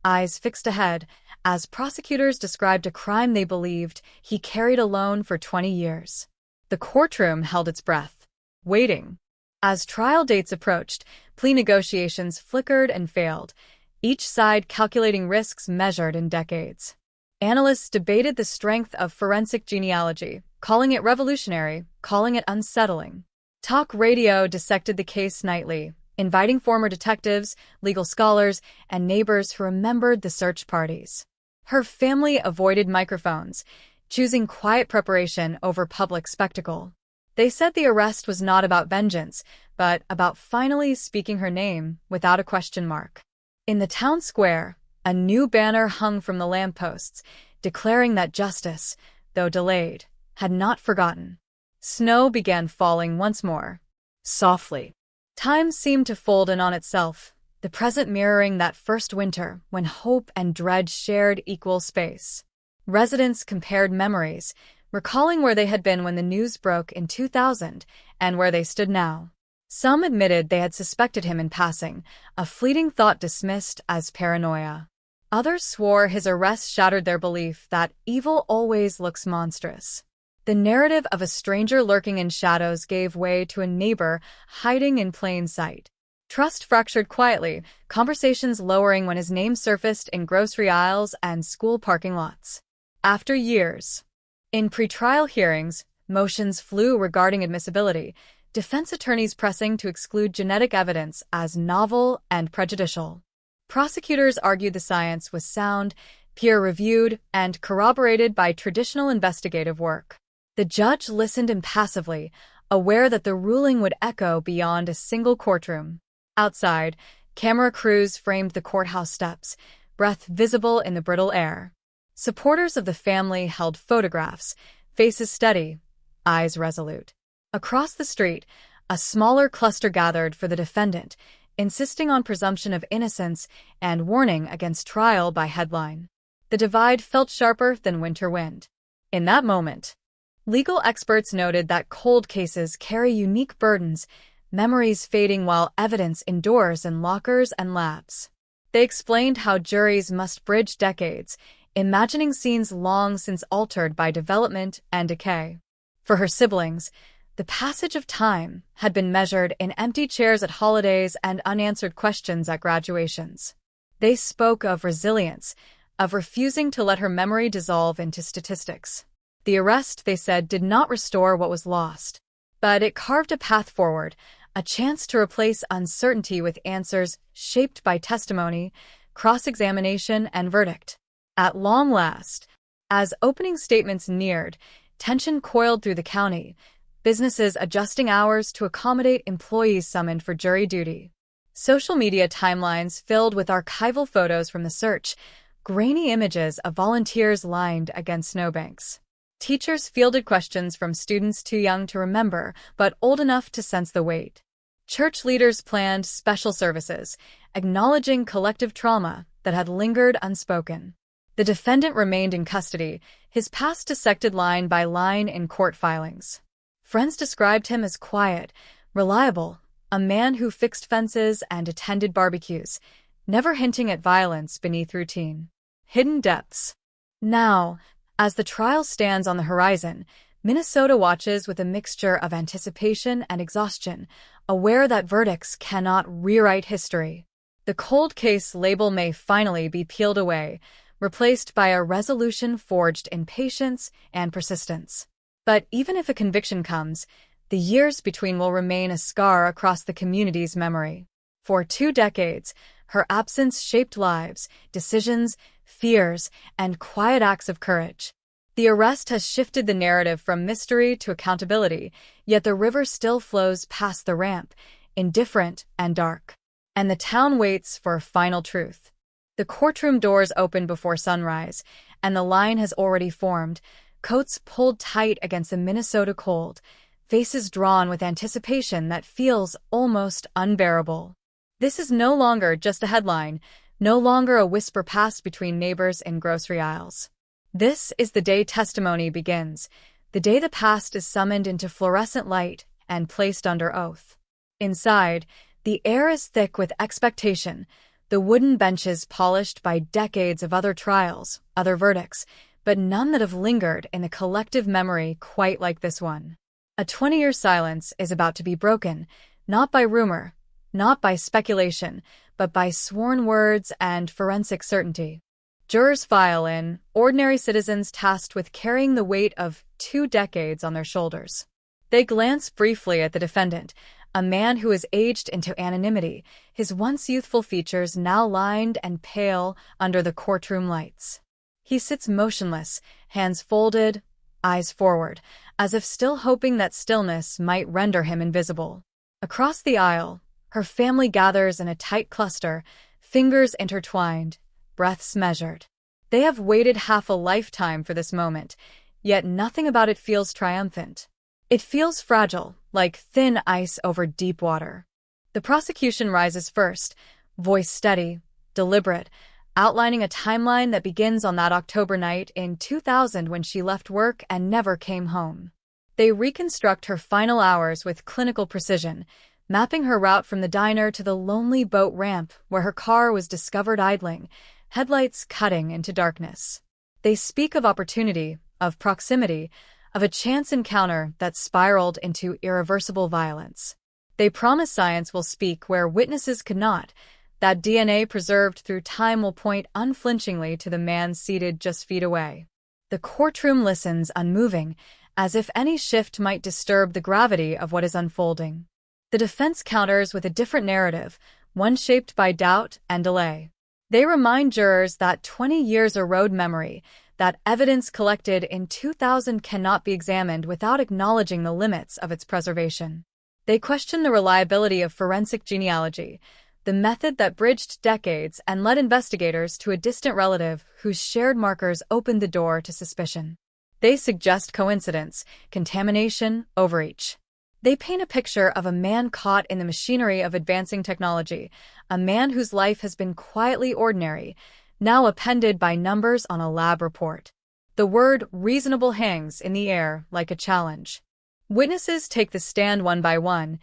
eyes fixed ahead, as prosecutors described a crime they believed he carried alone for 20 years. The courtroom held its breath, waiting. As trial dates approached, plea negotiations flickered and failed, each side calculating risks measured in decades. Analysts debated the strength of forensic genealogy, calling it revolutionary, calling it unsettling. Talk radio dissected the case nightly, inviting former detectives, legal scholars, and neighbors who remembered the search parties. Her family avoided microphones, choosing quiet preparation over public spectacle. They said the arrest was not about vengeance, but about finally speaking her name without a question mark. In the town square, a new banner hung from the lampposts, declaring that justice, though delayed, had not forgotten. Snow began falling once more, softly. Time seemed to fold in on itself, the present mirroring that first winter when hope and dread shared equal space. Residents compared memories, recalling where they had been when the news broke in 2000 and where they stood now. Some admitted they had suspected him in passing, a fleeting thought dismissed as paranoia. Others swore his arrest shattered their belief that evil always looks monstrous. The narrative of a stranger lurking in shadows gave way to a neighbor hiding in plain sight. Trust fractured quietly, conversations lowering when his name surfaced in grocery aisles and school parking lots. After years, in pretrial hearings, motions flew regarding admissibility, defense attorneys pressing to exclude genetic evidence as novel and prejudicial. Prosecutors argued the science was sound, peer-reviewed, and corroborated by traditional investigative work. The judge listened impassively, aware that the ruling would echo beyond a single courtroom. Outside, camera crews framed the courthouse steps, breath visible in the brittle air. Supporters of the family held photographs, faces steady, eyes resolute. Across the street, a smaller cluster gathered for the defendant, insisting on presumption of innocence and warning against trial by headline. The divide felt sharper than winter wind. In that moment, legal experts noted that cold cases carry unique burdens, memories fading while evidence endures in lockers and labs. They explained how juries must bridge decades, imagining scenes long since altered by development and decay. For her siblings, the passage of time had been measured in empty chairs at holidays and unanswered questions at graduations. They spoke of resilience, of refusing to let her memory dissolve into statistics. The arrest, they said, did not restore what was lost, but it carved a path forward, a chance to replace uncertainty with answers shaped by testimony, cross-examination, and verdict. At long last, as opening statements neared, tension coiled through the county, businesses adjusting hours to accommodate employees summoned for jury duty. Social media timelines filled with archival photos from the search, grainy images of volunteers lined against snowbanks. Teachers fielded questions from students too young to remember, but old enough to sense the weight. Church leaders planned special services, acknowledging collective trauma that had lingered unspoken. The defendant remained in custody, his past dissected line by line in court filings. Friends described him as quiet, reliable, a man who fixed fences and attended barbecues, never hinting at violence beneath routine. Hidden depths. Now, as the trial stands on the horizon, Minnesota watches with a mixture of anticipation and exhaustion, aware that verdicts cannot rewrite history. The cold case label may finally be peeled away, replaced by a resolution forged in patience and persistence. But even if a conviction comes, the years between will remain a scar across the community's memory. For 2 decades, her absence shaped lives, decisions, fears, and quiet acts of courage. The arrest has shifted the narrative from mystery to accountability, yet the river still flows past the ramp, indifferent and dark. And the town waits for final truth. The courtroom doors open before sunrise, and the line has already formed, coats pulled tight against the Minnesota cold, faces drawn with anticipation that feels almost unbearable. This is no longer just a headline, no longer a whisper passed between neighbors in grocery aisles. This is the day testimony begins, the day the past is summoned into fluorescent light and placed under oath. Inside, the air is thick with expectation, the wooden benches polished by decades of other trials, other verdicts, but none that have lingered in the collective memory quite like this one. A 20-year silence is about to be broken, not by rumor, not by speculation, but by sworn words and forensic certainty. Jurors file in, ordinary citizens tasked with carrying the weight of 2 decades on their shoulders. They glance briefly at the defendant, a man who has aged into anonymity, his once youthful features now lined and pale under the courtroom lights. He sits motionless, hands folded, eyes forward, as if still hoping that stillness might render him invisible. Across the aisle, her family gathers in a tight cluster, fingers intertwined, breaths measured. They have waited half a lifetime for this moment, yet nothing about it feels triumphant. It feels fragile, like thin ice over deep water. The prosecution rises first, voice steady, deliberate, outlining a timeline that begins on that October night in 2000 when she left work and never came home. They reconstruct her final hours with clinical precision, mapping her route from the diner to the lonely boat ramp where her car was discovered idling, headlights cutting into darkness. They speak of opportunity, of proximity, of a chance encounter that spiraled into irreversible violence. They promise science will speak where witnesses could not, that DNA preserved through time will point unflinchingly to the man seated just feet away. The courtroom listens unmoving, as if any shift might disturb the gravity of what is unfolding. The defense counters with a different narrative, one shaped by doubt and delay. They remind jurors that 20 years erode memory, that evidence collected in 2000 cannot be examined without acknowledging the limits of its preservation. They question the reliability of forensic genealogy, the method that bridged decades and led investigators to a distant relative whose shared markers opened the door to suspicion. They suggest coincidence, contamination, overreach. They paint a picture of a man caught in the machinery of advancing technology, a man whose life has been quietly ordinary, now appended by numbers on a lab report. The word reasonable hangs in the air like a challenge. Witnesses take the stand one by one,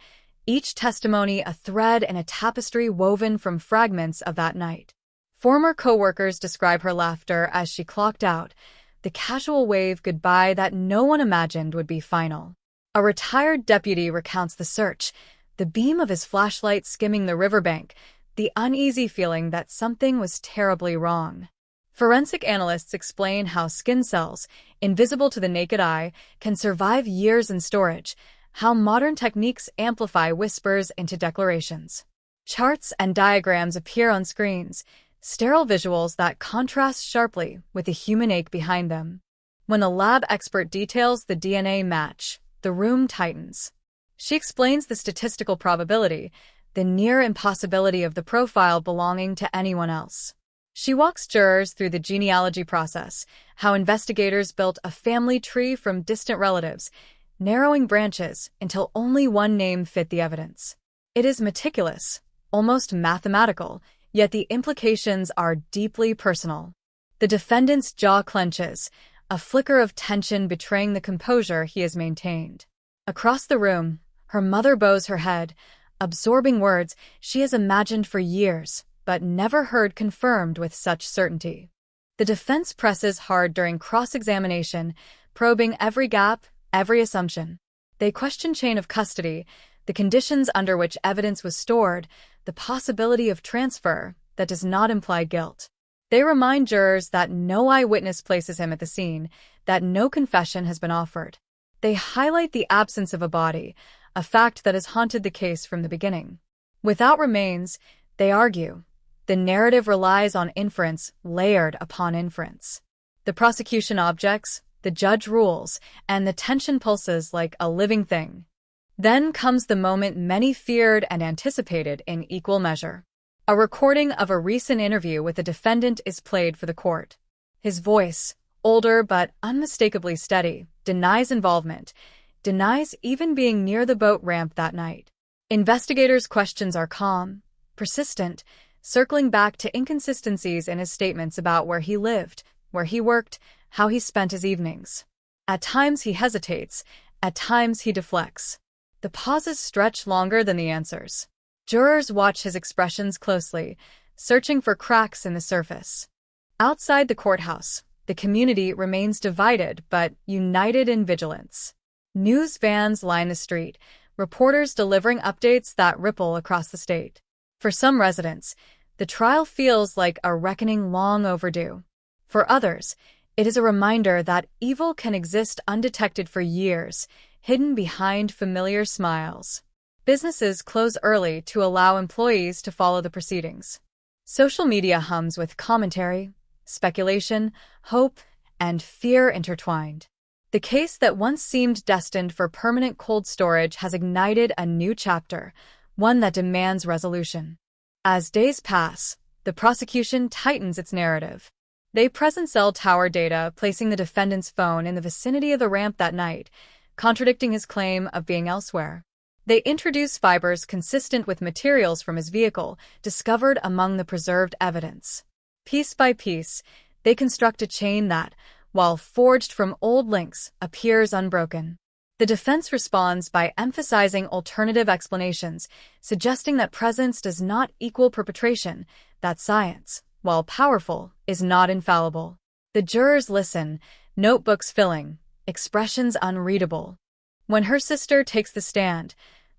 each testimony a thread in a tapestry woven from fragments of that night. Former co-workers describe her laughter as she clocked out, the casual wave goodbye that no one imagined would be final. A retired deputy recounts the search, the beam of his flashlight skimming the riverbank, the uneasy feeling that something was terribly wrong. Forensic analysts explain how skin cells, invisible to the naked eye, can survive years in storage, how modern techniques amplify whispers into declarations. Charts and diagrams appear on screens, sterile visuals that contrast sharply with the human ache behind them. When the lab expert details the DNA match, the room tightens. She explains the statistical probability, the near impossibility of the profile belonging to anyone else. She walks jurors through the genealogy process, how investigators built a family tree from distant relatives, narrowing branches until only one name fit the evidence. It is meticulous, almost mathematical, yet the implications are deeply personal. The defendant's jaw clenches, a flicker of tension betraying the composure he has maintained. Across the room, her mother bows her head, absorbing words she has imagined for years, but never heard confirmed with such certainty. The defense presses hard during cross-examination, probing every gap, every assumption. They question chain of custody, the conditions under which evidence was stored, the possibility of transfer that does not imply guilt. They remind jurors that no eyewitness places him at the scene, that no confession has been offered. They highlight the absence of a body, a fact that has haunted the case from the beginning. Without remains, they argue, the narrative relies on inference layered upon inference. The prosecution objects, the judge rules, and the tension pulses like a living thing. Then comes the moment many feared and anticipated in equal measure. A recording of a recent interview with a defendant is played for the court. His voice, older but unmistakably steady, denies involvement, denies even being near the boat ramp that night. Investigators' questions are calm, persistent, circling back to inconsistencies in his statements about where he lived, where he worked, how he spent his evenings. At times he hesitates, at times he deflects. The pauses stretch longer than the answers. Jurors watch his expressions closely, searching for cracks in the surface. Outside the courthouse, the community remains divided but united in vigilance. News vans line the street, reporters delivering updates that ripple across the state. For some residents, the trial feels like a reckoning long overdue. For others, it is a reminder that evil can exist undetected for years, hidden behind familiar smiles. Businesses close early to allow employees to follow the proceedings. Social media hums with commentary, speculation, hope, and fear intertwined. The case that once seemed destined for permanent cold storage has ignited a new chapter, one that demands resolution. As days pass, the prosecution tightens its narrative. They present cell tower data placing the defendant's phone in the vicinity of the ramp that night, contradicting his claim of being elsewhere. They introduce fibers consistent with materials from his vehicle, discovered among the preserved evidence. Piece by piece, they construct a chain that, while forged from old links, appears unbroken. The defense responds by emphasizing alternative explanations, suggesting that presence does not equal perpetration, that science, while powerful, is not infallible. The jurors listen, notebooks filling, expressions unreadable. When her sister takes the stand,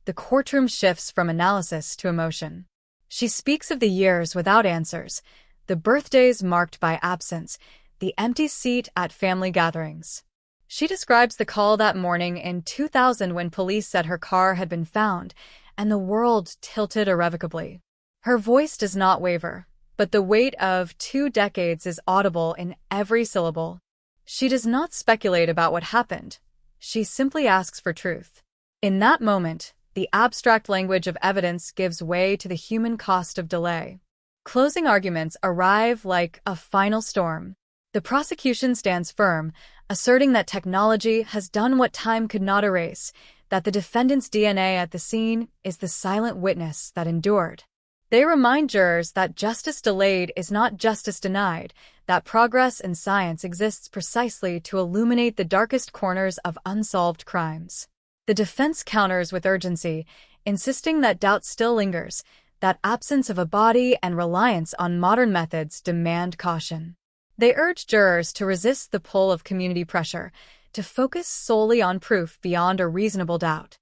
the courtroom shifts from analysis to emotion. She speaks of the years without answers, the birthdays marked by absence, the empty seat at family gatherings. She describes the call that morning in 2000 when police said her car had been found, and the world tilted irrevocably. Her voice does not waver, but the weight of 2 decades is audible in every syllable. She does not speculate about what happened. She simply asks for truth. In that moment, the abstract language of evidence gives way to the human cost of delay. Closing arguments arrive like a final storm. The prosecution stands firm, asserting that technology has done what time could not erase, that the defendant's DNA at the scene is the silent witness that endured. They remind jurors that justice delayed is not justice denied, that progress in science exists precisely to illuminate the darkest corners of unsolved crimes. The defense counters with urgency, insisting that doubt still lingers, That absence of a body and reliance on modern methods demand caution. They urge jurors to resist the pull of community pressure, to focus solely on proof beyond a reasonable doubt.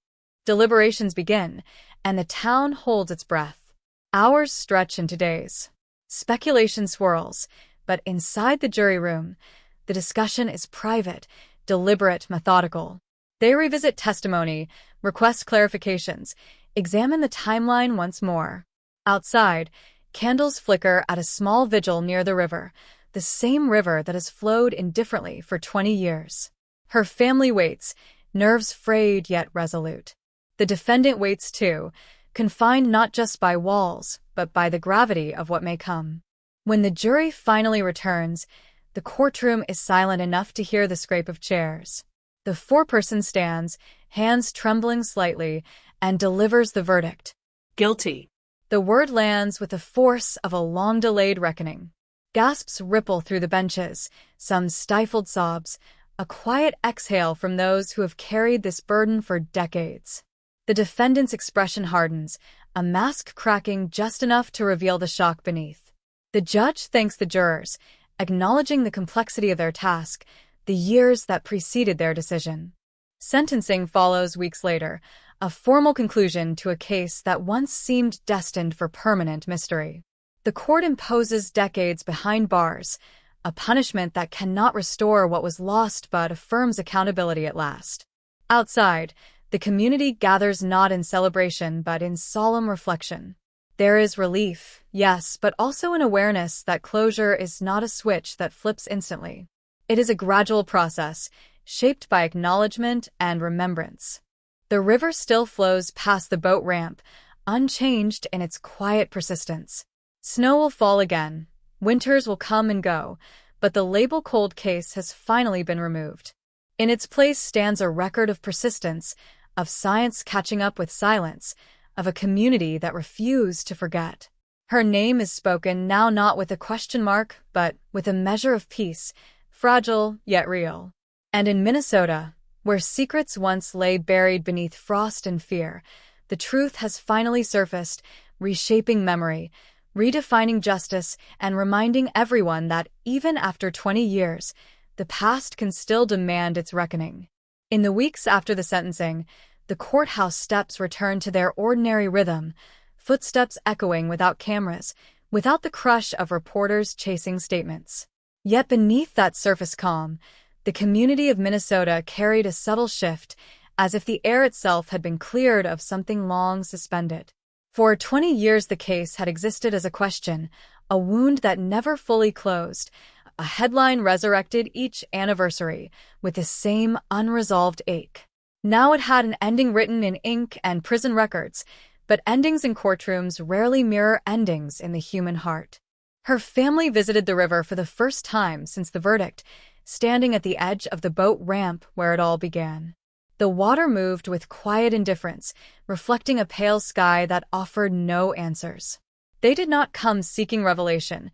Deliberations begin, and the town holds its breath. Hours stretch into days. Speculation swirls, but inside the jury room, the discussion is private, deliberate, methodical. They revisit testimony, request clarifications, examine the timeline once more. Outside, candles flicker at a small vigil near the river, the same river that has flowed indifferently for 20 years. Her family waits, nerves frayed yet resolute. The defendant waits too, confined not just by walls, but by the gravity of what may come. When the jury finally returns, the courtroom is silent enough to hear the scrape of chairs. The foreperson stands, hands trembling slightly, and delivers the verdict. Guilty. The word lands with the force of a long-delayed reckoning. Gasps ripple through the benches, some stifled sobs, a quiet exhale from those who have carried this burden for decades. The defendant's expression hardens, a mask cracking just enough to reveal the shock beneath. The judge thanks the jurors, acknowledging the complexity of their task, the years that preceded their decision. Sentencing follows weeks later, a formal conclusion to a case that once seemed destined for permanent mystery. The court imposes decades behind bars, a punishment that cannot restore what was lost but affirms accountability at last. Outside, the community gathers not in celebration but in solemn reflection. There is relief, yes, but also an awareness that closure is not a switch that flips instantly. It is a gradual process, shaped by acknowledgement and remembrance. The river still flows past the boat ramp, unchanged in its quiet persistence. Snow will fall again, winters will come and go, but the label cold case has finally been removed. In its place stands a record of persistence, of science catching up with silence, of a community that refused to forget. Her name is spoken now not with a question mark, but with a measure of peace, fragile yet real. And in Minnesota, where secrets once lay buried beneath frost and fear, the truth has finally surfaced, reshaping memory, redefining justice, and reminding everyone that even after 20 years, the past can still demand its reckoning. In the weeks after the sentencing, the courthouse steps return to their ordinary rhythm, footsteps echoing without cameras, without the crush of reporters chasing statements. Yet beneath that surface calm, the community of Minnesota carried a subtle shift, as if the air itself had been cleared of something long suspended. For 20 years the case had existed as a question, a wound that never fully closed, a headline resurrected each anniversary with the same unresolved ache. Now it had an ending written in ink and prison records, but endings in courtrooms rarely mirror endings in the human heart. Her family visited the river for the first time since the verdict, standing at the edge of the boat ramp where it all began. The water moved with quiet indifference, reflecting a pale sky that offered no answers. They did not come seeking revelation.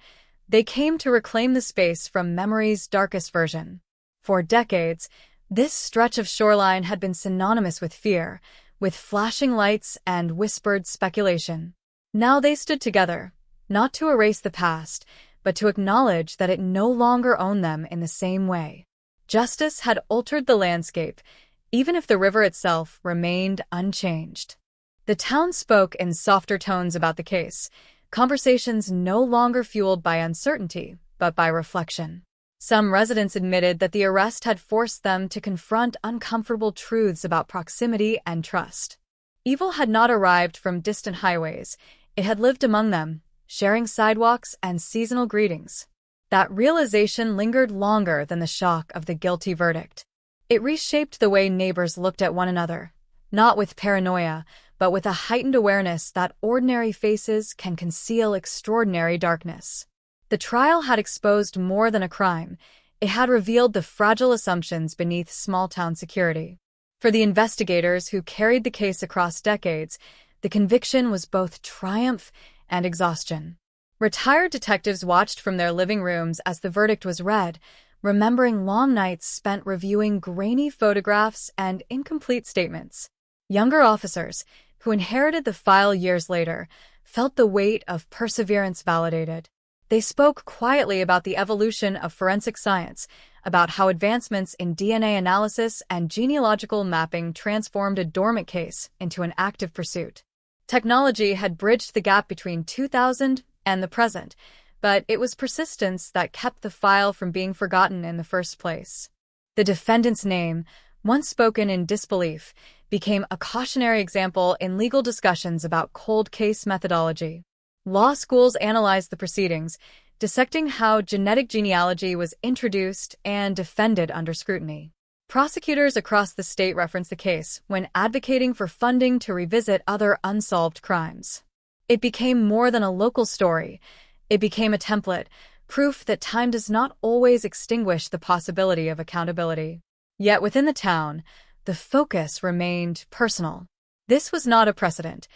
They came to reclaim the space from memory's darkest version. For decades, this stretch of shoreline had been synonymous with fear, with flashing lights and whispered speculation. Now they stood together, not to erase the past, but to acknowledge that it no longer owned them in the same way. Justice had altered the landscape, even if the river itself remained unchanged. The town spoke in softer tones about the case, conversations no longer fueled by uncertainty, but by reflection. Some residents admitted that the arrest had forced them to confront uncomfortable truths about proximity and trust. Evil had not arrived from distant highways. It had lived among them, sharing sidewalks and seasonal greetings. That realization lingered longer than the shock of the guilty verdict. It reshaped the way neighbors looked at one another, not with paranoia, but with a heightened awareness that ordinary faces can conceal extraordinary darkness. The trial had exposed more than a crime. It had revealed the fragile assumptions beneath small-town security. For the investigators who carried the case across decades, the conviction was both triumph and exhaustion. Retired detectives watched from their living rooms as the verdict was read, remembering long nights spent reviewing grainy photographs and incomplete statements. Younger officers, who inherited the file years later, felt the weight of perseverance validated. They spoke quietly about the evolution of forensic science, about how advancements in DNA analysis and genealogical mapping transformed a dormant case into an active pursuit. Technology had bridged the gap between 2000 and the present, but it was persistence that kept the file from being forgotten in the first place. The defendant's name, once spoken in disbelief, became a cautionary example in legal discussions about cold case methodology. Law schools analyzed the proceedings, dissecting how genetic genealogy was introduced and defended under scrutiny. Prosecutors across the state referenced the case when advocating for funding to revisit other unsolved crimes. It became more than a local story. It became a template, proof that time does not always extinguish the possibility of accountability. Yet within the town, the focus remained personal. This was not a precedent.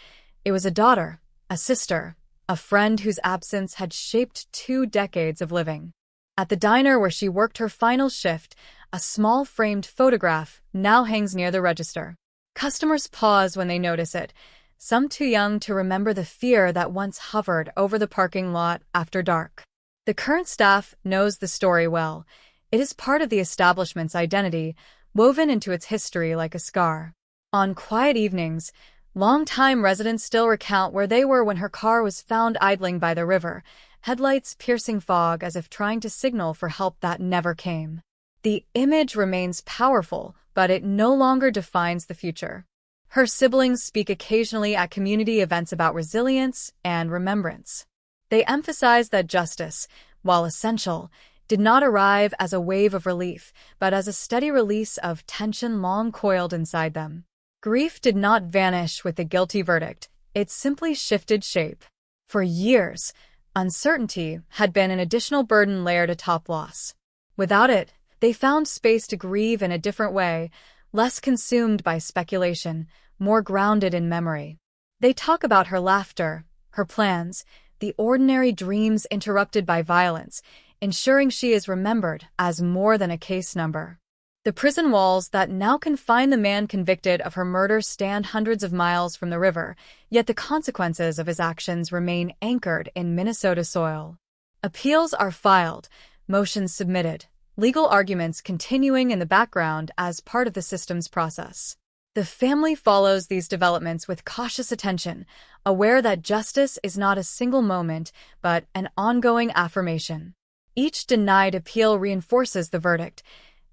It was a daughter, a sister, a friend whose absence had shaped 2 decades of living. At the diner where she worked her final shift, a small framed photograph now hangs near the register. Customers pause when they notice it, some too young to remember the fear that once hovered over the parking lot after dark. The current staff knows the story well. It is part of the establishment's identity, woven into its history like a scar. On quiet evenings, longtime residents still recount where they were when her car was found idling by the river, headlights piercing fog as if trying to signal for help that never came. The image remains powerful, but it no longer defines the future. Her siblings speak occasionally at community events about resilience and remembrance. They emphasize that justice, while essential, did not arrive as a wave of relief, but as a steady release of tension long coiled inside them. Grief did not vanish with the guilty verdict, it simply shifted shape. For years, uncertainty had been an additional burden layered atop loss. Without it, they found space to grieve in a different way, less consumed by speculation, more grounded in memory. They talk about her laughter, her plans, the ordinary dreams interrupted by violence, ensuring she is remembered as more than a case number. The prison walls that now confine the man convicted of her murder stand hundreds of miles from the river, yet the consequences of his actions remain anchored in Minnesota soil. Appeals are filed, motions submitted, legal arguments continuing in the background as part of the system's process. The family follows these developments with cautious attention, aware that justice is not a single moment, but an ongoing affirmation. Each denied appeal reinforces the verdict.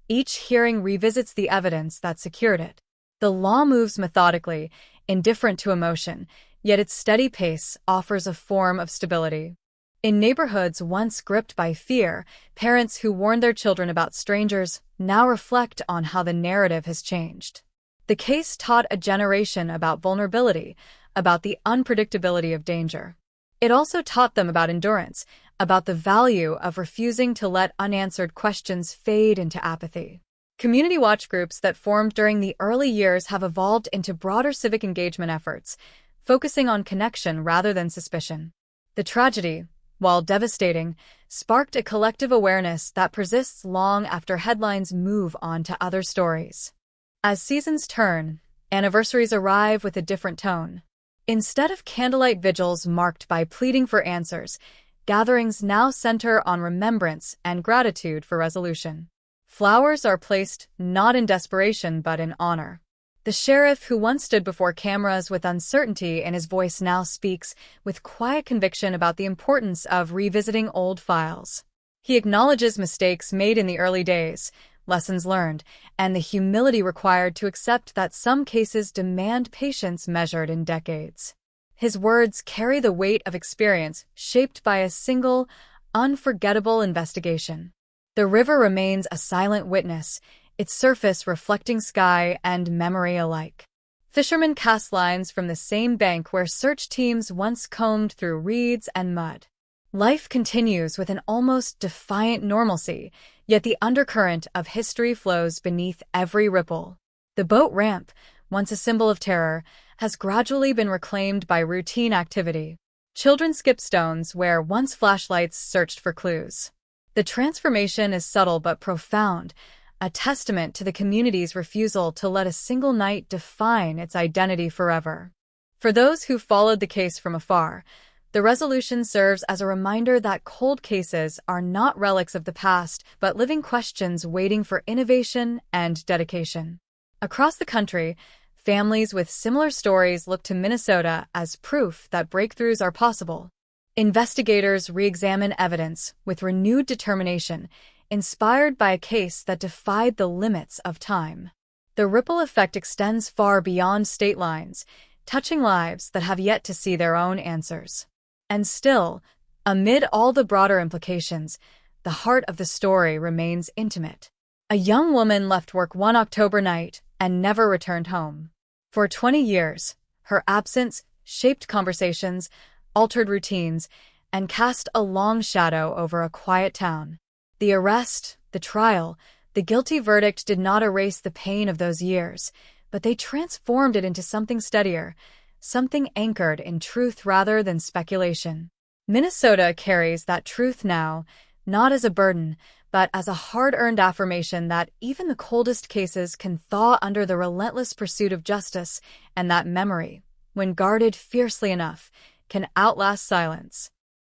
Each hearing revisits the evidence that secured it. The law moves methodically, indifferent to emotion, yet its steady pace offers a form of stability. In neighborhoods once gripped by fear, parents who warned their children about strangers now reflect on how the narrative has changed. The case taught a generation about vulnerability, about the unpredictability of danger. It also taught them about endurance, about the value of refusing to let unanswered questions fade into apathy. Community watch groups that formed during the early years have evolved into broader civic engagement efforts, focusing on connection rather than suspicion. The tragedy, while devastating, sparked a collective awareness that persists long after headlines move on to other stories. As seasons turn, anniversaries arrive with a different tone. Instead of candlelight vigils marked by pleading for answers, gatherings now center on remembrance and gratitude for resolution. Flowers are placed not in desperation but in honor. The sheriff who once stood before cameras with uncertainty in his voice now speaks with quiet conviction about the importance of revisiting old files. He acknowledges mistakes made in the early days, lessons learned, and the humility required to accept that some cases demand patience measured in decades. His words carry the weight of experience shaped by a single, unforgettable investigation. The river remains a silent witness, its surface reflecting sky and memory alike. Fishermen cast lines from the same bank where search teams once combed through reeds and mud. Life continues with an almost defiant normalcy, yet the undercurrent of history flows beneath every ripple. The boat ramp, once a symbol of terror, has gradually been reclaimed by routine activity. Children skip stones where once flashlights searched for clues. The transformation is subtle but profound, a testament to the community's refusal to let a single night define its identity forever. For those who followed the case from afar, the resolution serves as a reminder that cold cases are not relics of the past, but living questions waiting for innovation and dedication. Across the country, families with similar stories look to Minnesota as proof that breakthroughs are possible. Investigators re-examine evidence with renewed determination, inspired by a case that defied the limits of time. The ripple effect extends far beyond state lines, touching lives that have yet to see their own answers. And still, amid all the broader implications, the heart of the story remains intimate. A young woman left work one October night and never returned home. For 20 years, her absence shaped conversations, altered routines, and cast a long shadow over a quiet town. The arrest, the trial, the guilty verdict did not erase the pain of those years, but they transformed it into something steadier, something anchored in truth rather than speculation. Minnesota carries that truth now, not as a burden, but as a hard-earned affirmation that even the coldest cases can thaw under the relentless pursuit of justice, and that memory, when guarded fiercely enough, can outlast silence.